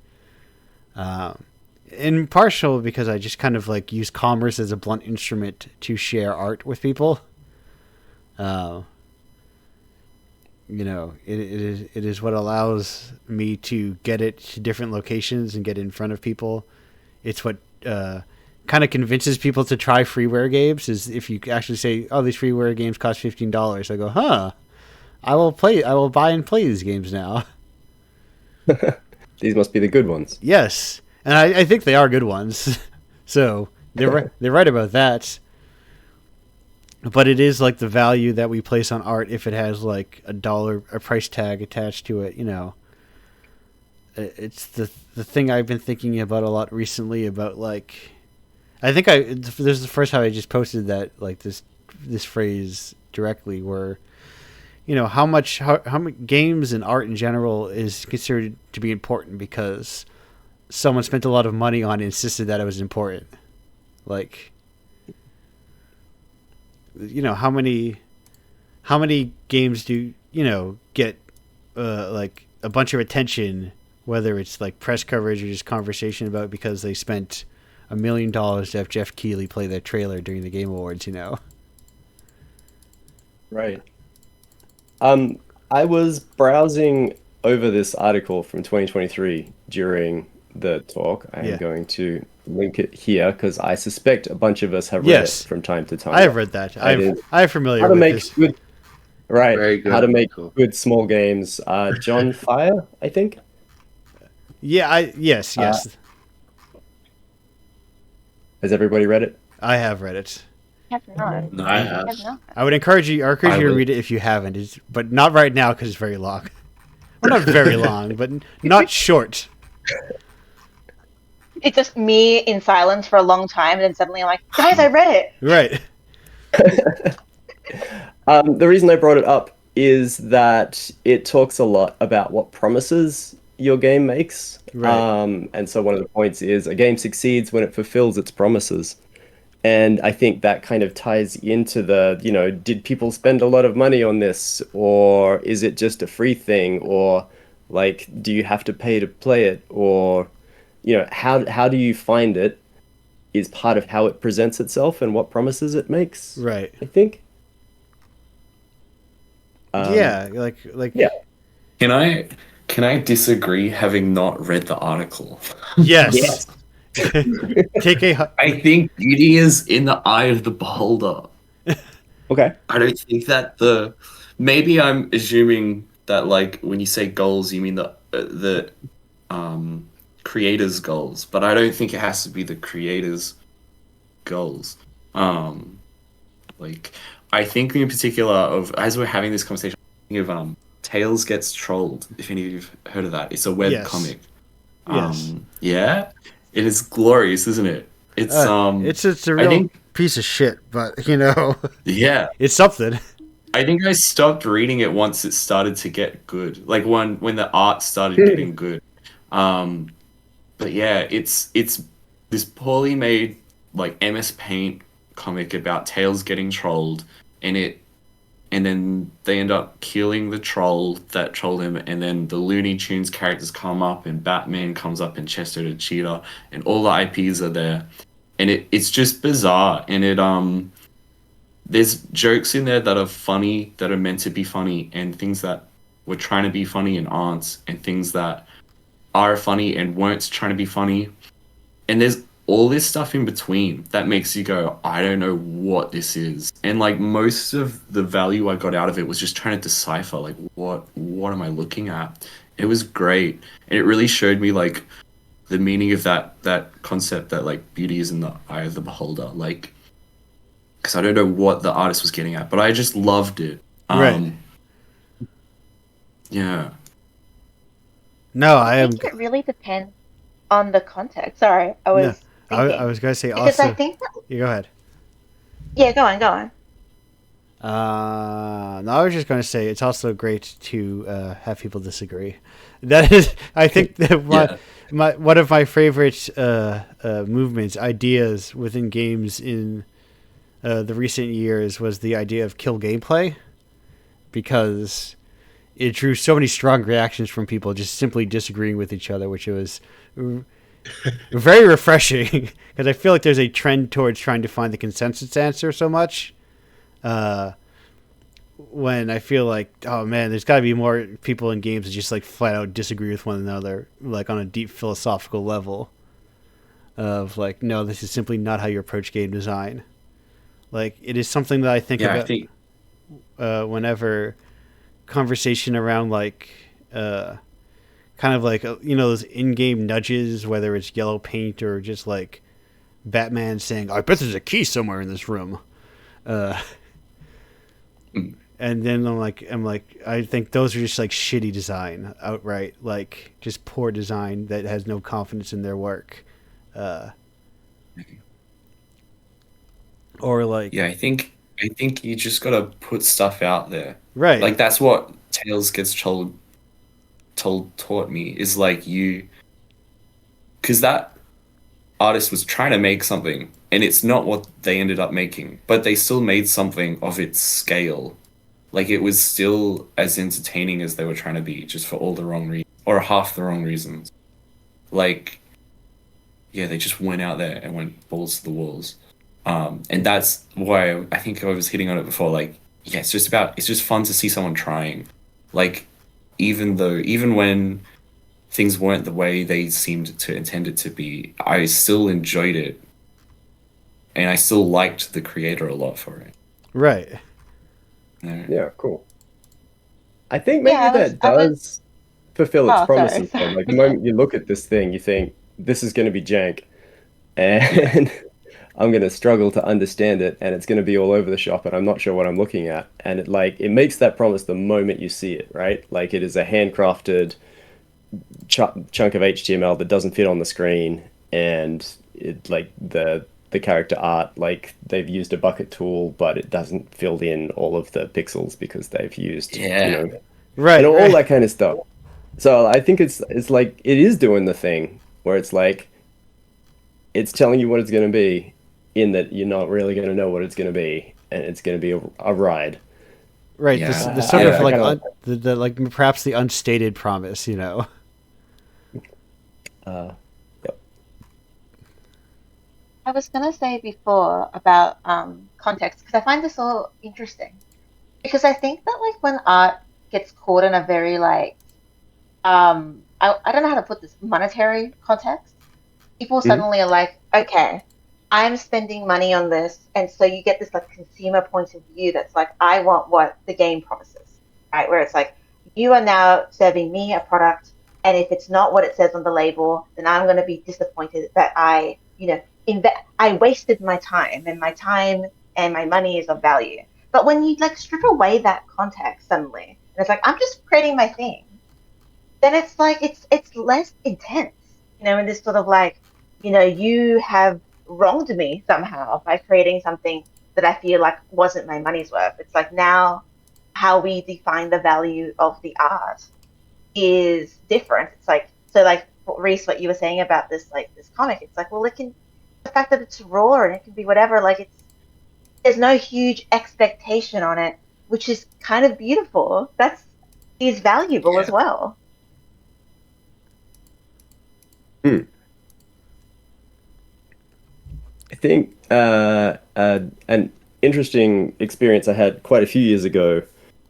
In partial because I just kind of like use commerce as a blunt instrument to share art with people. It is what allows me to get it to different locations and get it in front of people. It's what kind of convinces people to try freeware games. Is if you actually say, "Oh, these freeware games cost $15," I go, "Huh, I will buy and play these games now." These must be the good ones. Yes, And I think they are good ones. So they're right about that. But it is like the value that we place on art if it has like a price tag attached to it, you know. It's the thing I've been thinking about a lot recently about like I think this is the first time I just posted that like this phrase directly where you know how many games and art in general is considered to be important because someone spent a lot of money on it and insisted that it was important. Like you know how many games do you know get like a bunch of attention, whether it's like press coverage or just conversation about it because they spent $1 million to have Jeff Keighley play their trailer during the Game Awards, you know. Right. I was browsing over this article from 2023 during the talk. I am going to link it here because I suspect a bunch of us have read it from time to time. I have read that. I'm familiar with this. Right. How to make good small games. John Fire, I think. Yeah, yes. Has everybody read it? I have read it. I have not. No, I have not. I would encourage you to read it if you haven't, but not right now because it's very long. Well, not very long, but not short. It's just me in silence for a long time, and then suddenly I'm like, guys, I read it. Right. The reason I brought it up is that it talks a lot about what promises your game makes. Right. And so one of the points is a game succeeds when it fulfills its promises. And I think that kind of ties into the, you know, did people spend a lot of money on this? Or is it just a free thing? Or, like, do you have to pay to play it? Or, you know, how do you find it is part of how it presents itself and what promises it makes. Right. I think. Yeah. Yeah. Can I disagree having not read the article? Yes. I think beauty is in the eye of the beholder. Okay. I don't think that maybe I'm assuming that like when you say goals you mean the creators' goals, but I don't think it has to be the creators' goals. Like I think in particular of as we're having this conversation, I think of Tales Gets Trolled, if any of you've heard of that. It's a web comic. Yes. Yeah. It is glorious, isn't it? It's a real piece of shit, but you know. Yeah. It's something. I think I stopped reading it once it started to get good. Like when the art started getting good. But yeah, it's this poorly made like MS Paint comic about Tails getting trolled, and then they end up killing the troll that trolled him, and then the Looney Tunes characters come up, and Batman comes up, and Chester the Cheetah, and all the IPs are there, and it's just bizarre, and there's jokes in there that are funny, that are meant to be funny, and things that were trying to be funny and aren't, and things that are funny and weren't trying to be funny, and there's all this stuff in between that makes you go, I don't know what this is. And like most of the value I got out of it was just trying to decipher like what am I looking at? It was great. And it really showed me like the meaning of that concept that like beauty is in the eye of the beholder. Like, because I don't know what the artist was getting at, but I just loved it. Right. Yeah. No, I think it really depends on the context. Sorry, I was. I was going to say because also. I think that, you go ahead. Yeah, go on. No, I was just going to say it's also great to have people disagree. That is, I think that one of my favorite movements, ideas within games in the recent years was the idea of kill gameplay, because it drew so many strong reactions from people just simply disagreeing with each other, which was very refreshing, because I feel like there's a trend towards trying to find the consensus answer so much. When I feel like, oh man, there's got to be more people in games that just like flat out disagree with one another, like on a deep philosophical level of like, no, this is simply not how you approach game design. Like, it is something that I think about whenever conversation around like kind of like those in-game nudges, whether it's yellow paint or just like Batman saying, "I bet there's a key somewhere in this room." And then I'm like, I think those are just like shitty design outright, like just poor design that has no confidence in their work. Or like, Yeah, I think you just gotta put stuff out there. right, Like that's what Tales gets taught me is like because that artist was trying to make something and it's not what they ended up making, but they still made something of its scale. Like it was still as entertaining as they were trying to be, just for all the wrong reasons or half the wrong reasons. Like, yeah, they just went out there and went balls to the walls. And that's why I think I was hitting on it before. Like, yeah, it's just fun to see someone trying. Like, even when things weren't the way they seemed to intend it to be, I still enjoyed it, and I still liked the creator a lot for it. right, Yeah, cool. I think maybe Yeah, that I was. does fulfill its Oh, sorry. promises. Though. Like the moment you look at this thing, you think this is going to be jank, and I'm going to struggle to understand it, and it's going to be all over the shop, and I'm not sure what I'm looking at. And it makes that promise the moment you see it, right? Like it is a handcrafted chunk of HTML that doesn't fit on the screen, and it like the character art, like they've used a bucket tool, but it doesn't fill in all of the pixels because they've used, Yeah. right, and all right. that kind of stuff. So I think it's like it is doing the thing where it's like it's telling you what it's going to be, in that you're not really going to know what it's going to be, and it's going to be a ride. Right, Yeah. the sort of I like kinda the like perhaps the unstated promise, Yep. I was gonna say before about context because I find this all interesting because I think that like when art gets caught in a very like I don't know how to put this monetary context, people Mhm. suddenly are like, okay, I'm spending money on this, and so you get this like consumer point of view that's like, I want what the game promises, right? Where it's like, you are now serving me a product, and if it's not what it says on the label, then I'm going to be disappointed that I wasted my time, and my time and my money is of value. But when you like strip away that context suddenly, and it's like, I'm just creating my thing, then it's like it's less intense, in this sort of like, you have wronged me somehow by creating something that I feel like wasn't my money's worth. It's like now how we define the value of the art is different. It's like so like Reese, what you were saying about this like this comic, it's like, well, it can the fact that it's raw and it can be whatever, like there's no huge expectation on it, which is kind of beautiful. That's is valuable as Yeah. well. Hmm. I think an interesting experience I had quite a few years ago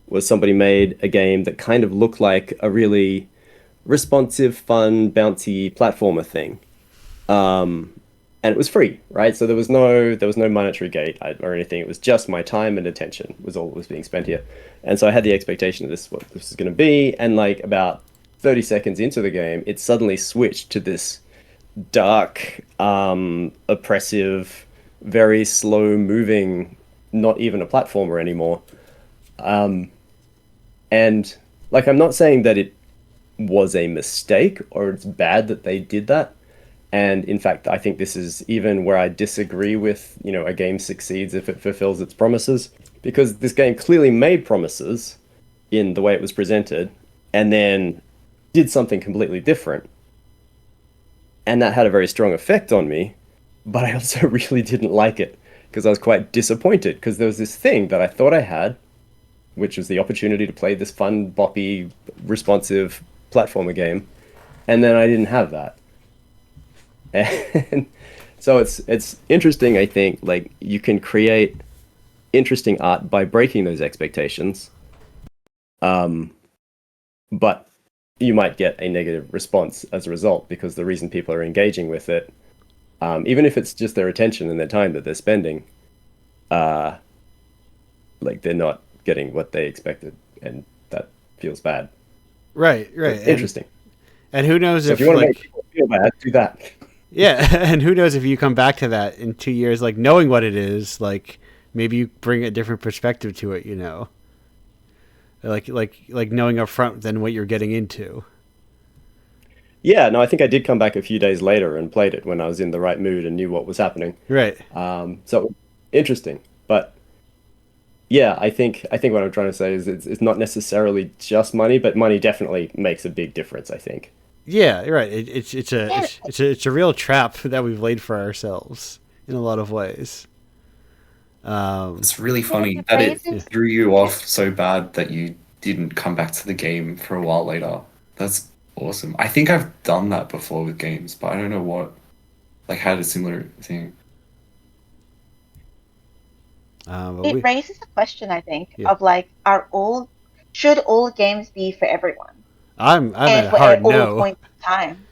was somebody made a game that kind of looked like a really responsive, fun, bouncy platformer thing. And it was free, right? So there was no monetary gate or anything. It was just my time and attention was all that was being spent here. And so I had the expectation of this what this is going to be. And like about 30 seconds into the game, it suddenly switched to this dark, oppressive, very slow moving, not even a platformer anymore. And like, I'm not saying that it was a mistake or it's bad that they did that. And in fact, I think this is even where I disagree with, a game succeeds if it fulfills its promises, because this game clearly made promises in the way it was presented and then did something completely different. And that had a very strong effect on me, but I also really didn't like it because I was quite disappointed because there was this thing that I thought I had, which was the opportunity to play this fun, boppy, responsive platformer game, and then I didn't have that. And so it's interesting, I think, like you can create interesting art by breaking those expectations. But you might get a negative response as a result because the reason people are engaging with it, even if it's just their attention and their time that they're spending, uh, like they're not getting what they expected, and that feels bad. Right, So right. it's interesting. And who knows So if if you want to make like people feel bad, do that. yeah, and who knows if you come back to that in 2 years, like knowing what it is, like maybe you bring a different perspective to it, you know, like knowing up front than what you're getting into. Yeah, no, I think I did come back a few days later and played it when I was in the right mood and knew what was happening. Right. So interesting, but yeah, I think what I'm trying to say is it's not necessarily just money, but money definitely makes a big difference, I think. Yeah, you're right. It's a Yeah. it's a real trap that we've laid for ourselves in a lot of ways. It's really funny the that it phrases- threw you off so bad that you didn't come back to the game for a while later. That's awesome. I think I've done that before with games, but I don't know what. Like, had a similar thing. But It we, raises a question, I think, Yeah. of like, should all games be for everyone I'm and at for heart all no. points in time?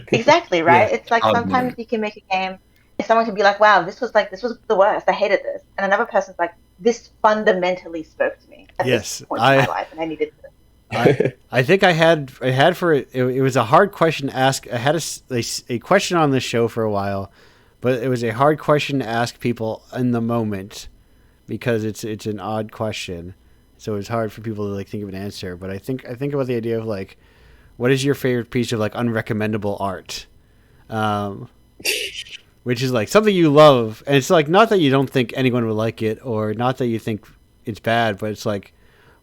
Exactly, right? Yeah. It's like Oh, sometimes no. you can make a game and someone can be like, wow, this was the worst. I hated this. And another person's like, this fundamentally spoke to me at Yes, this point in my life and I needed this. I think I had for it. It was a hard question to ask. I had a question on this show for a while, but it was a hard question to ask people in the moment because it's an odd question, so it's hard for people to like think of an answer. But I think about the idea of like, what is your favorite piece of like unrecommendable art, which is like something you love, and it's like not that you don't think anyone would like it, or not that you think it's bad, but it's like,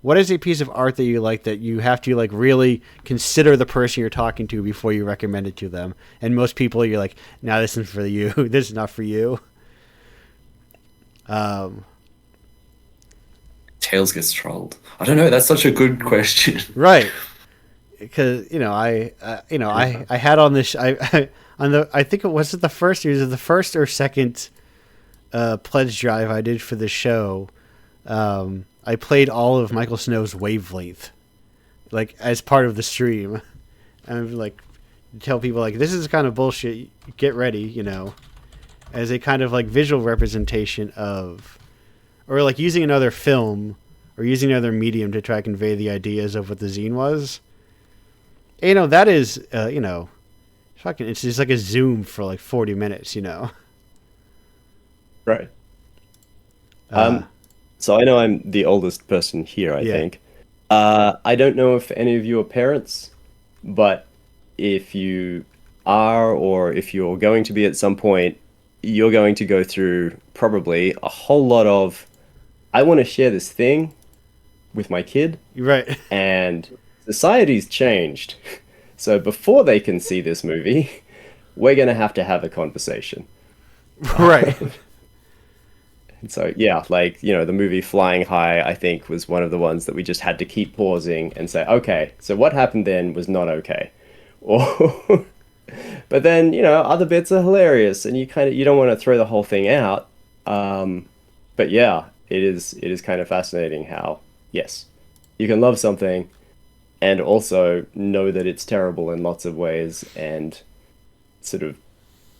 what is a piece of art that you like that you have to like really consider the person you're talking to before you recommend it to them? And most people, you're like, "No, this isn't for you. This is not for you." Tails gets trolled. I don't know. That's such a good question. Right, because I had on this on the I think it was the first or second pledge drive I did for the show. I played all of Michael Snow's Wavelength, like as part of the stream, and I'm like tell people like this is kind of bullshit. Get ready, as a kind of like visual representation of, or like using another film or using another medium to try to convey the ideas of what the zine was. And, that is fucking. It's just like a Zoom for like 40 minutes, Right. Uh, So I know I'm the oldest person here, I Yeah. think. I don't know if any of you are parents, but if you are, or if you're going to be at some point, you're going to go through probably a whole lot of, I want to share this thing with my kid, You're right. and society's changed. So before they can see this movie, we're going to have a conversation. Right. And so, yeah, like, the movie Flying High, I think, was one of the ones that we just had to keep pausing and say, okay, so what happened then was not okay. Or, but then, other bits are hilarious, and you don't want to throw the whole thing out. But yeah, it is kind of fascinating how, yes, you can love something and also know that it's terrible in lots of ways, and sort of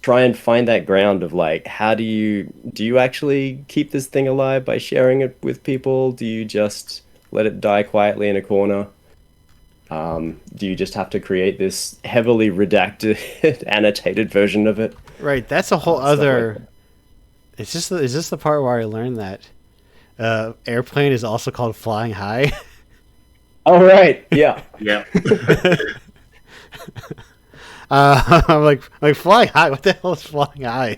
try and find that ground of like, how do you actually keep this thing alive by sharing it with people? Do you just let it die quietly in a corner? Do you just have to create this heavily redacted, annotated version of it? Right. That's a whole Stuff like other. Is this the part where I learned that airplane is also called Flying High? Oh, right. Yeah. Yeah. I'm like Flying High. What the hell is Flying High?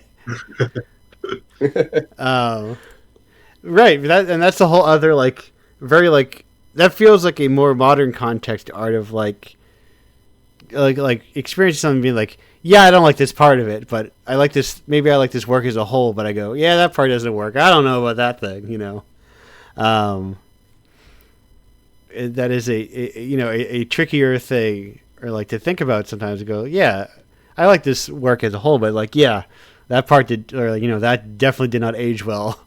Right. That's a whole other like very like that feels like a more modern context art of like experiencing something being like, yeah, I don't like this part of it, but I like this. Maybe I like this work as a whole, but I go, yeah, that part doesn't work. I don't know about that thing, That is a trickier thing, or like to think about sometimes. To go, yeah, I like this work as a whole, but like, yeah, that part did, or like, that definitely did not age well.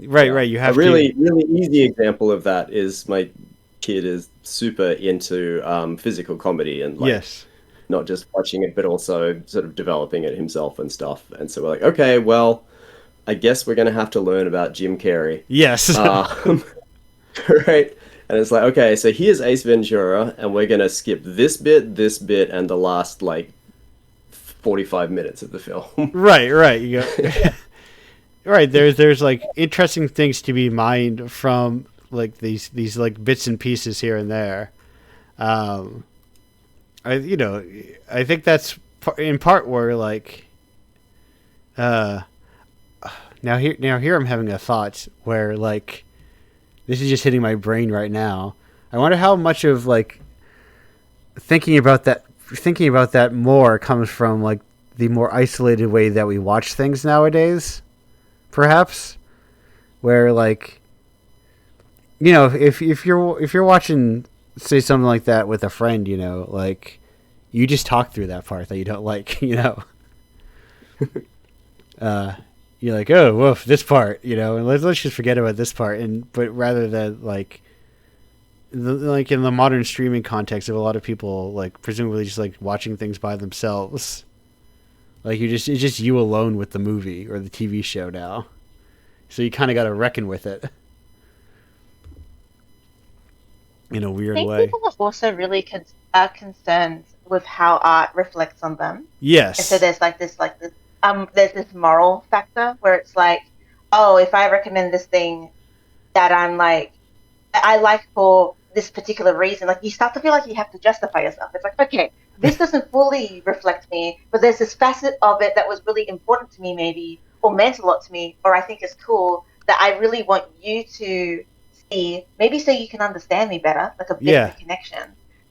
Right. You have a really easy example of that is my kid is super into physical comedy, and like, yes, not just watching it, but also sort of developing it himself and stuff. And so we're like, okay, well, I guess we're going to have to learn about Jim Carrey. yes, Right. And it's like, okay, so here's Ace Ventura, and we're gonna skip this bit, and the last like 45 minutes of the film. Right. You go. Right. There's like interesting things to be mined from like these like bits and pieces here and there. I think that's in part where like now here I'm having a thought where like this is just hitting my brain right now. I wonder how much of like thinking about that more comes from like the more isolated way that we watch things nowadays, perhaps, where like if you're watching say something like that with a friend, like you just talk through that part that you don't like, you're like, oh, woof, this part, and let's just forget about this part, but rather than like in the modern streaming context of a lot of people like presumably just like watching things by themselves, like it's just you alone with the movie or the TV show now, so you kind of got to reckon with it in a weird I think way. people are also really concerned with how art reflects on them. Yes. And so there's there's this moral factor where it's like, oh, if I recommend this thing that I like for this particular reason, like you start to feel like you have to justify yourself. It's like, okay, this doesn't fully reflect me, but there's this facet of it that was really important to me maybe, or meant a lot to me, or I think is cool that I really want you to see, maybe so you can understand me better, like a bit of a connection.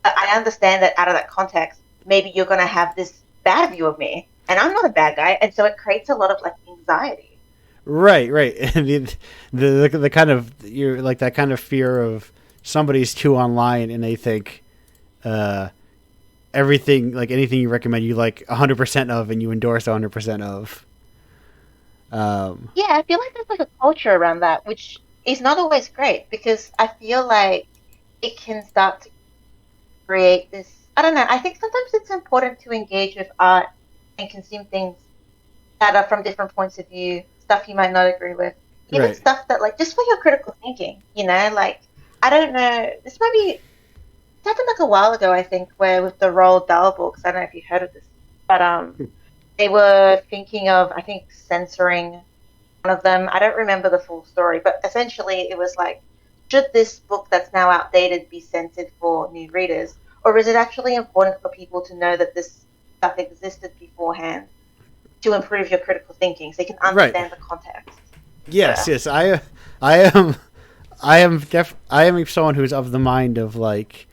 I understand that out of that context, maybe you're going to have this bad view of me, and I'm not a bad guy, and so it creates a lot of like anxiety. Right. And the kind of you're like that kind of fear of somebody's too online and they think everything, like anything you recommend, you like 100% of and you endorse 100% of. Yeah, I feel like there's like a culture around that, which is not always great because I feel like it can start to create this. I don't know. I think sometimes it's important to engage with art and consume things that are from different points of view, stuff you might not agree with, even stuff that like just for your critical thinking. Like I don't know. This might be. It happened like a while ago, I think, where with the Roald Dahl books. I don't know if you heard of this, but they were thinking of, I think, censoring one of them. I don't remember the full story, but essentially it was like, should this book that's now outdated be censored for new readers, or is it actually important for people to know that this stuff existed beforehand to improve your critical thinking so you can understand the context? Yes. I am someone who's of the mind of like,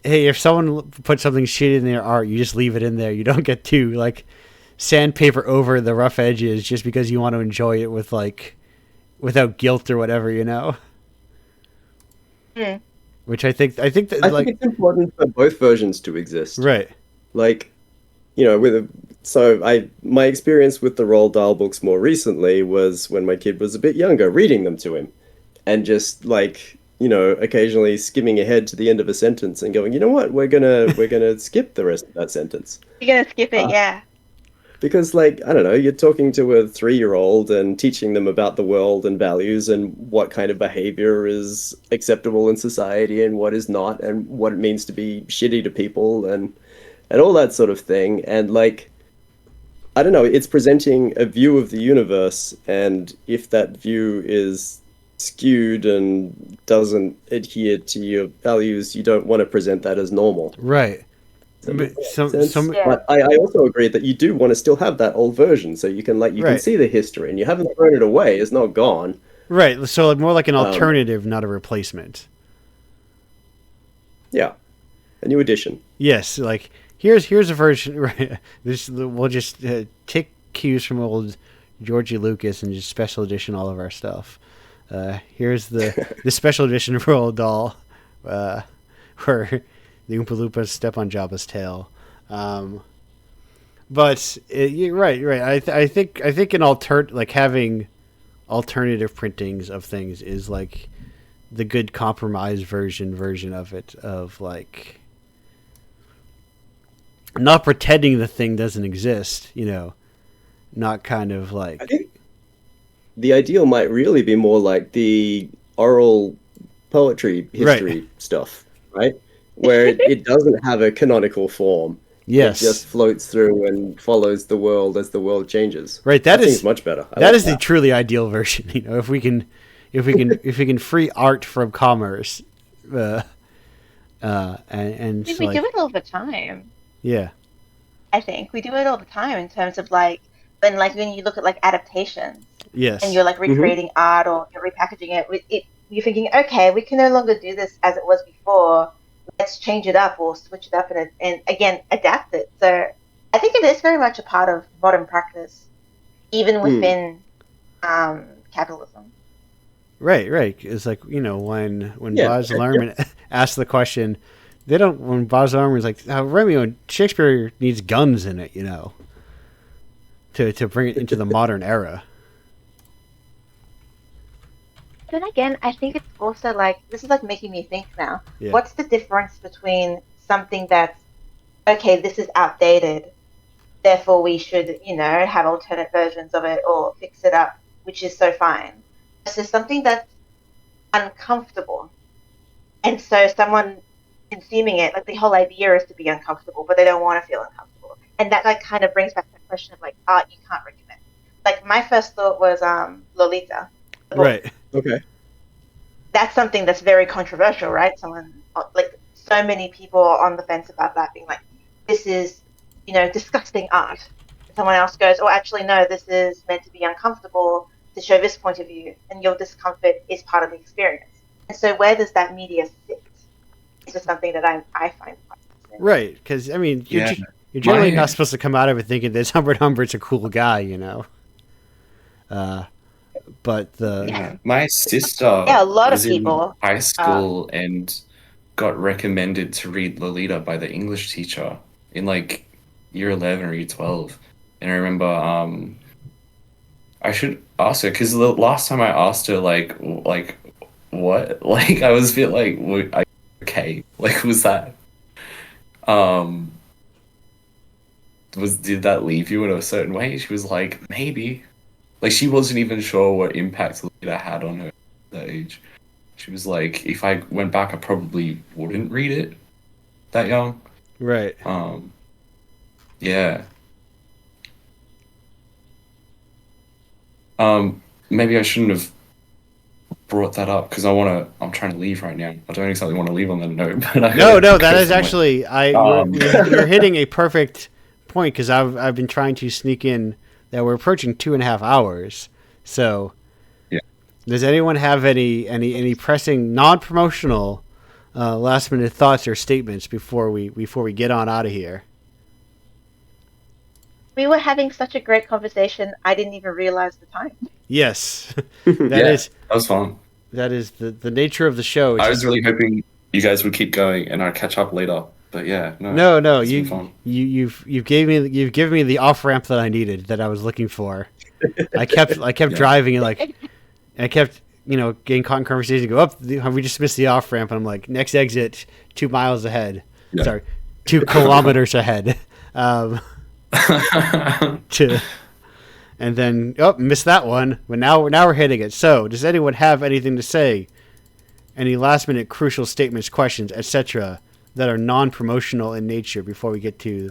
hey, if someone puts something shit in their art, you just leave it in there. You don't get to like sandpaper over the rough edges just because you want to enjoy it with like without guilt or whatever, Which I think that I think it's important for both versions to exist. Right. Like, my experience with the Roald Dahl books more recently was when my kid was a bit younger, reading them to him, and just like, occasionally skimming ahead to the end of a sentence and going, you know what, we're gonna skip the rest of that sentence. You're gonna skip it, yeah. Because, like, I don't know, you're talking to a 3-year-old and teaching them about the world and values and what kind of behavior is acceptable in society and what is not, and what it means to be shitty to people and all that sort of thing. And, like, I don't know, it's presenting a view of the universe, and if that view is skewed and doesn't adhere to your values, you don't want to present that as normal. Right. But I also agree that you do want to still have that old version, so you can can see the history, and you haven't thrown it away; it's not gone. Right. So more like an alternative, not a replacement. Yeah, a new edition. Yes, like here's a version. Right. We'll just take cues from old Georgie Lucas and just special edition all of our stuff. Here's the special edition of Roald Dahl, where the Oompa Loompas step on Jabba's tail. But you're right. I think an having alternative printings of things is like the good compromise version of it, of like not pretending the thing doesn't exist, not kind of like. I think the ideal might really be more like the oral poetry history stuff, right? Where it doesn't have a canonical form. Yes. It just floats through and follows the world as the world changes. Right. That seems much better. That is the truly ideal version. If we can free art from commerce, and We do it all the time. Yeah. I think we do it all the time in terms of when you look at adaptations. Yes. And you're recreating art or you're repackaging it. You're thinking, okay, we can no longer do this as it was before. Let's change it up or switch it up and again adapt it. So I think it is very much a part of modern practice, even within capitalism. Right. It's when Baz Luhrmann asked the question, when Baz Luhrmann's like, Romeo and Shakespeare needs guns in it, to bring it into the modern era. Then again, I think it's also this is making me think now. Yeah. What's the difference between something that's okay, this is outdated, therefore we should, have alternate versions of it or fix it up, which is so fine. Versus something that's uncomfortable. And so someone consuming it, the whole idea is to be uncomfortable, but they don't want to feel uncomfortable. And that kind of brings back the question of art you can't recommend. My first thought was Lolita. Right. Okay. That's something that's very controversial, right? Someone so many people are on the fence about that, being this is, disgusting art. Someone else goes, oh, actually, no, this is meant to be uncomfortable to show this point of view, and your discomfort is part of the experience. And so, where does that media sit? Is just something that I find quite fascinating. Right, because you're generally not supposed to come out of it thinking that Humbert's a cool guy, But my sister a lot was of people in high school and got recommended to read Lolita by the English teacher in year 11 or year 12. And I remember I should ask her, because the last time I asked her what, I was a bit okay, was that did that leave you in a certain way? She was like, maybe. She wasn't even sure what impact Lolita had on her at that age. She was like, if I went back, I probably wouldn't read it that young. Right. Yeah. Maybe I shouldn't have brought that up because I'm trying to leave right now. I don't exactly want to leave on that note. But no, that is actually you're hitting a perfect point, because I've been trying to sneak in that we're approaching 2.5 hours. So, yeah. Does anyone have any pressing non-promotional last minute thoughts or statements before we get on out of here? We were having such a great conversation, I didn't even realize the time. Yes. That was fun. That is the nature of the show. I was really hoping you guys would keep going and I'd catch up later. But yeah, no, you've given me the off ramp that I needed, that I was looking for. I kept driving and I kept getting caught in conversation. Go up, we just missed the off ramp, and I'm like, next exit 2 miles ahead. Yeah. Sorry, 2 kilometers ahead. And then missed that one. But now we're hitting it. So, does anyone have anything to say? Any last minute crucial statements, questions, etc., that are non-promotional in nature before we get to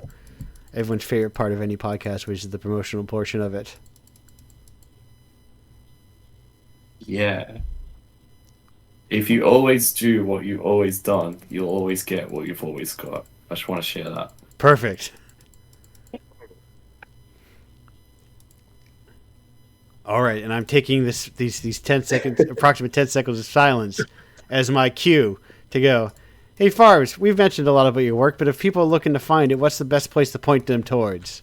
everyone's favorite part of any podcast, which is the promotional portion of it? Yeah. If you always do what you've always done, you'll always get what you've always got. I just want to share that. Perfect. All right, and I'm taking these 10 seconds, approximate 10 seconds of silence as my cue to go, hey, Farbs, we've mentioned a lot about your work, but if people are looking to find it, what's the best place to point them towards?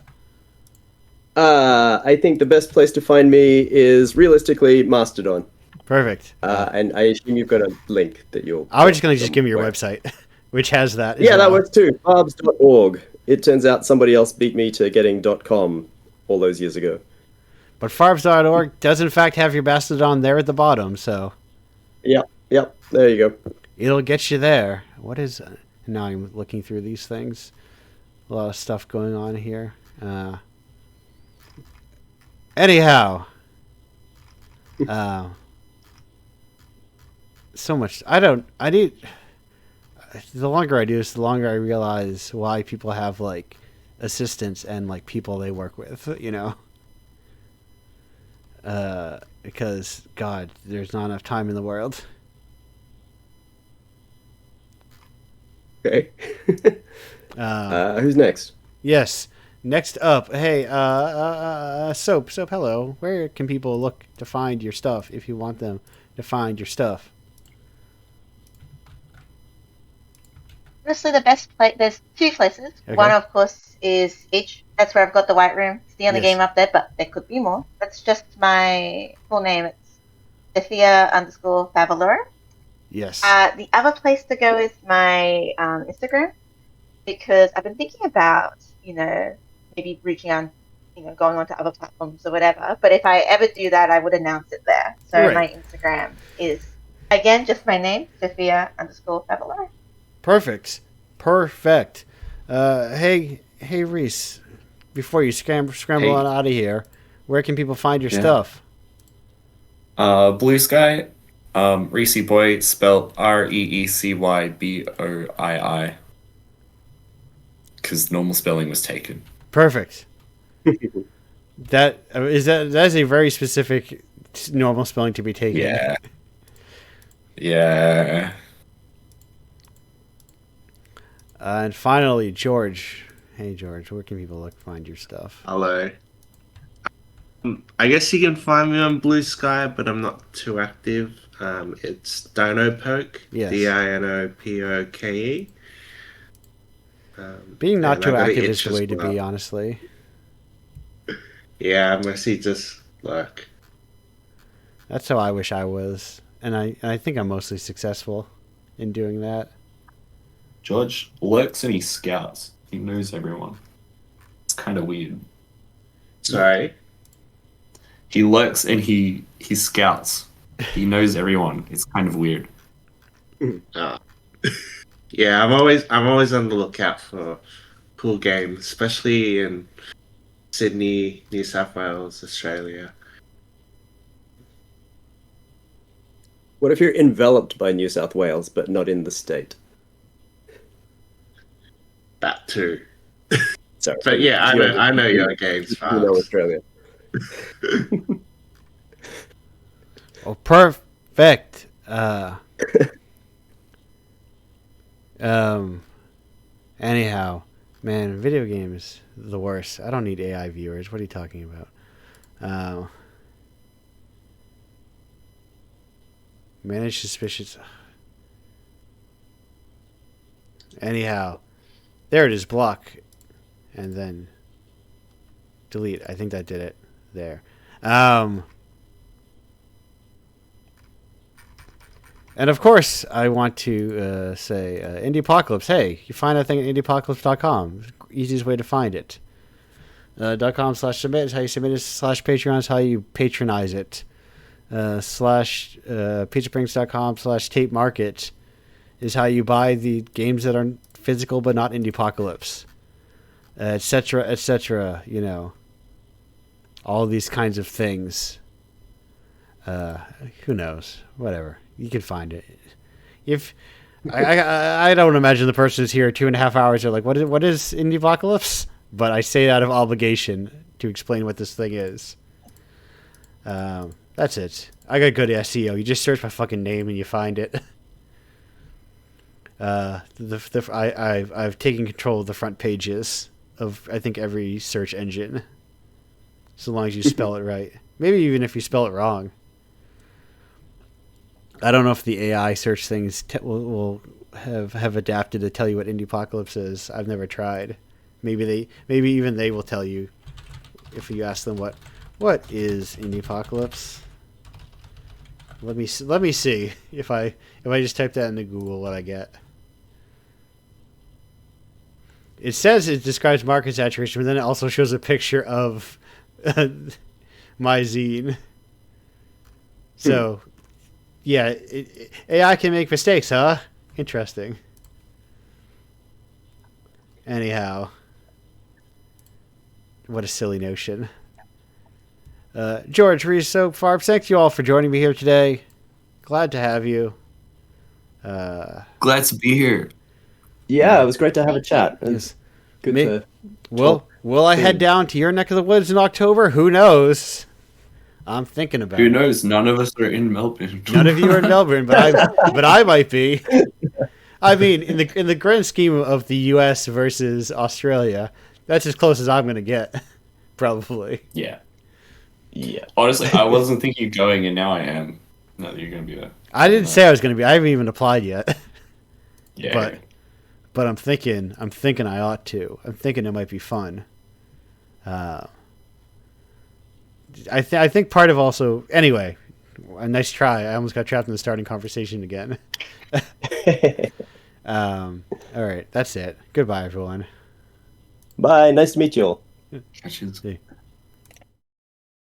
I think the best place to find me is realistically Mastodon. Perfect. And I assume you've got a link that you'll... I was just going to give me your website, which has that. Yeah, that works too. Farbs.org. It turns out somebody else beat me to getting .com all those years ago. But Farbs.org does in fact have your Mastodon there at the bottom, so... Yep. There you go. It'll get you there. What is... Now I'm looking through these things. A lot of stuff going on here. Anyhow. so much. I need. The longer I do this, the longer I realize why people have like assistants and like people they work with. You know. Because God, there's not enough time in the world. Okay. Who's next? Yes. Next up, hey, Soap, hello. Where can people look to find your stuff if you want them to find your stuff? Honestly, the best place. There's two places. Okay. One, of course, is Itch. That's where I've got the White Room. It's the only Yes. game up there, but there could be more. That's just my full name. It's Sophia_Favaloro. Yes. The other place to go is my Instagram, because I've been thinking about, maybe reaching out, going onto other platforms or whatever. But if I ever do that, I would announce it there. So Right. my Instagram is, again, just my name, Sophia_Favaloro. Perfect. Hey, Reese. Before you scramble Hey. on out of here, where can people find your Yeah. stuff? Blue Sky, Reecy Boy, spelled REECYBOII. Because normal spelling was taken. Perfect. That is a very specific normal spelling to be taken. Yeah. Yeah. And finally, George. Hey, George, where can people find your stuff? Hello. I guess you can find me on Blue Sky, but I'm not too active. It's Dinopoke. Yes. DINOPOKE. Being not and too I've got an active is itch the as way to be, well. honestly. Yeah, I mostly just lurk. That's how I wish I was, and I think I'm mostly successful in doing that. George lurks and he scouts. He knows everyone. It's kind of weird. Sorry. He lurks and he scouts. He knows everyone. It's kind of weird. Yeah, I'm always on the lookout for cool games, especially in Sydney, New South Wales, Australia. What if you're enveloped by New South Wales but not in the state? That too. Sorry, But yeah, I know your games, you know Fox. Australia. Oh, perfect. Anyhow, man, video games the worst. I don't need AI viewers. What are you talking about? Manage suspicious. Anyhow, there it is. Block, and then delete. I think that did it. There. And of course, I want to say Indiepocalypse. Hey, you find that thing at indiepocalypse.com. Easiest way to find it. .com/submit is how you submit it. /Patreon is how you patronize it. /PizzaPrinks.com/tape market is how you buy the games that are physical but not Indiepocalypse. Etc. Etc. You know, all these kinds of things. Who knows? Whatever. You can find it. If I don't imagine the person who's here 2.5 hours are like, what is Indiepocalypse? But I say that out of obligation to explain what this thing is. That's it. I got good SEO. You just search my fucking name and you find it. I've taken control of the front pages of I think every search engine, so long as you spell it right. Maybe even if you spell it wrong. I don't know if the AI search things will have adapted to tell you what Indiepocalypse is. I've never tried. Maybe even they will tell you if you ask them what is Indiepocalypse. Let me see if I just type that into Google what I get. It says it describes market saturation, but then it also shows a picture of my zine. So. Yeah, AI can make mistakes, huh? Interesting. Anyhow. What a silly notion. George, Reese, Soap, Farb, thank you all for joining me here today. Glad to have you. Glad to be here. Yeah, it was great to have a chat. It was Yes. good Me- to Will I head soon. down to your neck of the woods in October? Who knows? I'm thinking about Who it. knows? None of us are in Melbourne. None of you are in Melbourne, but I might be. I mean, in the grand scheme of the U.S. versus Australia, that's as close as I'm going to get, probably. Yeah. Yeah. Honestly, I wasn't thinking of going, and now I am. Now that you're going to be there. I didn't say I was going to be. I haven't even applied yet, Yeah. but I'm thinking I ought to. I'm thinking it might be fun. I think part of also anyway. A nice try. I almost got trapped in the starting conversation again. All right, that's it. Goodbye, everyone. Bye. Nice to meet you all. Catch you. See.